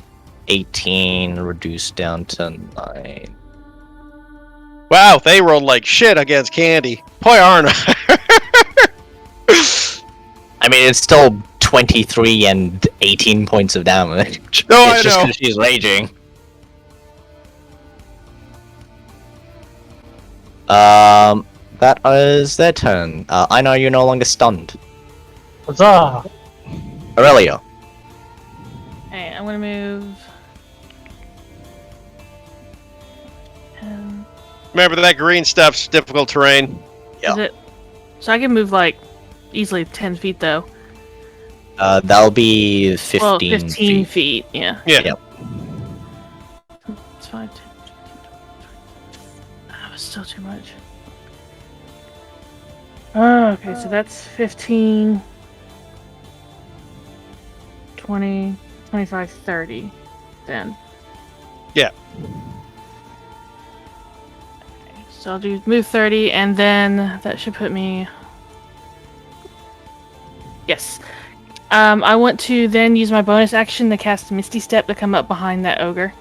18, reduced down to 9. Wow, they rolled like shit against Candy. Boy, Arna. I mean, it's still 23 and 18 points of damage. No, it's I just know. because she's raging. That is their turn. I know you're no longer stunned. Huzzah! Aurelia. Hey, I'm gonna move. Remember that green stuff's difficult terrain. Yeah. Is it? So I can move like easily 10 feet though. That'll be 15, Well, 15 feet. Yeah. Yeah. Yep. It's fine. That was still too much. Oh, okay, so that's 15, 20, 25, 30 then. Yeah. Okay, so I'll do move 30 and then that should put me... Yes. I want to then use my bonus action to cast Misty Step to come up behind that ogre.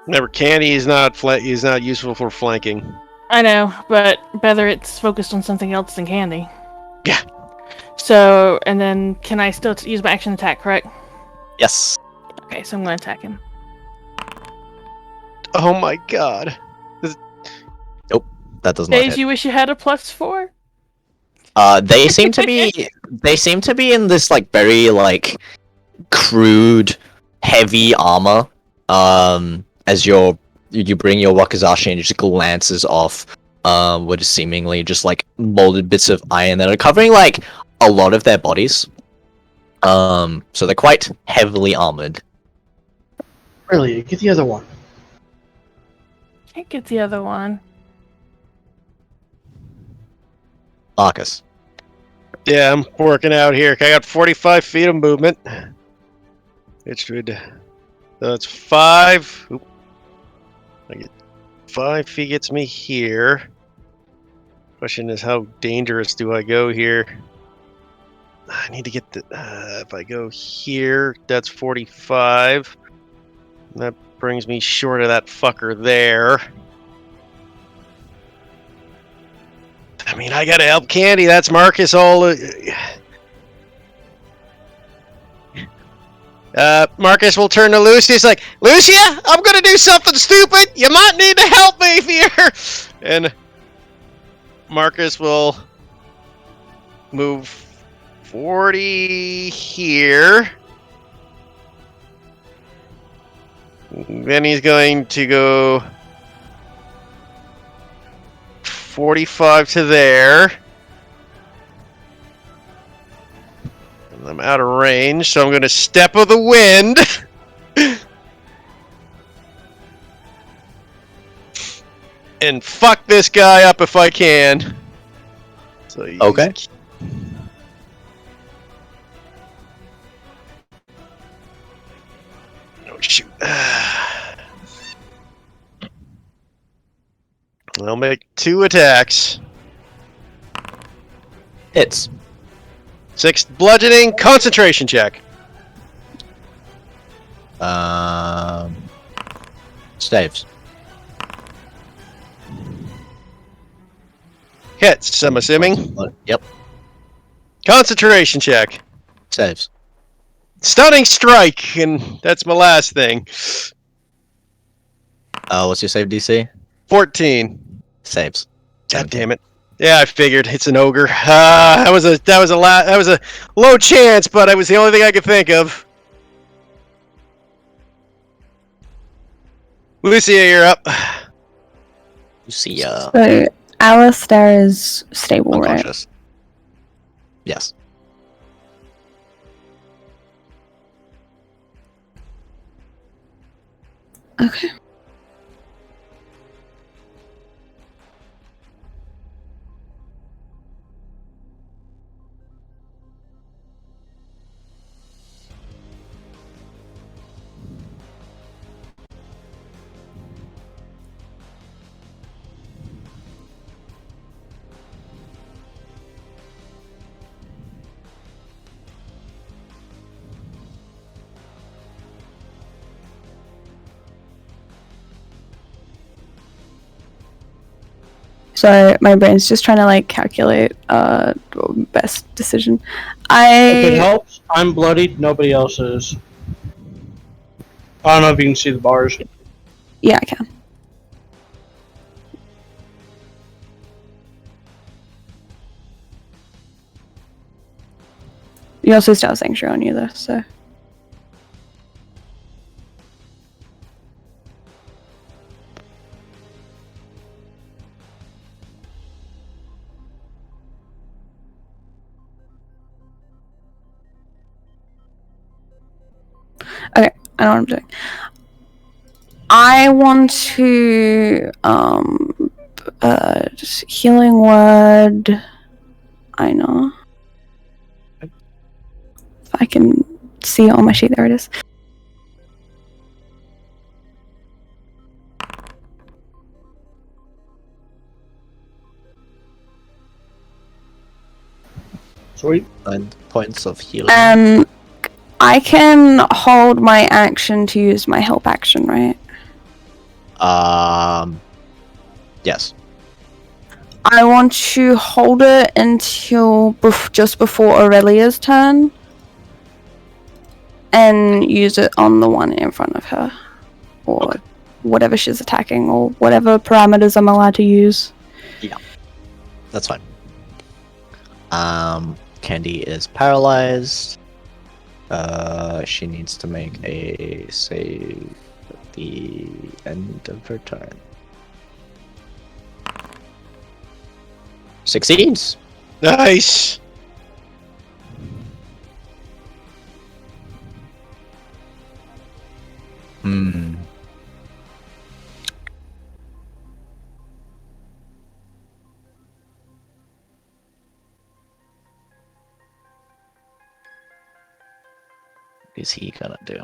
Remember, Candy is not is not useful for flanking. I know, but better it's focused on something else than candy. Yeah. So, and then can I still use my action attack, correct? Yes. Okay, so I'm going to attack him. Oh my god. That does not Days hit. you wish you had a +4? They seem to be in this like very like crude, heavy armor. As you bring your wakizashi and it just glances off what is seemingly just like molded bits of iron that are covering like a lot of their bodies. So they're quite heavily armored. Really, get the other one. Can't get the other one. Marcus. Yeah, I'm working out here. I got 45 feet of movement. It should. That's 5. Oop. I get 5 feet gets me here. Question is, how dangerous do I go here? I need to get the. If I go here, that's 45. That brings me short of that fucker there. I mean, I gotta help Candy. That's Marcus all. Marcus will turn to Lucia. He's like, Lucia, I'm gonna do something stupid. You might need to help me here. And Marcus will move 40 here. Then he's going to go 45 to there. And I'm out of range, so I'm going to Step of the Wind. And fuck this guy up if I can. So Okay. Oh, shoot. I'll make 2 attacks. Hits. 6 bludgeoning, concentration check. Saves. Hits, I'm assuming. Yep. Concentration check. Saves. Stunning strike, and that's my last thing. What's your save DC? 14. Saves. God damn it. Yeah, I figured it's an ogre. That was a low chance, but it was the only thing I could think of. Lucia, you're up. Lucia. So Alistair is stable, right? Unconscious. Yes. Okay. Sorry, my brain's just trying to like calculate best decision. If it helps, I'm bloodied. Nobody else is. I don't know if you can see the bars. Yeah, I can. You also still have Sanctuary on you though, so. Okay, I know what I'm doing. I want to just healing word. I know. If I can see it on my sheet, there it is. Sweet. 9 points of healing. And I can hold my action to use my help action, right? Yes. I want to hold it until just before Aurelia's turn, and use it on the one in front of her, or whatever she's attacking, or whatever parameters I'm allowed to use. Yeah, that's fine. Candy is paralyzed. She needs to make a save at the end of her turn. Succeeds. Nice. Hmm. What is he gonna do?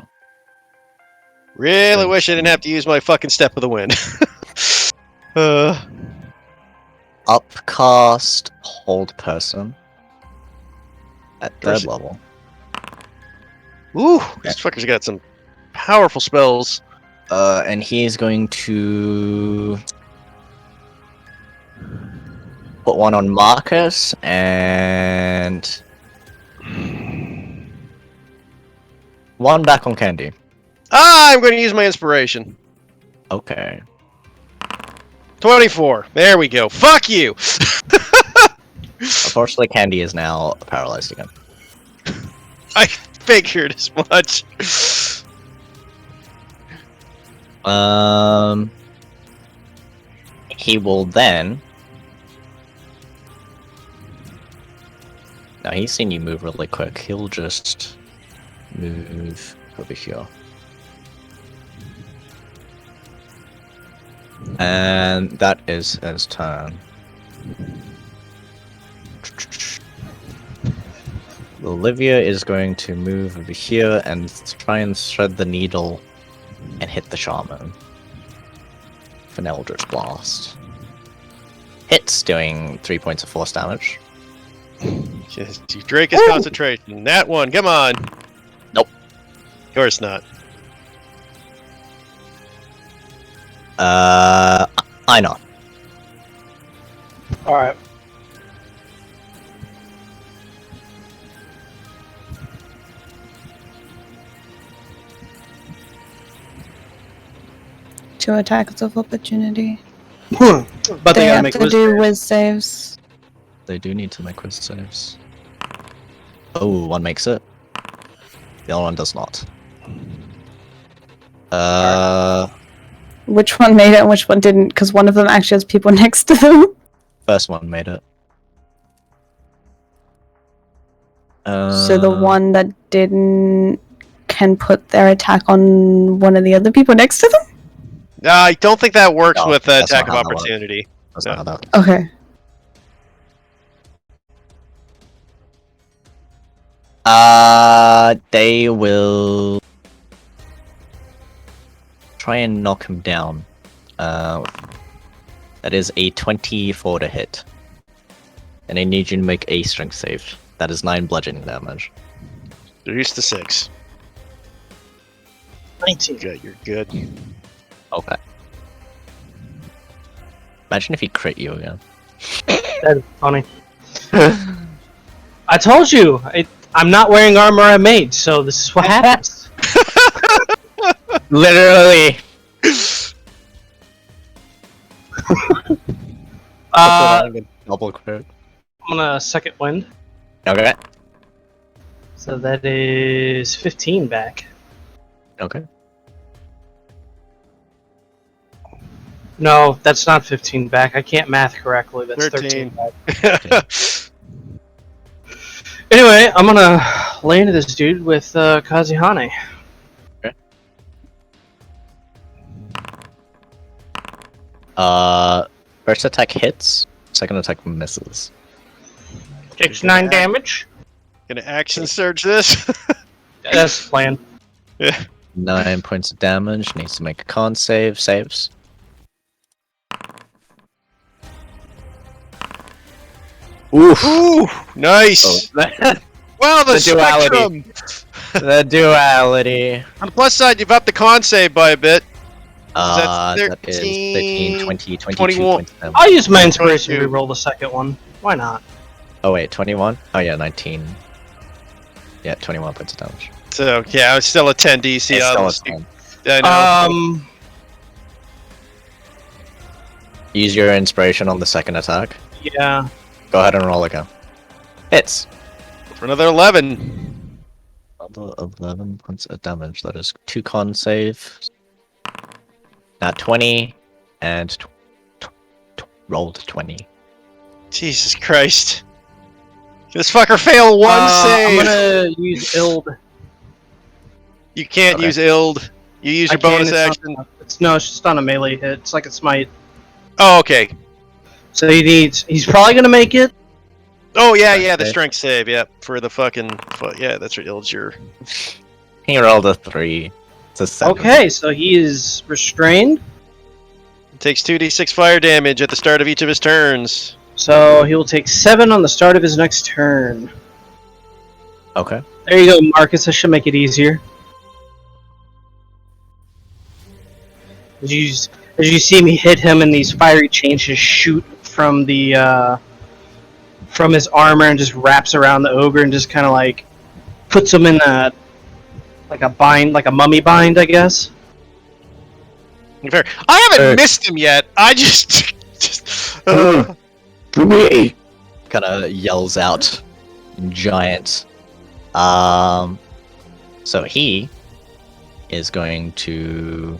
Really wish I didn't have to use my fucking step of the wind. Upcast hold person at third Person. level. Ooh, this fucker's got some powerful spells. And he is going to put one on Marcus and one back on Candy. I'm going to use my inspiration. Okay. 24. There we go. Fuck you. Unfortunately, Candy is now paralyzed again. I figured as much. He will then. Now he's seen you move really quick. He'll just move over here. And that is his turn. Olivia is going to move over here and try and thread the needle and hit the shaman. For an Eldritch Blast. Hits, doing 3 points of force damage. Just, you drink his concentration. That one, come on. Nope. Of course not. I know. Alright. Two attacks of opportunity. But They they gotta have make to wisdom. do with saves. They do need to make quiz saves. Oh, one makes it. The other one does not. Which one made it and which one didn't? Because one of them actually has people next to them. First one made it. So the one that didn't can put their attack on one of the other people next to them? I don't think that works No, with that's attack of not how that works. opportunity. That's No. not how that. Okay. They will try and knock him down. That is a 24 to hit. And I need you to make a strength save. That is 9 bludgeoning damage. Reduce to 6. 19. Good, you're good. Okay. Imagine if he crit you again. That is funny. I told you, I'm not wearing armor I made, so this is what happens. Literally! Double crit. I'm gonna second wind. Okay. So that is 15 back. Okay. No, that's not 15 back. I can't math correctly. That's 13 back. Anyway, I'm gonna lay into this dude with Kazihane. First attack hits, second attack misses. Takes 9 damage. Gonna action surge this. That's the plan. Yeah. 9 points of damage, needs to make a con save, saves. Oof! Ooh, nice. Well, the duality. spectrum. The duality. On the plus side, you've upped the con save by a bit. That is 13, 15, 20, 22 21. points of damage. I'll use my inspiration to 22. reroll the second one. Why not? Oh wait, 21? Oh yeah, 19. Yeah, 21 points of damage. So yeah, it's still a 10 DC. It's still a obviously. 10. I know. Use your inspiration on the second attack. Yeah. Go ahead and roll again. Hits! For another 11. Another 11 points of damage. That is 2 con save. Not 20, and rolled 20. Jesus Christ. This fucker failed one I'm save. gonna use Ild. You can't Okay. use Ild. You use your I can, bonus it's action. not- it's just on a melee hit. It's like a smite. Oh, okay. So he's probably gonna make it. Oh, yeah, the Okay. strength save, yeah. For the fucking... Yeah, that's right, Ild's your... He rolled a 3. It's a 7. Okay, so he is restrained. Takes 2d6 fire damage at the start of each of his turns. So he will take 7 on the start of his next turn. Okay. There you go, Marcus. That should make it easier. As you see me hit him, and these fiery chains just shoot from the from his armor and just wraps around the ogre and just kind of like puts him in a like a bind, like a mummy bind, I guess. Fair. I haven't Hey. missed him yet. I just... Kind of yells out, giant. So he is going to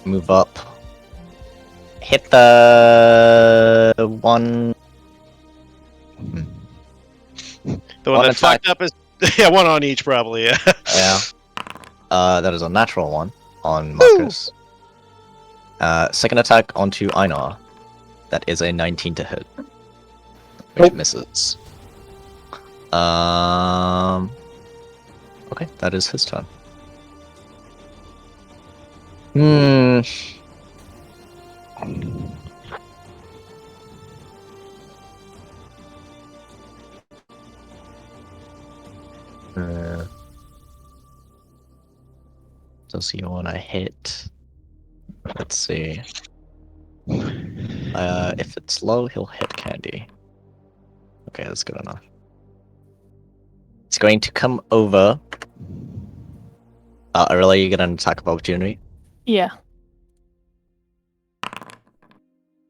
move up, hit the one. The one One that fucked up is... Yeah, one on each, probably, yeah. Yeah. That is a natural one on Marcus. Second attack onto Einar. That is a 19 to hit. Which Nope. misses. Okay, that is his turn. Does he want to hit? Let's see. If it's low, he'll hit Candy. Okay, that's good enough. It's going to come over. Aurelia, you get an attack of opportunity, Yeah.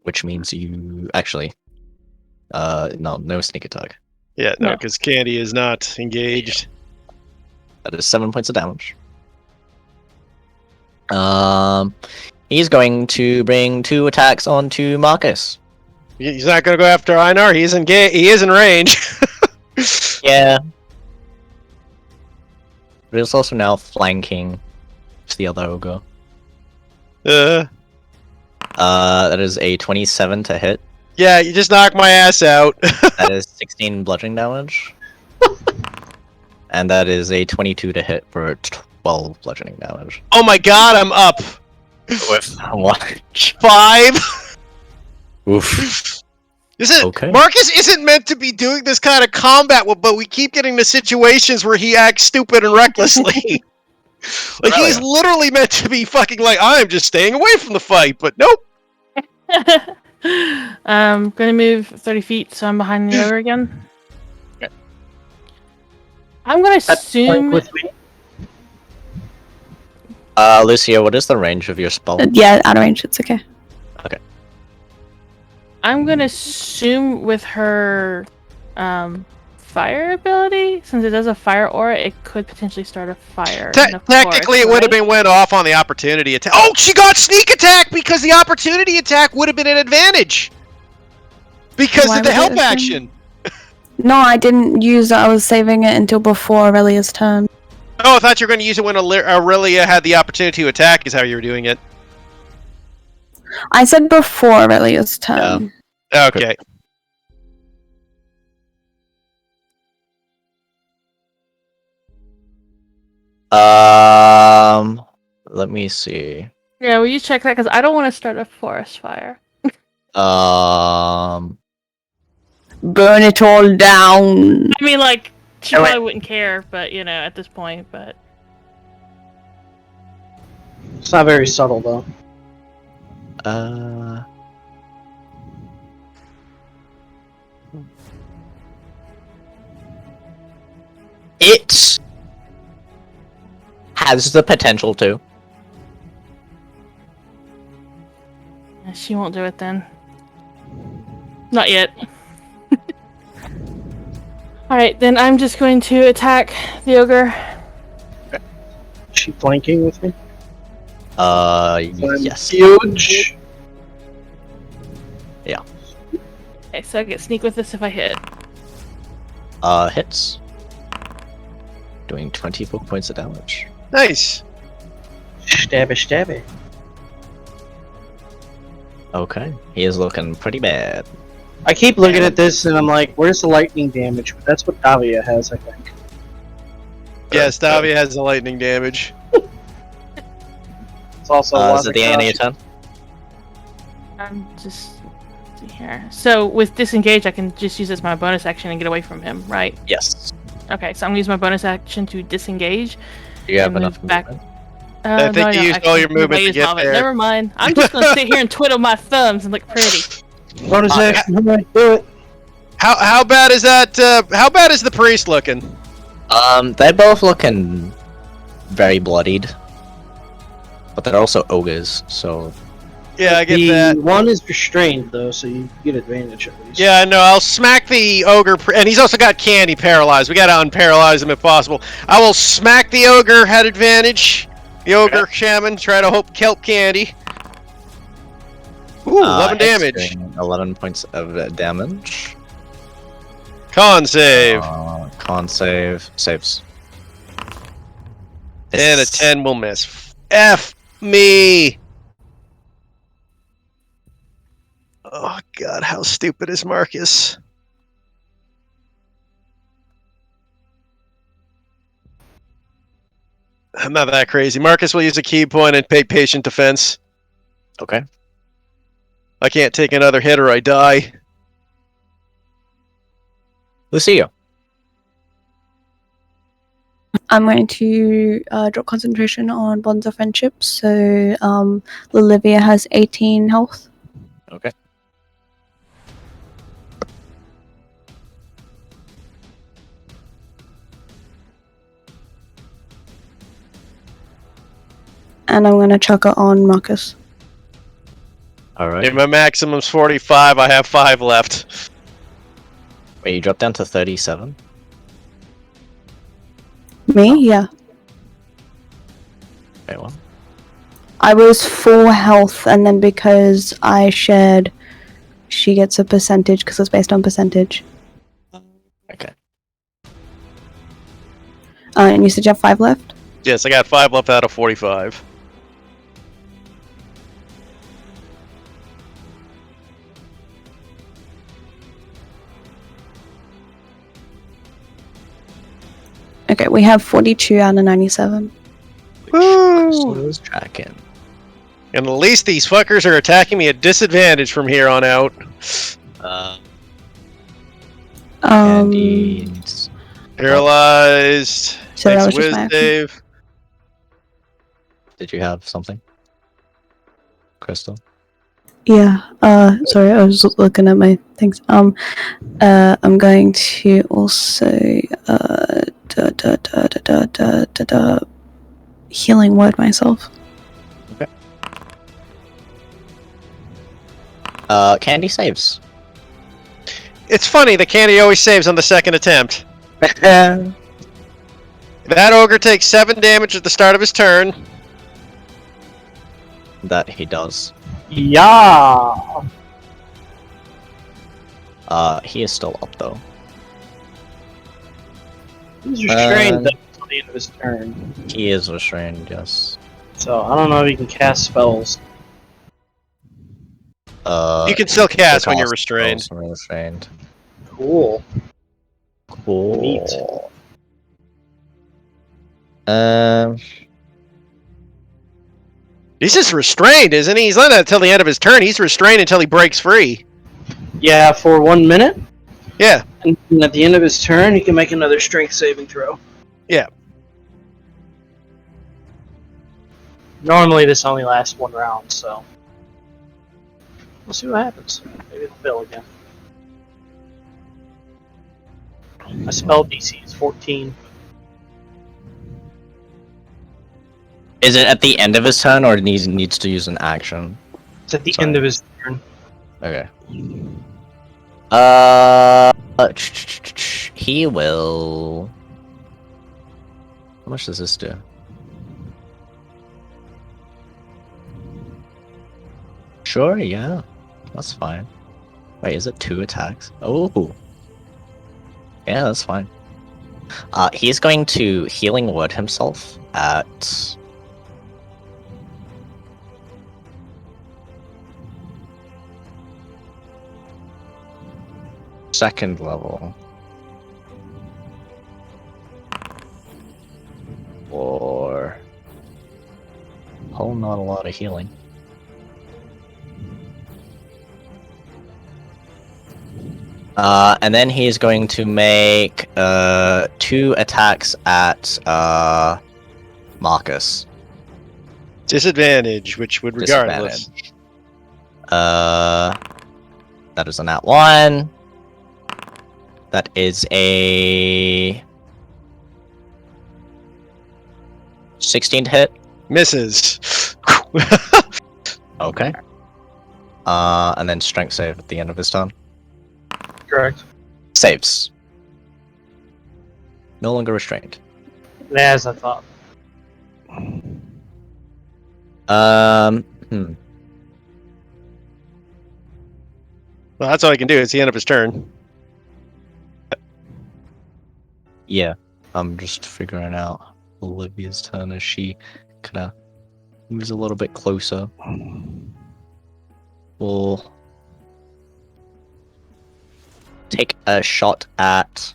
which means you actually. No sneak attack. Yeah, no, No. because Candy is not engaged. That is 7 points of damage. He's going to bring 2 attacks onto Marcus. He's not going to go after Einar. He is in range. Yeah. But he's also now flanking to the other ogre. Uh, That is a 27 to hit. yeah, you just knocked my ass out. That is 16 bludgeoning damage. And that is a 22 to hit for 12 bludgeoning damage. Oh my god, I'm up With one. 5. Oof. This is Okay. Marcus isn't meant to be doing this kind of combat, but we keep getting to situations where he acts stupid and recklessly. Like he's literally meant to be fucking like, I'm just staying away from the fight, but nope. Gonna move 30 feet, so I'm behind the ogre again. Okay. I'm gonna Flank assume. with me. Lucia, what is the range of your spell? Yeah, out of range. It's okay. I'm gonna assume with her fire ability, since it does a fire aura, it could potentially start a fire. in the Technically, it forest, would have right? been went off on the opportunity attack. Oh, she got sneak attack because the opportunity attack would have been an advantage because Why of the would it help have been? action. No, I didn't use it. I was saving it until before Aurelia's turn. Oh, I thought you were going to use it when Aurelia had the opportunity to attack. Is how you were doing it. I said before Aurelia's turn. Okay. Let me see. Yeah, will you check that? Because I don't want to start a forest fire. Burn it all down. I mean, like, she Oh, wait. probably wouldn't care, but, you know, at this point, but... It's not very subtle though. It has the potential to. She won't do it then. Not yet. Alright, then I'm just going to attack the ogre. Is she flanking with me? I'm Yes. huge. Okay, so I get sneak with this if I hit. Hits. Doing 24 points of damage. Nice. Stabby, stabby. Okay. He is looking pretty bad. I keep looking at this and I'm like, where's the lightning damage? But that's what Davia has, I think. Yes, Davia has the lightning damage. It's also Is it the end of your turn? I'm just... see here. So, with disengage, I can just use this as my bonus action and get away from him, right? Yes. Okay, so I'm gonna use my bonus action to disengage. Do you have And enough move back. movement? I think no, you don't, used all your actually. movement I to used get all of it. there. Never mind. I'm just gonna sit here and twiddle my thumbs and look pretty. Bonus action, alright, do it. How bad is that? How bad is the priest looking? They're both looking very bloodied. But they're also ogres, so... Yeah, I get the that. one is restrained though, so you get advantage at least. Yeah, no, I'll smack the ogre, and he's also got Candy paralyzed. We gotta unparalyze him if possible. I will smack the ogre, had advantage. The ogre shaman, try to help Candy. Ooh, 11 hits damage. doing 11 points of damage. Con save. Con save. Saves. And a 10 will miss. F me! Oh god, how stupid is Marcus? I'm not that crazy. Marcus will use a key point and pay patient defense. Okay. I can't take another hit or I die. Lucia. I'm going to drop concentration on bonds of friendship. So Olivia has 18 health. Okay. And I'm going to chuck it on Marcus. Alright. If my maximum's 45, I have 5 left. Wait, you dropped down to 37? Me? Yeah. Okay, well. I was full health, and then because I shared, she gets a percentage because it's based on percentage. Okay. And you said you have 5 left? Yes, I got 5 left out of 45. Okay, we have 42 out of 97. Woo! Was tracking. And at least these fuckers are attacking me at disadvantage from here on out. Candies. Paralyzed. So Makes that a was just whiz my action. save. Did you have something, Crystal? Yeah. Sorry, I was looking at my things. I'm going to also healing word myself. Candy saves. It's funny, the candy always saves on the second attempt. That ogre takes 7 damage at the start of his turn. That he does. Yeah. He is still up though. He's restrained until the end of his turn. He is restrained, yes. So I don't know if he can cast spells. You can still cast when you're cast restrained. spells when restrained. Cool. Cool. Neat. He's just restrained, isn't he? He's not until the end of his turn. He's restrained until he breaks free. Yeah, for 1 minute. Yeah. And at the end of his turn, he can make another strength saving throw. Yeah. Normally, this only lasts 1 round, so we'll see what happens. Maybe it'll fail again. My spell DC is 14. Is it at the end of his turn, or needs to use an action? It's at the Sorry. end of his turn. Okay. He will. How much does this do? Sure, yeah, that's fine. Wait, is it 2 attacks? Oh, yeah, that's fine. He's going to healing word himself at. Second level. Or not a lot of healing. And then he's going to make 2 attacks at Marcus. Disadvantage, which would regardless. Disadvantage. That is a nat 1. That is a 16 to hit. Misses. Okay. And then strength save at the end of his turn. Correct. Saves. No longer restrained. As I thought. Well, that's all he can do. It's the end of his turn. Yeah. I'm just figuring out Olivia's turn as she kind of moves a little bit closer. We'll take a shot at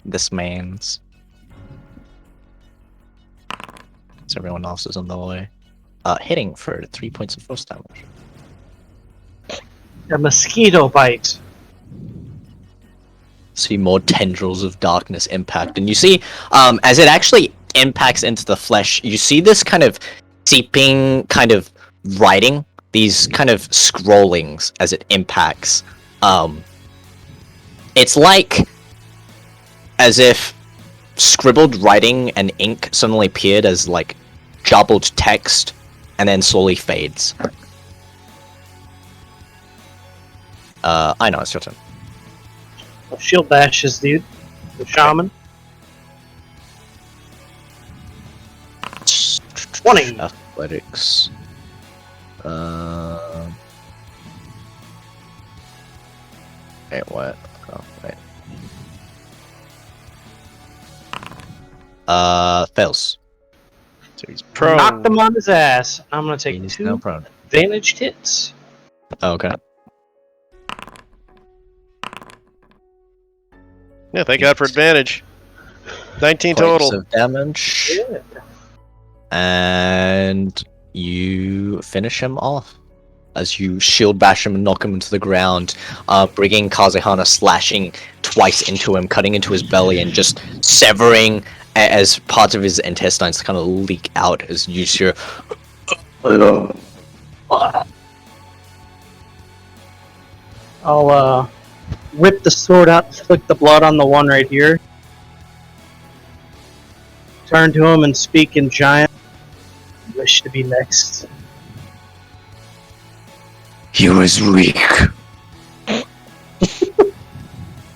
this man's. So everyone else is in the way. Hitting for 3 points of force damage. A mosquito bite. See more tendrils of darkness impact, and you see, as it actually impacts into the flesh, you see this kind of seeping kind of writing, these kind of scrollings as it impacts. It's like as if scribbled writing and ink suddenly appeared as like jumbled text and then slowly fades. I know, it's your turn. Shield bashes, dude. The shaman. 20. Athletics. Wait, what? Oh, wait. Fails. So he's prone. Knocked him on his ass. I'm gonna take He's now 2 prone. advantaged hits. Okay. Yeah, thank God for advantage. 19 Points total. of damage. Yeah. And you finish him off as you shield bash him and knock him into the ground, bringing Kazehana slashing twice into him, cutting into his belly and just severing as parts of his intestines kind of leak out as you hear. I'll whip the sword out and flick the blood on the one right here. Turn to him and speak in giant. Wish to be next. He was weak.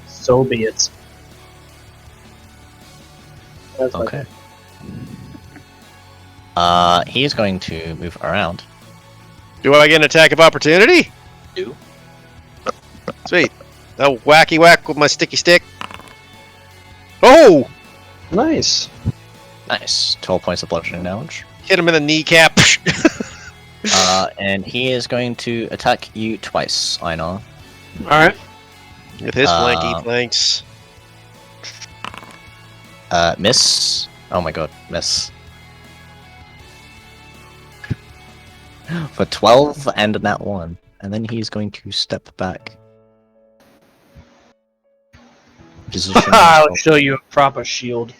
So be it. That's my Okay. He is going to move around. Do I get an attack of opportunity? Do. Sweet. A wacky whack with my sticky stick. Oh! Nice. Nice. 12 points of bludgeoning damage. Hit him in the kneecap. And he is going to attack you twice, Einar. Alright. With his flanky flanks. Miss. Oh my god, miss. For 12 and a nat 1. And then he's going to step back. Position I'll himself. show you a proper shield.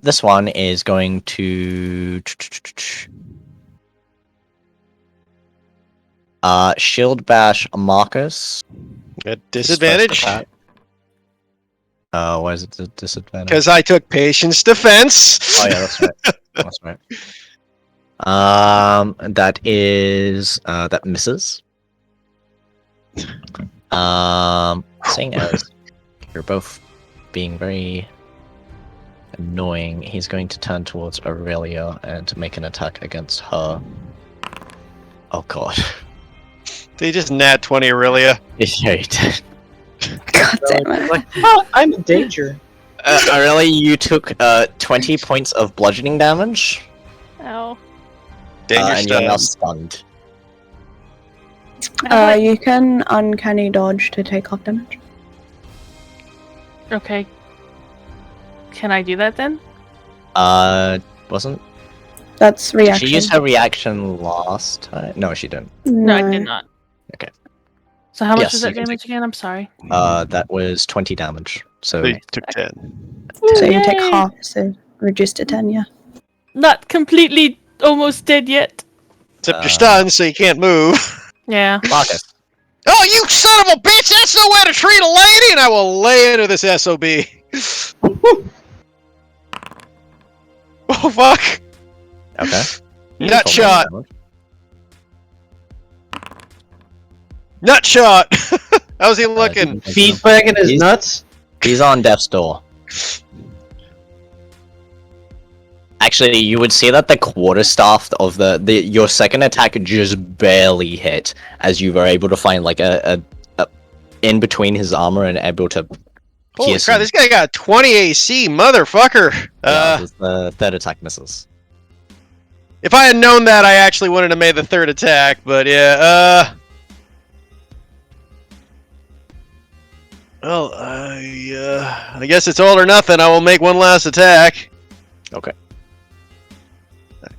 This one is going to shield bash Marcus. At disadvantage. Why is it a disadvantage? Because I took patience defense. Oh yeah, that's right. That's right. That is that misses. Seeing as you're both being very annoying, he's going to turn towards Aurelia and make an attack against her. Oh god. They just nat 20 Aurelia. Yeah, he did. God damn it. Like, oh, I'm in danger. Aurelia, you took 20 points of bludgeoning damage, Ow. Danger and you're now stunned. stunned. You can uncanny dodge to take off damage. Okay. Can I do that then? Wasn't That's reaction. she used her reaction last time? No, she didn't. No, I did not. Okay. So how much Yes, is you that can damage again? I'm sorry. That was 20 damage. So They took 10. So you take Yay! half, so reduced to 10, yeah. Not completely almost dead yet. Except you're stunned, so you can't move. Yeah. Marcus. Oh, you son of a bitch! That's no way to treat a lady, and I will lay into this SOB. Oh, fuck. Okay. Nut 12 shot. damage. Nut shot. How's he looking? Feet bagging his He's- nuts. He's on death's door. Actually, you would see that the quarterstaff of the your second attack just barely hit, as you were able to find like a in between his armor and able to Holy pierce crap, him. this guy got 20 AC, motherfucker. The third attack misses. If I had known that, I actually wouldn't have made the third attack, but yeah, well, I guess it's all or nothing. I will make one last attack. Okay.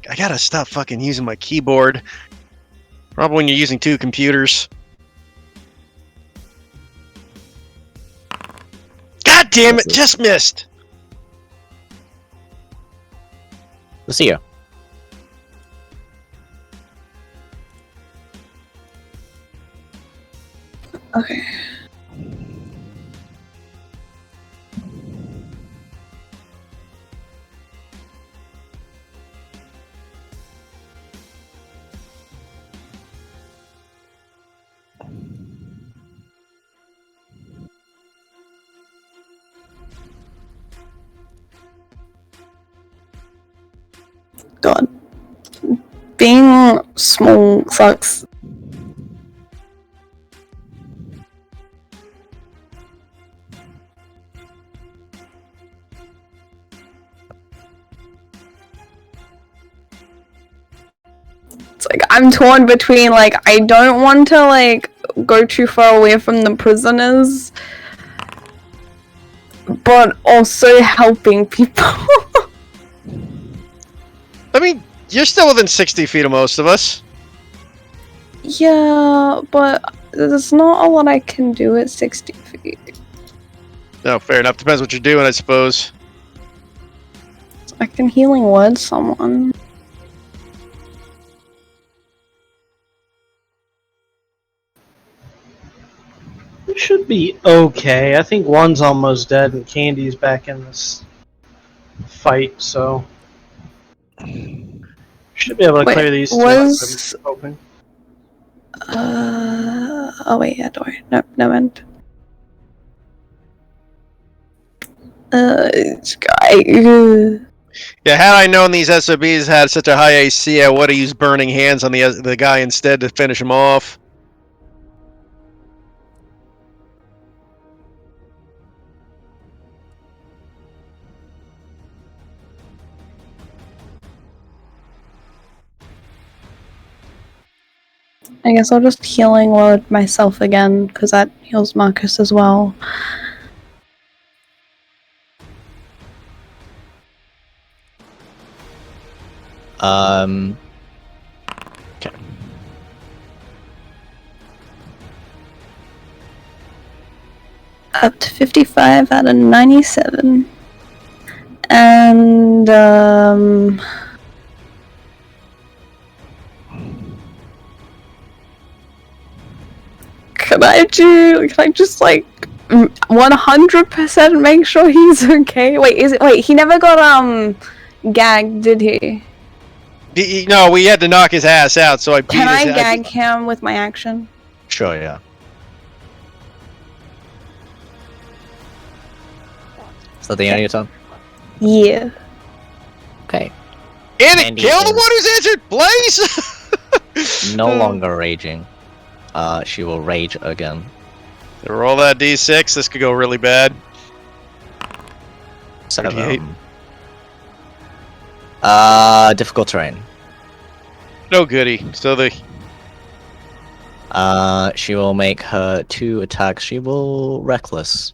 I gotta stop fucking using my keyboard. Probably when you're using two computers. God damn it, just missed. Let's see you. Okay. God. Being small sucks. like I'm torn between like I don't want to like go too far away from the prisoners, but also helping people. I mean, you're still within 60 feet of most of us. Yeah, but there's not a lot I can do at 60 feet. No, fair enough. Depends what you're doing, I suppose. I can healing word someone. It should be okay. I think one's almost dead and Candy's back in this fight, so should be able to Wait, clear these two. was- I'm hoping. Oh wait, yeah, don't worry. No end. Yeah, had I known these SOBs had such a high AC, I would have used Burning Hands on the guy instead to finish him off. I guess I'll just healing word myself again, because that heals Marcus as well. Okay. Up to 55 out of 97. And, can I just, like, 100% make sure he's okay? Wait, he never got, gagged, did he? No, we had to knock his ass out, so I beat Can I his gag him with my action? Sure, yeah. Is that the end of your turn? Yeah. Okay. And it Andy kill the is- one who's injured, Blaze! No longer raging. She will rage again. Roll that d6, this could go really bad. 38. 7. Difficult terrain. No goody. So She will make her 2 attacks. She will reckless.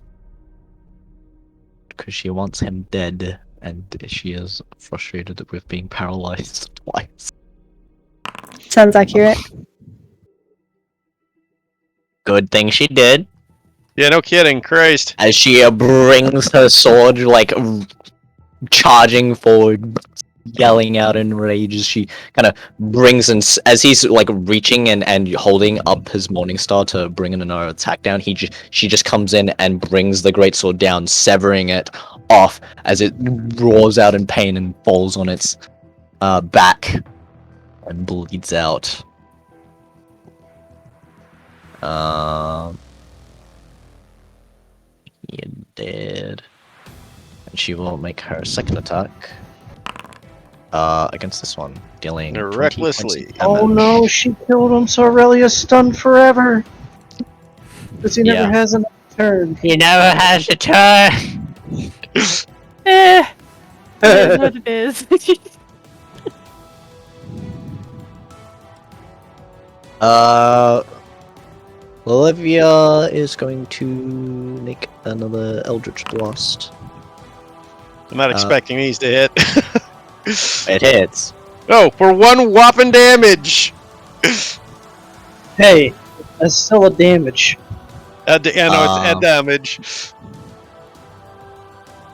Because she wants him dead, and she is frustrated with being paralyzed twice. Sounds accurate. Good thing she did. Yeah, no kidding, Christ. As she brings her sword, like, charging forward, yelling out in rage, as she kind of brings in, as he's like reaching and holding up his morning star to bring in another attack down, she just comes in and brings the greatsword down, severing it off as it roars out in pain and falls on its back and bleeds out. You're dead. And she will make her second attack. Against this one, dealing 20 Recklessly. points of Oh damage. no, she killed him, so Aurelia's stunned forever. Because he never Yeah. has another turn. He never has a turn. It is what it is. Olivia is going to make another Eldritch Blast. I'm not expecting these to hit. It hits. Oh, for 1 whopping damage! Hey, that's still a damage. Yeah, no, it's damage.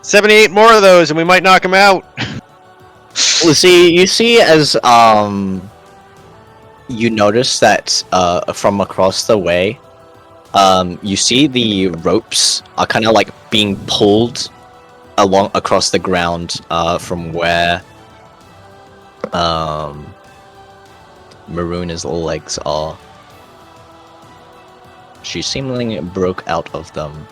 78 more of those, and we might knock him out. Well, you see as you notice that from across the way, you see the ropes are kind of like being pulled along across the ground from where Maruna's legs are. She seemingly broke out of them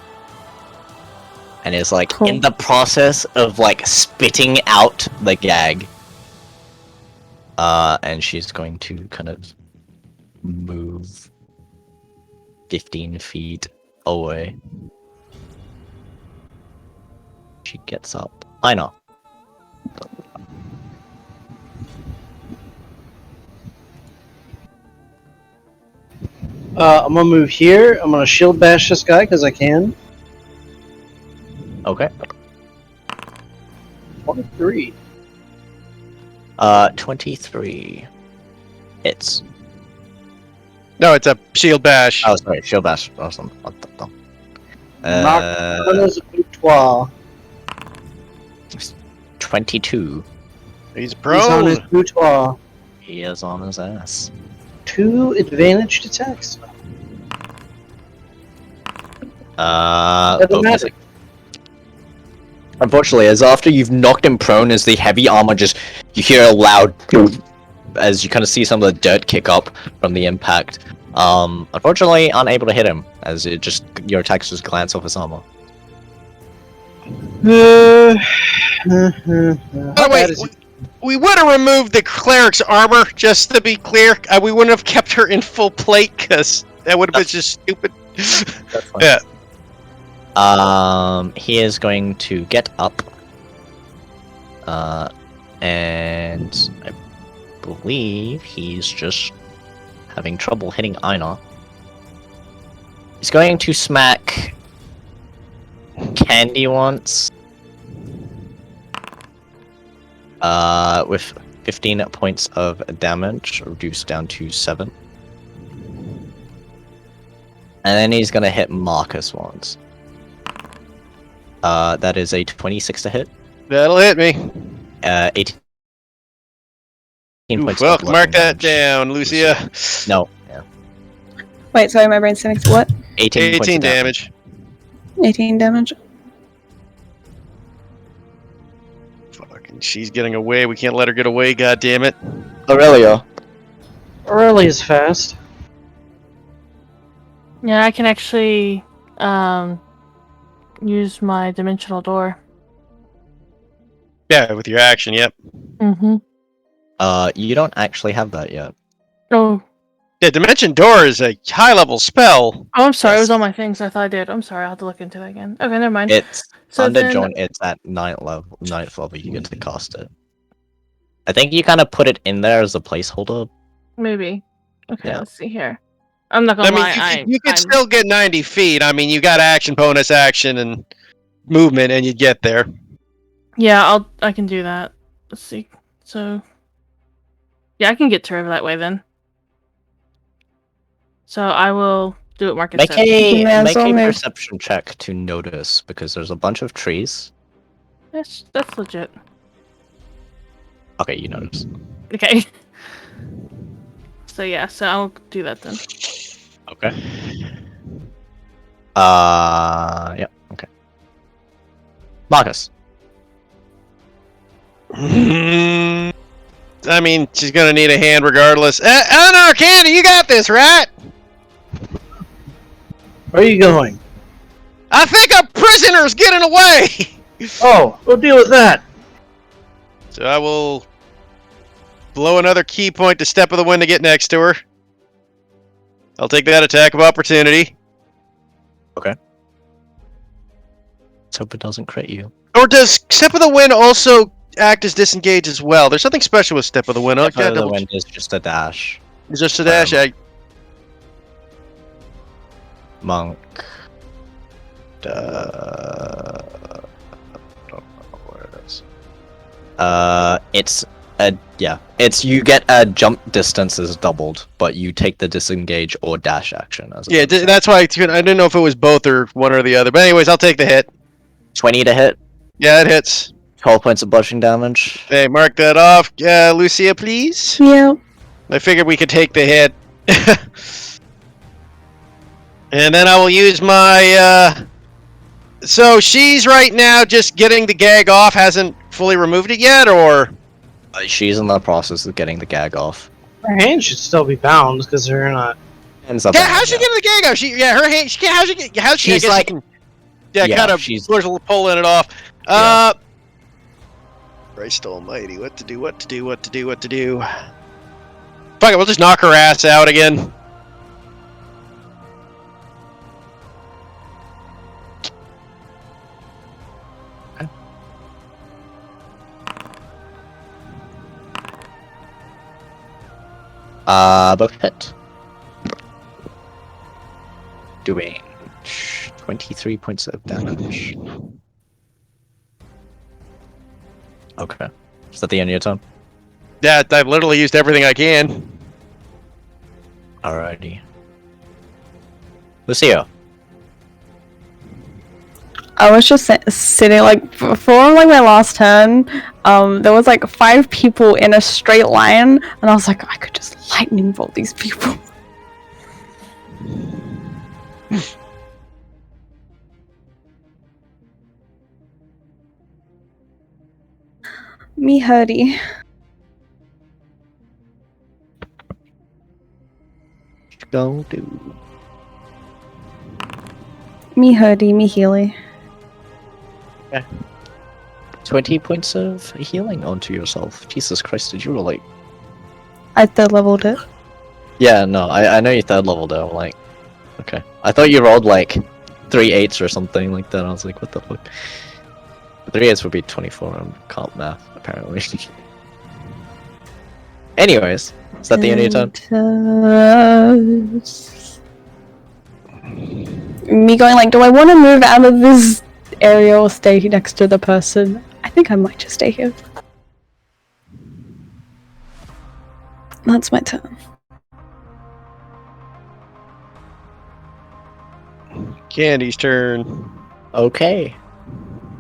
and is like in the process of like spitting out the gag. And she's going to kind of move 15 feet away. She gets up. I know. I'm gonna move here. I'm gonna shield bash this guy because I can. Okay. 23. 23. Hits. No, it's a shield bash. Oh, sorry, shield bash. Awesome. What the hell? Nocturna's boudoir. 22. He's He's on prone. his boudoir. He is on his ass. 2 advantaged attacks. Doesn't Both matter. missing. Unfortunately, as after you've knocked him prone, as the heavy armor just, you hear a loud as you kind of see some of the dirt kick up from the impact. Unfortunately, unable to hit him, as it just your attacks just glance off his armor. By By the way, we would have removed the cleric's armor, just to be clear. We wouldn't have kept her in full plate, because that would have been just stupid. That's fine. Yeah. He is going to get up. And I believe he's just having trouble hitting Einar. He's going to smack Candy once. With 15 points of damage, reduced down to 7. And then he's gonna hit Marcus once. That is a 26 to hit. That'll hit me. 18 points Well, of mark that damage. down, Lucia. No, yeah. Wait, sorry, my brain's saying what? 18 points 18 of damage. damage. 18 damage. Fucking, she's getting away. We can't let her get away, God damn it. Aurelia. Aurelia's fast. Yeah, I can actually use my dimensional door. Yeah, with your action, yep. Mm-hmm. You don't actually have that yet. Oh, Yeah, Dimension Door is a high-level spell. I'm sorry. It was Yes. on my things. I thought I did. I'm sorry. I'll have to look into that again. Okay, never mind. It's So under then- joint. It's at 9th level. You get to cast it. I think you kind of put it in there as a placeholder. Maybe. Okay, Yeah. let's see here. I'm not I gonna lie. mean, you could still get 90 feet. I mean, you got action, bonus action, and movement, and you'd get there. Yeah, I can do that. Let's see. So, yeah, I can get to her that way then. So I will do what Marcus Make said. Yeah, make so a maybe- perception check to notice, because there's a bunch of trees. That's legit. Okay, you notice. Okay. So yeah, so I'll do that then. Okay. Yeah. Okay. Marcus. I mean, she's gonna need a hand regardless. Eleanor, Candy, you got this, right? Where are you going? I think a prisoner's getting away! Oh, we'll deal with that. So I will blow another key point to Step of the Wind to get next to her. I'll take that attack of opportunity. Let's hope it doesn't crit you. Or does Step of the Wind also act as disengage as well? There's something special with Step of the Wind. Step of the wind is just a dash. It's just a dash. Monk. Uh, I don't know where it is. It's you get a jump distance is doubled, but you take the disengage or dash action as yeah, that's why I didn't know if it was both or one or the other. But anyways, I'll take the hit. 20 to hit. Yeah, it hits. 12 points of bludgeoning damage. Hey, mark that off. Lucia, please. Yeah. I figured we could take the hit. And then I will use my, So she's right now just getting the gag off, hasn't fully removed it yet, or? She's in the process of getting the gag off. Her hand should still be bound because they're not. Ends up Yeah, in- how's she getting the gag off? Her hand, she can't, how's she, I She's guess like- she can, yeah, yeah, kind of, she's- pulling it off. Yeah. Christ almighty, what to do. Fuck it, we'll just knock her ass out again. Both hit. doing 23 points of damage. Okay. Is that the end of your turn? Yeah, I've literally used everything I can. Alrighty. Lucio. I was just sitting like for like my last turn. There was like 5 people in a straight line, and I was like, I could just lightning bolt these people. Me hurty. Go do. Me hurty. Me healy. 20 points of healing onto yourself. Jesus Christ, did you roll like... I third leveled it. Yeah, no, I know you third leveled it. I'm like, okay. I thought you rolled like 3 8s or something like that. I was like, what the fuck? 3 8s would be 24 on comp math, apparently. Anyways, is that the end of your turn? Me going like, do I want to move out of this area or stay next to the person? I think I might just stay here. That's my turn. Candy's turn. Okay.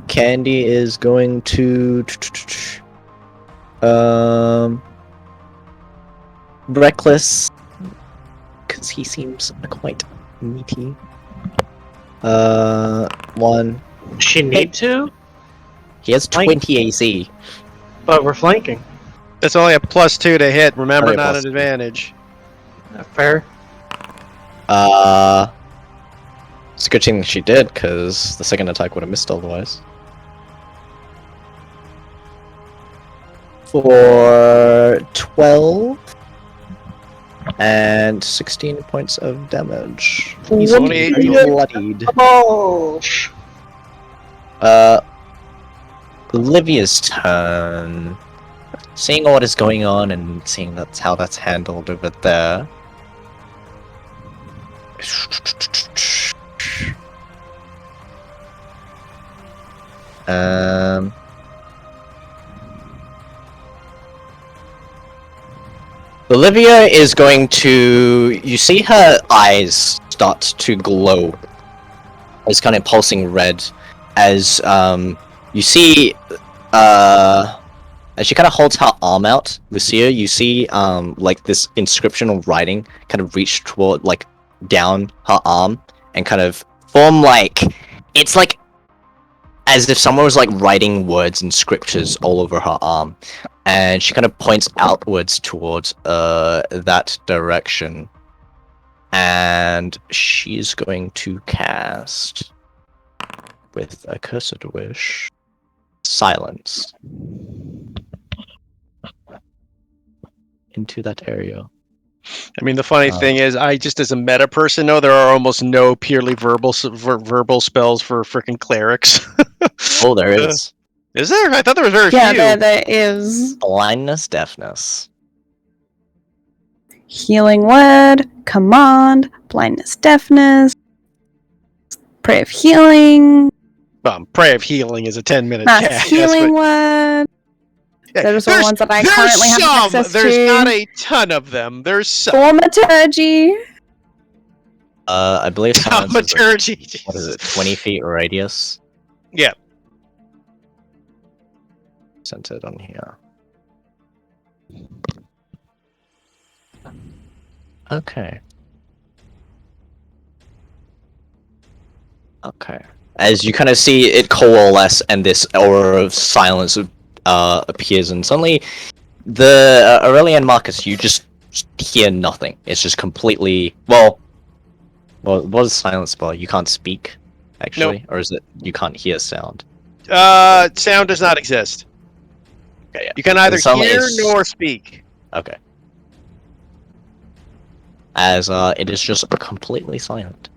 Candy is going to... Reckless. Because he seems quite meaty. 1. She need to, He has 20 AC. but we're flanking. It's only a +2 to hit. Remember, Only a not +2. an advantage. Fair. It's a good thing she did, because the second attack would have missed otherwise. For 12 and 16 points of damage. He's Only very 8. bloodied. Oh, Olivia's turn. Seeing what is going on and seeing that's how that's handled over there. Olivia is going to... You see her eyes start to glow. It's kind of pulsing red as you see as she kind of holds her arm out, Lucia, you see like this inscription or writing kind of reach toward like down her arm and kind of form like... It's like as if someone was like writing words and scriptures all over her arm. And she kind of points outwards towards that direction. And she's going to cast, with a cursed wish, silence into that area. I mean, the funny thing is, I just as a meta person know there are almost no purely verbal spells for freaking clerics. Oh, there is. Is there? I thought there was very Yeah, few. there is. Blindness, deafness. Healing word, command, blindness, deafness, pray of healing, Prayer of Healing is a 10-minute mass cast. healing word. Those are the ones that I currently have access There's to. not a ton of them. There's some. Thaumaturgy. I believe silence is like, Thaumaturgy. what is it, 20 feet radius? Yeah. Centered on here. Okay. Okay. As you kind of see it coalesce and this aura of silence appears, and suddenly the Aurelian Marcus, you just hear nothing. It's just completely... Well, what is silence spell? You can't speak, actually? Or is it you can't hear sound? Sound does not exist. Okay, yeah. You can neither Suddenly hear it's- nor speak. Okay. As it is just completely silent.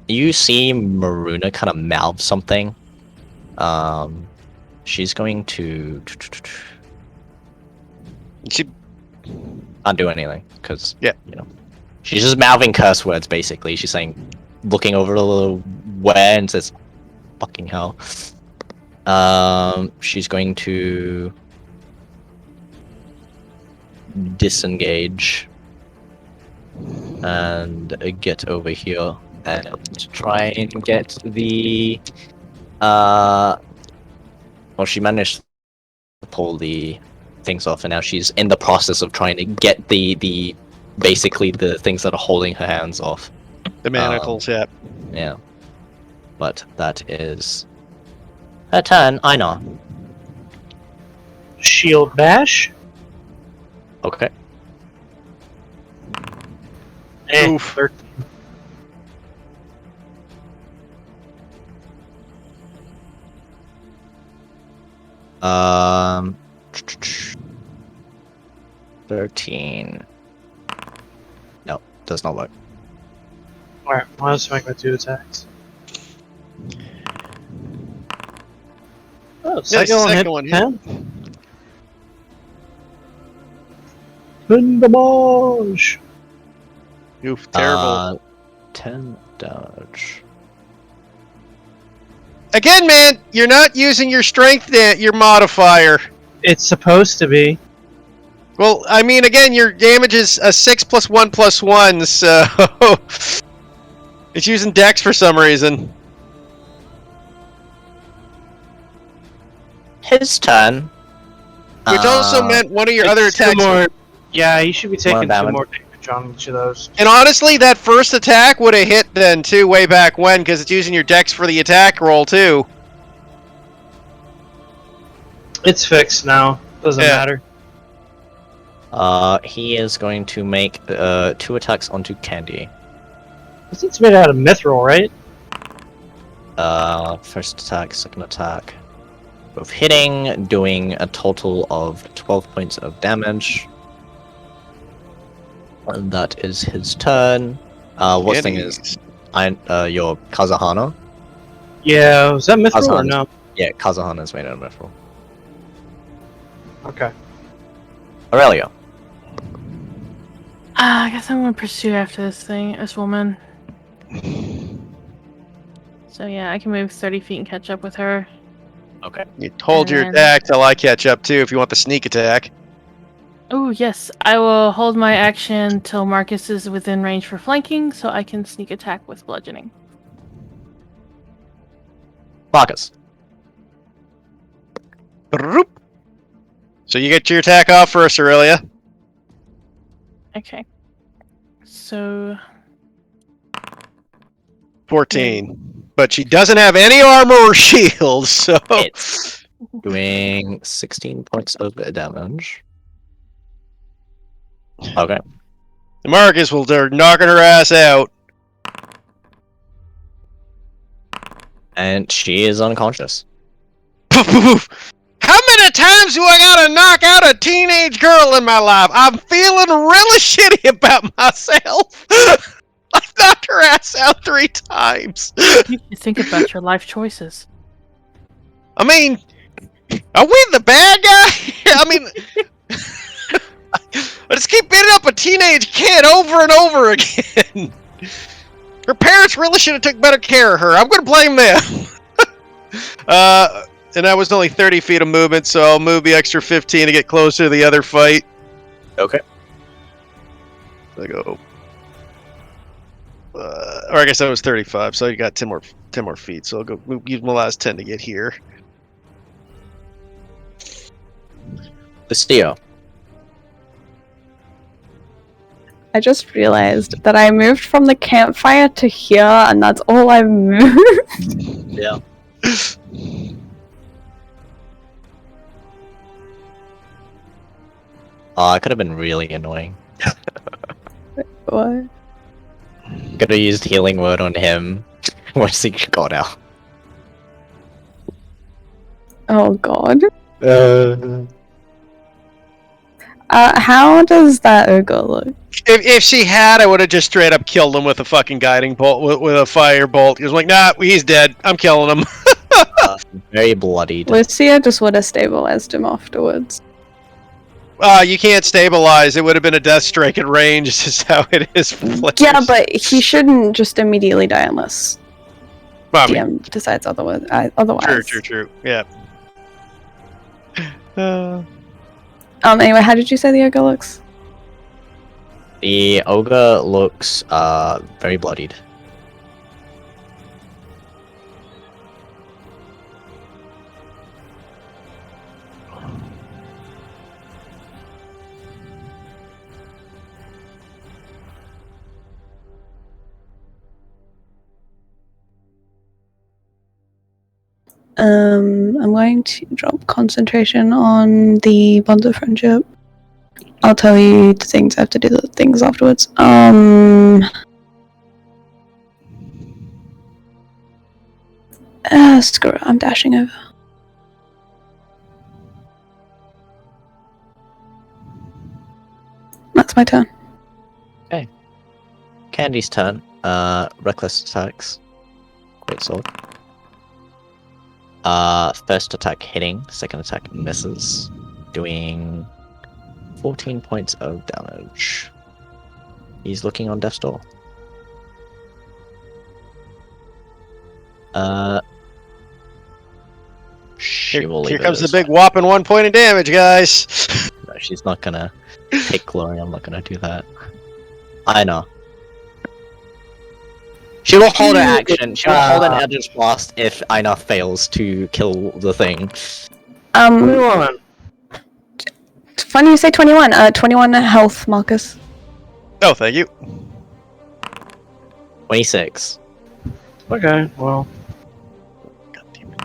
You see Maruna kind of mouth something. She's going to... She, Can't do anything, because, Yeah. you know. She's just mouthing curse words, basically. She's saying, looking over a little way and says, "Fucking hell." She's going to disengage and get over here and try and get the. Well, she managed to pull the things off, and now she's in the process of trying to get the basically the things that are holding her hands off. The manacles, yeah. Yeah. But that is her turn. I know. Shield bash. Okay. Oof. 13. Um, 13. No, does not work. Alright, well, let's make my 2 attacks. Oh, second one hit. 10. Vindamage! Oof, terrible. 10 damage. Again, man, you're not using your strength, your modifier. It's supposed to be. Well, I mean, again, your damage is a 6 + 1 + 1, so it's using Dex for some reason. His turn. Which also meant one of your other attacks. Yeah, you should be taking 2 damage. more damage on each of those. And honestly, that first attack would have hit then too, way back when, because it's using your Dex for the attack roll too. It's fixed now. Doesn't matter. He is going to make 2 attacks onto Candy. This thing's made out of mithril, right? First attack, second attack. Both hitting, doing a total of 12 points of damage. And that is his turn. Worst thing is, your Kazahana. Yeah, was that mithril or Kazan. no? Yeah, Kazahana is made out of mithril. Okay. Aurelia. I guess I'm gonna pursue after this woman. So yeah, I can move 30 feet and catch up with her. Okay. You hold your And- attack till I catch up too, if you want the sneak attack. Oh yes, I will hold my action till Marcus is within range for flanking, so I can sneak attack with bludgeoning. Marcus. Broop. So you get your attack off first, Aurelia. Okay. So 14. But she doesn't have any armor or shield, so... Hits. Doing 16 points of damage. Okay. Marcus will start knocking her ass out. And she is unconscious. Poof, poof, poof. How many times do I gotta knock out a teenage girl in my life? I'm feeling really shitty about myself. I knocked her ass out 3 times. you think about your life choices. I mean, are we the bad guy? I mean, I just keep beating up a teenage kid over and over again. Her parents really should have took better care of her. I'm gonna blame them. And I was only 30 feet of movement, so I'll move the extra 15 to get closer to the other fight. Okay. I go. Or I guess that was 35, so you got 10 more feet. So I'll go use my last 10 to get here. The Steo. I just realized that I moved from the campfire to here, and that's all I moved. Yeah. Oh, it could have been really annoying. What? Could have used healing word on him once he got out. Oh god. How does that ogre look? If she had, I would have just straight up killed him with a fucking guiding bolt, with a fire bolt. He was like, nah, he's dead. I'm killing him. Very bloodied. Lucia just would have stabilized him afterwards. You can't stabilize. It would have been a death strike at range. Is how it is. For players. Yeah, but he shouldn't just immediately die unless Well, I mean, DM decides otherwise. True. Yeah. Anyway, how did you say the ogre looks? The ogre looks very bloodied. I'm going to drop concentration on the bonds of friendship. I'll tell you the things. I have to do the things afterwards. Screw it. I'm dashing over. That's my turn. Candy's turn. Reckless attacks. Great sword. First attack hitting, second attack misses, doing 14 points of damage. He's looking on death's door. She will leave Here it comes the as big fine. whopping 1 point of damage, guys. No, she's not gonna take glory. I'm not gonna do that. I know. She will hold her action. She will hold an Eldritch Blast if Aina fails to kill the thing. 21. Funny you say 21. 21 health, Marcus. Oh, thank you. 26. Okay, well. God damn it.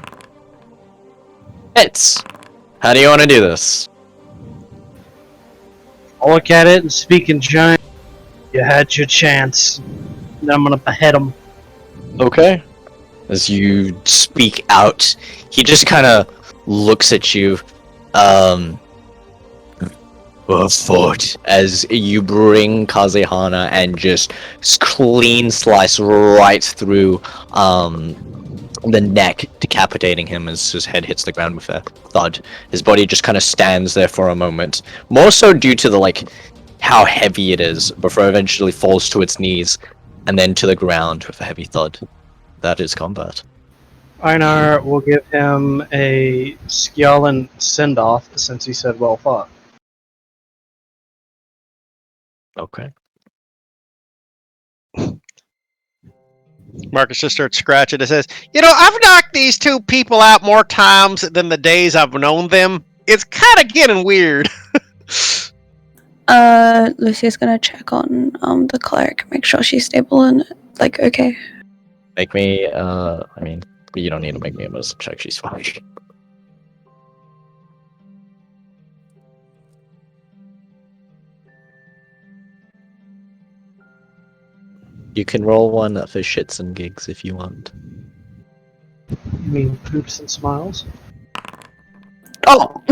Hits! How do you want to do this? I'll look at it and speak in giant. You had your chance. Now I'm gonna behead him. Okay. As you speak out, he just kind of looks at you. Foot as you bring Kazehana and just clean slice right through the neck, decapitating him as his head hits the ground with a thud. His body just kind of stands there for a moment, more so due to the how heavy it is, before it eventually falls to its knees and then to the ground with a heavy thud. That is combat. Einar will give him a Skjallan send-off since he said well fought. Okay. Marcus just starts scratching. It says, I've knocked these two people out more times than the days I've known them. It's kind of getting weird. Lucia's gonna check on the cleric, make sure she's stable and okay. Make me, you don't need to make me a medicine check, she's fine. You can roll one for shits and gigs if you want. You mean poops and smiles? Oh!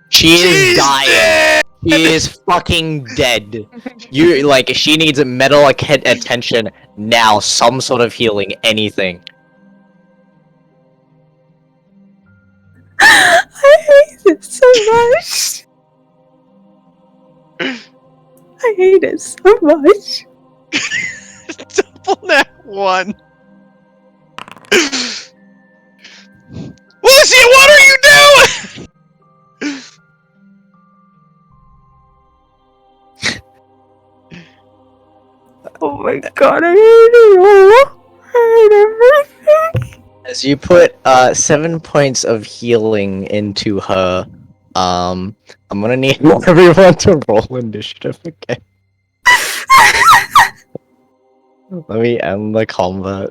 She is dying! She is fucking dead. She needs medical attention now, some sort of healing, anything. I hate it so much. I hate it so much. Double that one. Lucy, what are you doing? Oh my god, I hate it all. I hate everything. As you put 7 points of healing into her, I'm gonna need everyone to roll initiative again. Let me end the combat.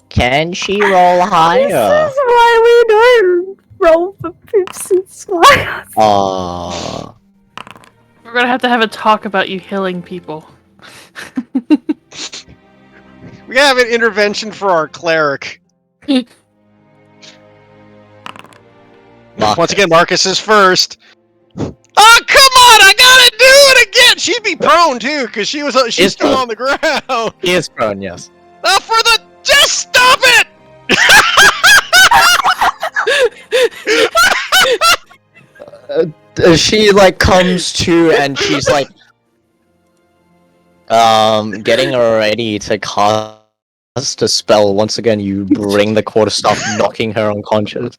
Can she roll higher? This is why we don't roll for poops and smiles. Aww. We're gonna have to have a talk about you healing people. We gotta have an intervention for our cleric. Once again, Marcus is first. Oh, come on! I gotta do it again! She'd be prone, too, because she's still on the ground. He is prone, yes. For the Just stop it! She like comes to and she's like getting ready to cast a spell. Once again, you bring the quarterstaff, knocking her unconscious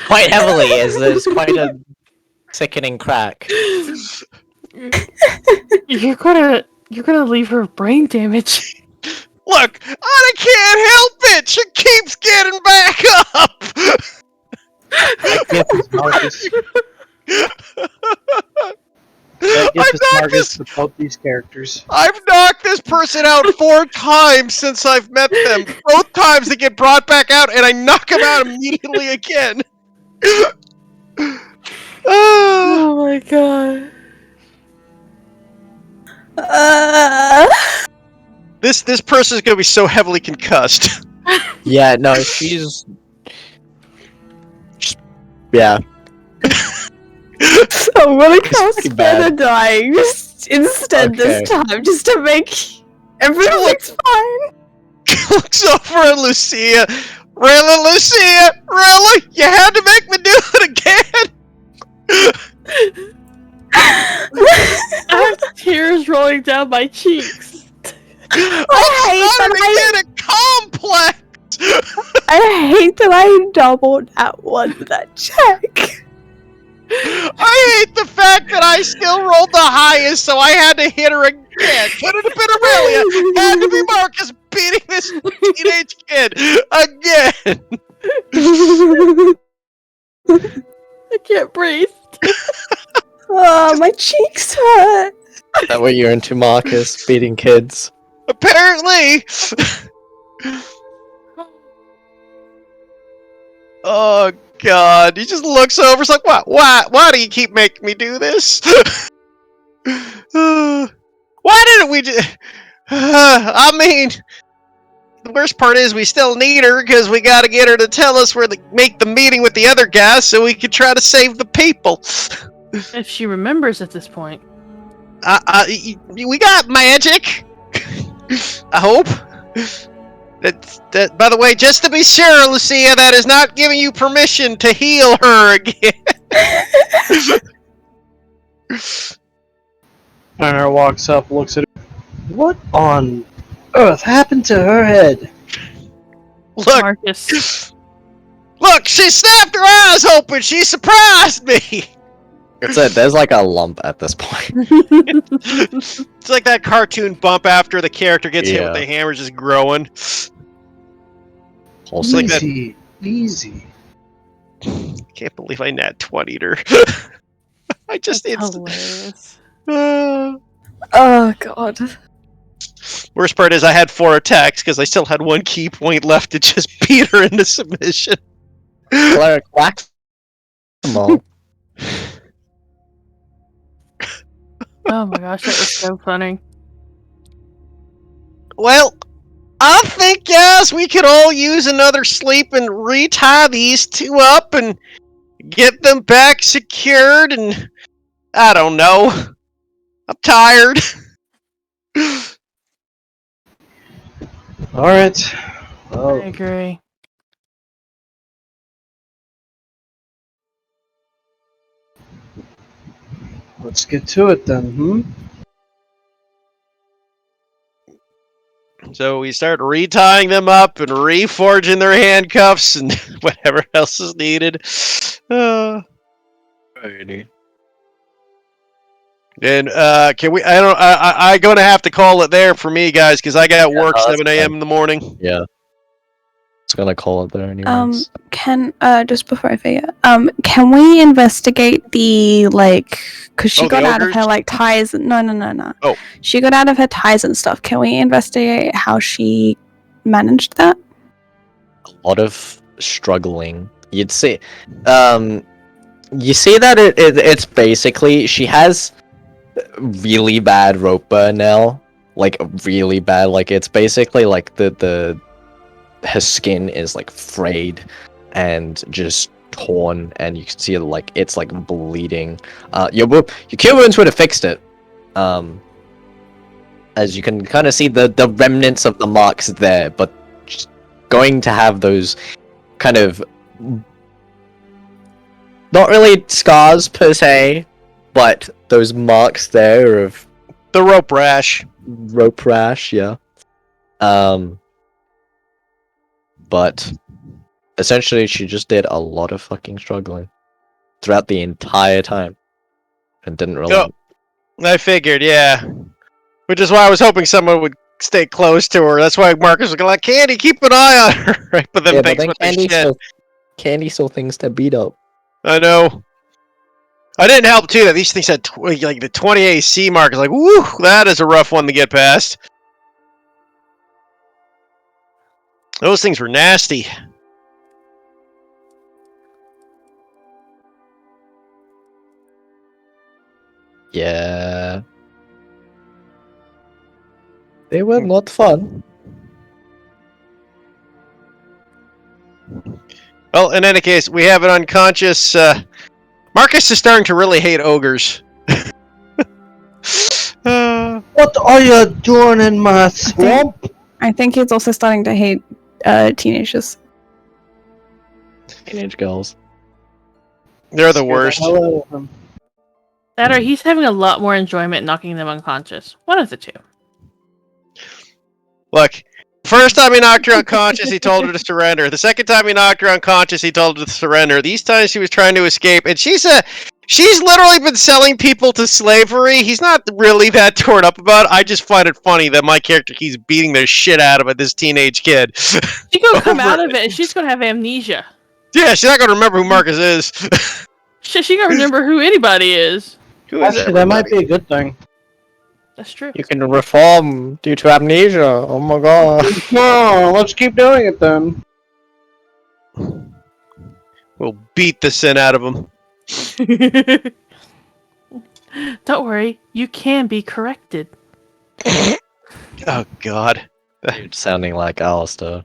quite heavily, as there's quite a sickening crack. You're gonna leave her with brain damage. Look, I can't help it. She keeps getting back up. I get this, Marcus. I get I've this, knocked Marcus, this. with both these characters. I've knocked this person out 4 times since I've met them. Both times they get brought back out, and I knock them out immediately again. Oh my god. This person is gonna be so heavily concussed. Yeah, no, she's yeah. I'm gonna cast pretty bad. Feather Dying instead this time, just to make everything looks fine. Looks over at Lucia. Really, Lucia? Really? You had to make me do it again? I have tears rolling down my cheeks. I'm starting to get a complex. I hate that I doubled at one with that check. I hate the fact that I still rolled the highest, so I had to hit her again. Could have been Aurelia. Had to be Marcus beating this teenage kid again. I can't breathe. Oh, my cheeks hurt. Is that what you're into, Marcus? Beating kids? Apparently. Oh God! He just looks over. It's like, why do you keep making me do this? Why didn't we just? I mean, the worst part is we still need her because we got to get her to tell us where to make the meeting with the other guys so we can try to save the people. If she remembers at this point. We got magic. I hope. That, by the way, just to be sure, Lucia, that is not giving you permission to heal her again. Connor walks up, looks at her. What on earth happened to her head? Look, Marcus. look, she snapped her eyes open. She surprised me. It's it. There's like a lump at this point. It's like that cartoon bump after the character gets hit with Yeah. the hammer, just growing. Also, like that- Easy, easy. Can't believe I nat 20'd her. I just That's insta- hilarious. Oh, God. Worst part is I had 4 attacks because I still had 1 key point left to just beat her into submission. cleric wax them all. Oh my gosh, that was so funny. Well, I think, guys, we could all use another sleep and retie these 2 up and get them back secured, and I don't know. I'm tired. Alright. I Well, agree. let's get to it then, So we start retying them up and reforging their handcuffs and whatever else is needed. And can we? I'm gonna have to call it there for me, guys, because I got work that's 7 a.m. fine. in the morning. Yeah. It's gonna call it there anyways. Can, just before I forget, can we investigate the, like, because she Oh, the got out of ogres? her, like, ties. No. Oh. She got out of her ties and stuff. Can we investigate how she managed that? A lot of struggling. You'd see, you see that it's basically she has really bad rope burn now, like really bad. Like it's basically like the her skin is like frayed and just torn, and you can see like it's like bleeding. Your cure wounds would have fixed it. As you can kind of see the remnants of the marks there, but going to have those kind of not really scars per se, but those marks there of The rope rash. rope rash, yeah. But essentially she just did a lot of fucking struggling throughout the entire time and didn't relent. I figured, yeah. Which is why I was hoping someone would stay close to her. That's why Marcus was like, Candy, keep an eye on her. Right? But then things with the shit. Candy saw things to beat up. I know. I didn't help too that these things had like the 20 AC mark is like, woo, that is a rough one to get past. Those things were nasty. Yeah. They were not fun. Well, in any case, we have an unconscious. Marcus is starting to really hate ogres. What are you doing in my swamp? I think he's also starting to hate teenagers. Teenage girls. They're the worst. That or he's having a lot more enjoyment knocking them unconscious. One of the two. Look, first time he knocked her unconscious, he told her to surrender. The second time he knocked her unconscious, he told her to surrender. These times she was trying to escape, and she's literally been selling people to slavery. He's not really that torn up about it. I just find it funny that my character keeps beating the shit out of this teenage kid. She's gonna come out of it and she's gonna have amnesia. Yeah, she's not gonna remember who Marcus is. She's gonna remember who anybody is. Who is Actually, that might be a good thing. That's true. You can reform due to amnesia. Oh my god. No, let's keep doing it then. We'll beat the sin out of him. Don't worry, you can be corrected. Oh God. Dude, sounding like Alistair.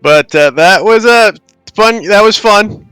But that was fun. That was fun.